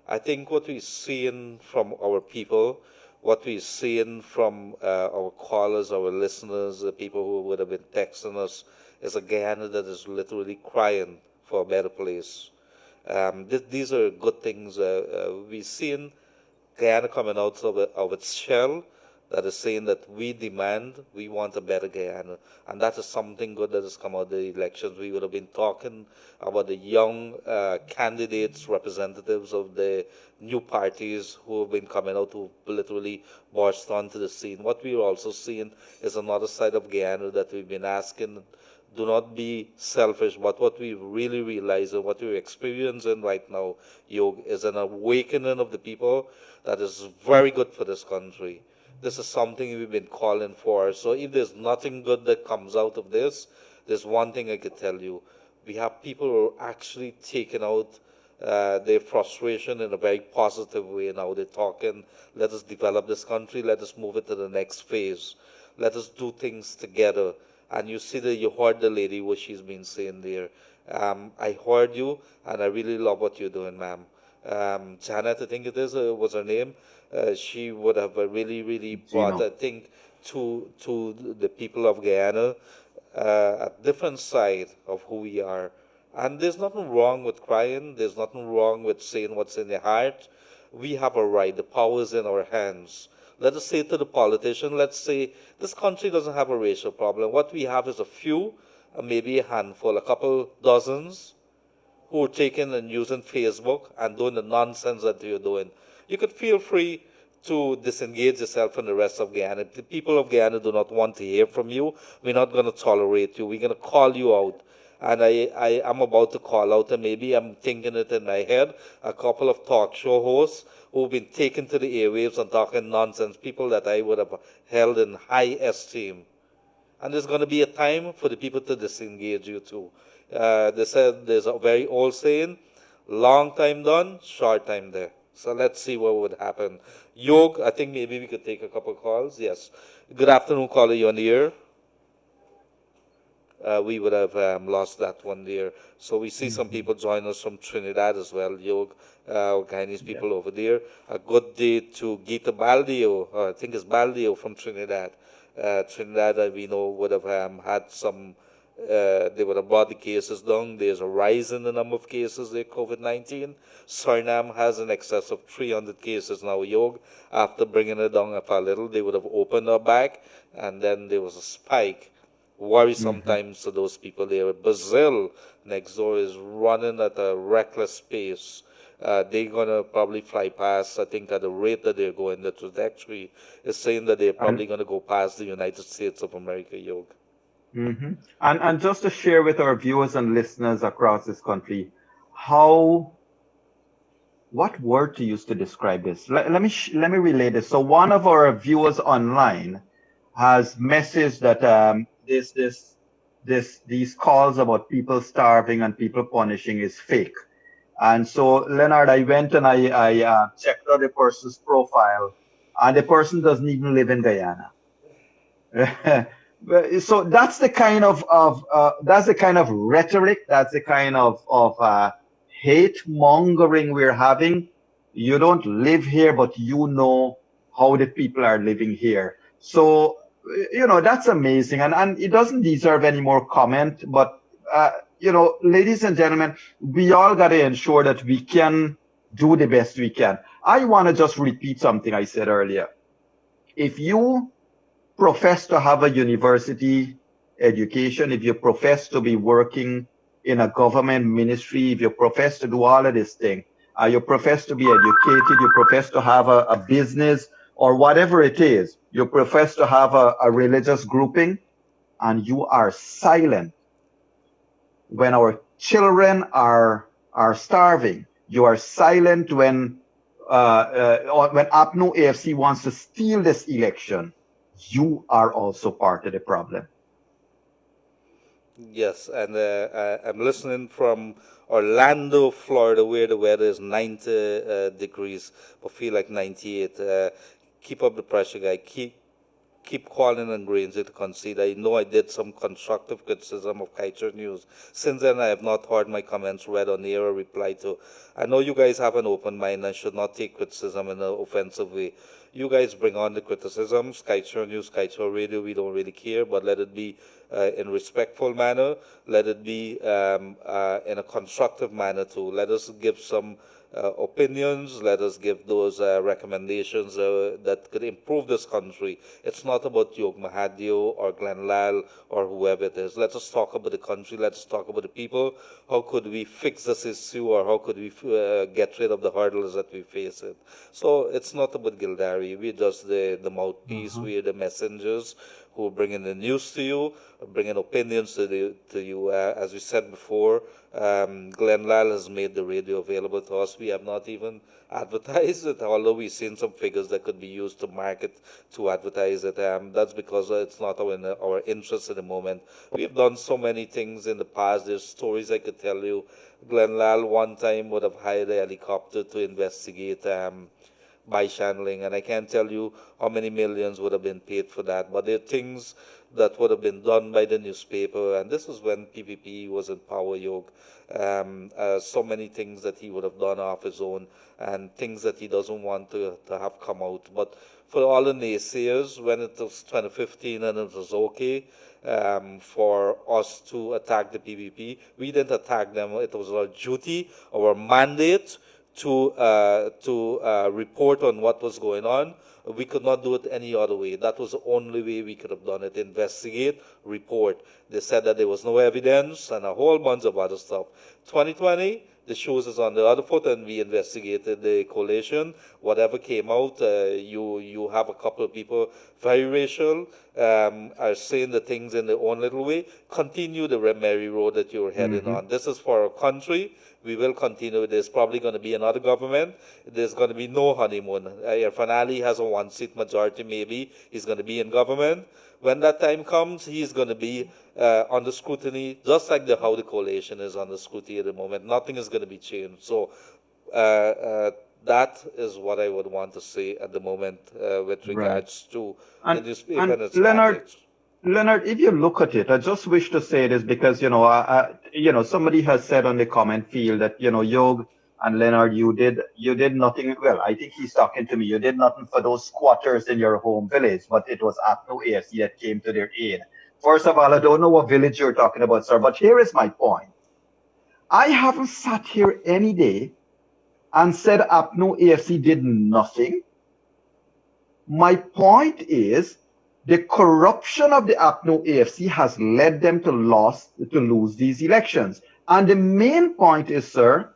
Speaker 4: I think what we're seeing from our people, what we're seeing from our callers, our listeners, the people who would have been texting us, is a Guyana that is literally crying for a better place. These are good things. We're seeing Guyana coming out of its shell, that is saying that we want a better Guyana. And that is something good that has come out of the elections. We would have been talking about the young candidates, representatives of the new parties who have been coming out, who literally burst onto the scene. What we're also seeing is another side of Guyana that we've been asking, do not be selfish, but what we really realize and what we're experiencing right now, Yog, is an awakening of the people that is very good for this country. This is something we've been calling for. So if there's nothing good that comes out of this, there's one thing I could tell you. We have people who are actually taking out their frustration in a very positive way now. They're talking, let us develop this country, let us move it to the next phase. Let us do things together. And you see that you heard the lady, what she's been saying there. I heard you, and I really love what you're doing, ma'am. Janet, I think it is, was her name. She would have really, really brought, I think, to the people of Guyana a different side of who we are. And there's nothing wrong with crying. There's nothing wrong with saying what's in your heart. We have a right. The power is in our hands. Let us say to the politician, let's say this country doesn't have a racial problem. What we have is a few, maybe a handful, a couple dozens, who are taking and using Facebook and doing the nonsense that you're doing. You could feel free to disengage yourself from the rest of Guyana. If the people of Guyana do not want to hear from you, we're not going to tolerate you. We're going to call you out. And I am about to call out, and maybe I'm thinking it in my head, a couple of talk show hosts who've been taken to the airwaves and talking nonsense, people that I would have held in high esteem. And there's going to be a time for the people to disengage you too. They said there's a very old saying, long time done, short time there. So let's see what would happen. Yog, I think maybe we could take a couple calls. Yes. Good afternoon, caller. You on the air? we would have lost that one there. So we see some people join us from Trinidad as well, Yog, Guyanese people over there. A good day to Gita Baldio, I think it's Baldio from Trinidad. Trinidad, we know, would have had some, they would have brought the cases down. There's a rise in the number of cases there, COVID-19. Suriname has in excess of 300 cases now, Yog. After bringing it down a little, they would have opened up back, and then there was a spike. Worry sometimes to those people there. Brazil next door is running at a reckless pace. They're going to probably fly past, I think at the rate that they're going, the trajectory is saying that they're probably going to go past the United States of America, Yog.
Speaker 5: And just to share with our viewers and listeners across this country, what word to use to describe this? Let me relay this. So one of our viewers online has messaged that these calls about people starving and people punishing is fake. And so, Leonard, I went and I checked out the person's profile, and the person doesn't even live in Guyana. So that's the kind of rhetoric, that's the kind of hate mongering we're having. You don't live here, but you know how the people are living here. So, that's amazing, and it doesn't deserve any more comment, but ladies and gentlemen, we all got to ensure that we can do the best we can. I want to just repeat something I said earlier. If you profess to have a university education, if you profess to be working in a government ministry, if you profess to do all of this thing, you profess to be educated, you profess to have a business or whatever it is, you profess to have a religious grouping, and you are silent when our children are starving. You are silent when APNU AFC wants to steal this election. You are also part of the problem.
Speaker 4: Yes, and I'm listening from Orlando, Florida, where the weather is 90 degrees, but feel like 98. Keep up the pressure, guy. Keep calling and Granger to concede. I know I did some constructive criticism of Kaieteur News. Since then, I have not heard my comments read on air or replied to. I know you guys have an open mind and should not take criticism in an offensive way. You guys bring on the criticisms. Kaieteur News, Kaieteur Radio, we don't really care, but let it be in a respectful manner. Let it be in a constructive manner too. Let us give some opinions. Let us give those recommendations that could improve this country. It's not about Yog Mahadio or Glenn Lal or whoever it is. Let us talk about the country. Let us talk about the people. How could we fix this issue, or how could we get rid of the hurdles that we face it? So it's not about Gildari. We're just the mouthpiece. We're the messengers who bring in the news to you, bringing opinions to you. As we said before, Glenn Lal has made the radio available to us. We have not even advertised it, although we've seen some figures that could be used to market, to advertise it. That's because it's not our interest at the moment. We've done so many things in the past. There's stories I could tell you. Glenn Lal one time would have hired a helicopter to investigate by-channeling, and I can't tell you how many millions would have been paid for that, but there are things that would have been done by the newspaper, and this is when PPP was in power, Yog. So many things that he would have done off his own, and things that he doesn't want to have come out. But for all the naysayers, when it was 2015 and it was okay for us to attack the PPP, we didn't attack them. It was our duty, our mandate, to report on what was going on. We could not do it any other way. That was the only way we could have done it. Investigate, report. They said that there was no evidence and a whole bunch of other stuff. 2020, the shoes is on the other foot, and we investigated the collation. Whatever came out, you have a couple of people, very racial, are saying the things in their own little way. Continue the merry road that you're heading on. This is for our country. We will continue. There's probably going to be another government. There's going to be no honeymoon. Irfan Ali has a one-seat majority, maybe. He's going to be in government. When that time comes, he's going to be under scrutiny, just like how the coalition is under scrutiny at the moment. Nothing is going to be changed. So that is what I would want to say at the moment with regards to the newspaper and its
Speaker 5: Leonard,
Speaker 4: mandates.
Speaker 5: Leonard, if you look at it, I just wish to say this because, somebody has said on the comment field that, Yog and Leonard, you did nothing. Well, I think he's talking to me. You did nothing for those squatters in your home village, but it was APNO AFC that came to their aid. First of all, I don't know what village you're talking about, sir, but here is my point. I haven't sat here any day and said APNO AFC did nothing. My point is the corruption of the APNO AFC has led them to lose these elections. And the main point is, sir,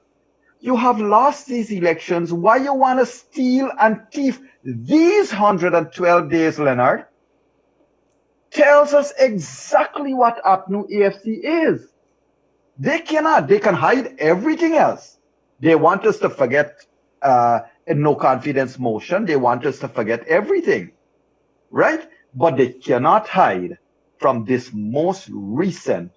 Speaker 5: you have lost these elections. Why you want to steal and thief these 112 days, Leonard, tells us exactly what APNO AFC is. They can hide everything else. They want us to forget a no confidence motion. They want us to forget everything, right? But they cannot hide from this most recent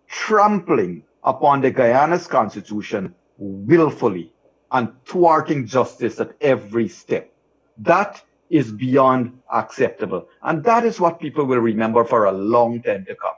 Speaker 5: trampling upon the Guyana's constitution willfully and thwarting justice at every step. That is beyond acceptable. And that is what people will remember for a long time to come.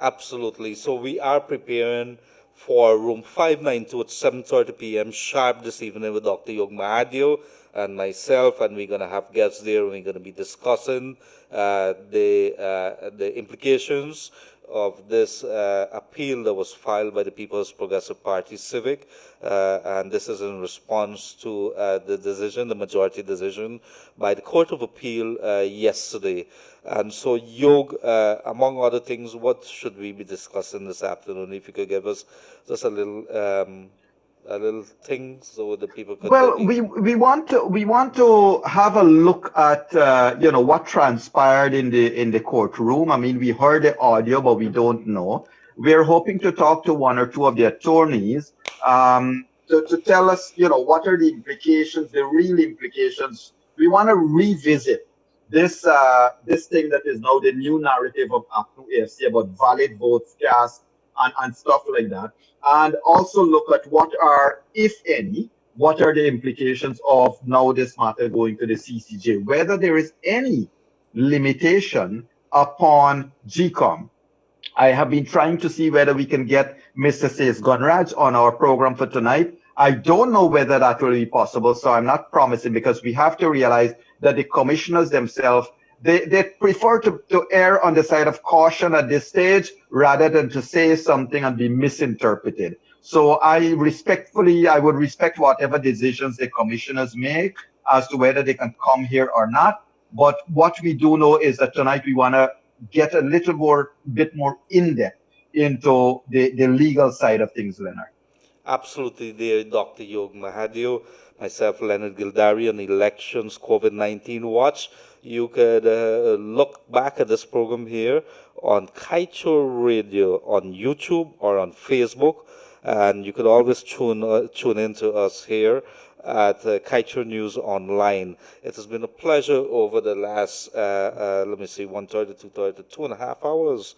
Speaker 4: Absolutely. So we are preparing for room 592 at 7:30 p.m. sharp this evening with Dr. Yog Mahadio and myself, and we're going to have guests there, and we're going to be discussing the implications of this appeal that was filed by the People's Progressive Party Civic, and this is in response to the majority decision by the Court of Appeal yesterday. And so, Yog, among other things, what should we be discussing this afternoon? If you could give us just a little thing so that people could.
Speaker 5: Well, we want to have a look at what transpired in the courtroom. I mean, we heard the audio, but we don't know. We're hoping to talk to one or two of the attorneys to tell us, what are the implications, the real implications. We want to revisit this thing that is now the new narrative of APNO AFC about valid votes cast and stuff like that. And also look at what are, if any, what are the implications of now this matter going to the CCJ, whether there is any limitation upon GCOM. I have been trying to see whether we can get Mr. Says Gunraj on our program for tonight. I don't know whether that will be possible, so I'm not promising, because we have to realize that the commissioners themselves, they prefer to err on the side of caution at this stage rather than to say something and be misinterpreted. So I would respect whatever decisions the commissioners make as to whether they can come here or not. But what we do know is that tonight we want to get a bit more in-depth into the legal side of things, Leonard.
Speaker 4: Absolutely, dear Dr. Yog Mahadio, myself, Leonard Gildari, on Elections COVID-19 Watch. You could look back at this program here on Kaieteur Radio on YouTube or on Facebook, and you could always tune in to us here at Kaieteur News Online. It has been a pleasure over the last, 1:30, 2:30, 2.5 hours.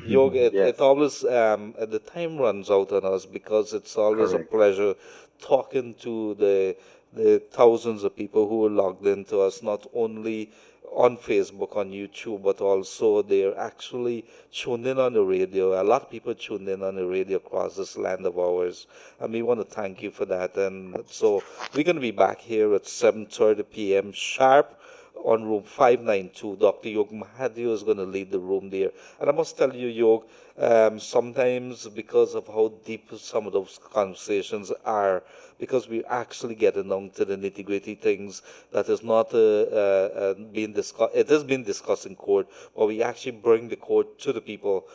Speaker 4: Yog, it always, the time runs out on us because it's always a pleasure talking to the thousands of people who are logged into us, not only on Facebook, on YouTube, but also they're actually tuned in on the radio. A lot of people tuned in on the radio across this land of ours, and we want to thank you for that. And so we're going to be back here at 7:30 p.m. sharp on room 592. Dr. Yog Mahadio is going to lead the room there. And I must tell you, Yog, sometimes because of how deep some of those conversations are, because we're actually getting down to the nitty-gritty things that is not being discussed. It has been discussed in court, but we actually bring the court to the people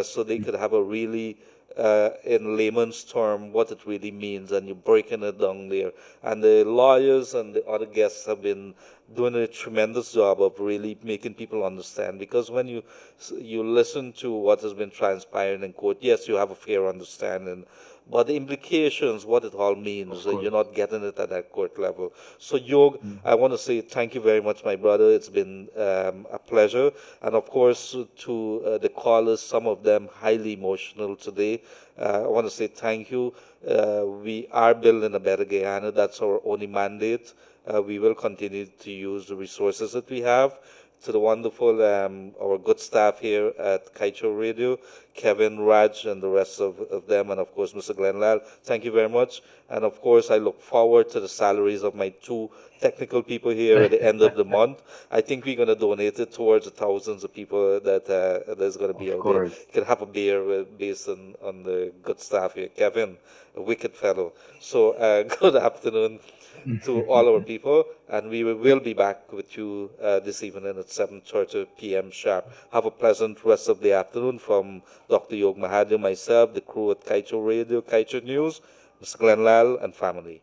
Speaker 4: so they could have a really, in layman's term, what it really means, and you're breaking it down there. And the lawyers and the other guests have been doing a tremendous job of really making people understand, because when you listen to what has been transpiring in court, yes, you have a fair understanding, but the implications, what it all means, you're not getting it at that court level. So, Yog, I want to say thank you very much, my brother. It's been a pleasure. And, of course, to the callers, some of them highly emotional today, I want to say thank you. We are building a better Guyana. That's our only mandate. We will continue to use the resources that we have to the wonderful, our good staff here at Kaieteur Radio, Kevin, Raj, and the rest of them, and of course, Mr. Glenn Lal. Thank you very much. And of course, I look forward to the salaries of my 2 technical people here at the end of the month. I think we're going to donate it towards the thousands of people that there's going to be out there. You can have a beer based on the good staff here. Kevin, a wicked fellow. So good afternoon to all our people, and we will be back with you this evening at 7:30 p.m. sharp. Have a pleasant rest of the afternoon from Dr. Yog Mahathir, myself, the crew at Kaieteur Radio, Kaieteur News, Mr. Glenn Lal, and family.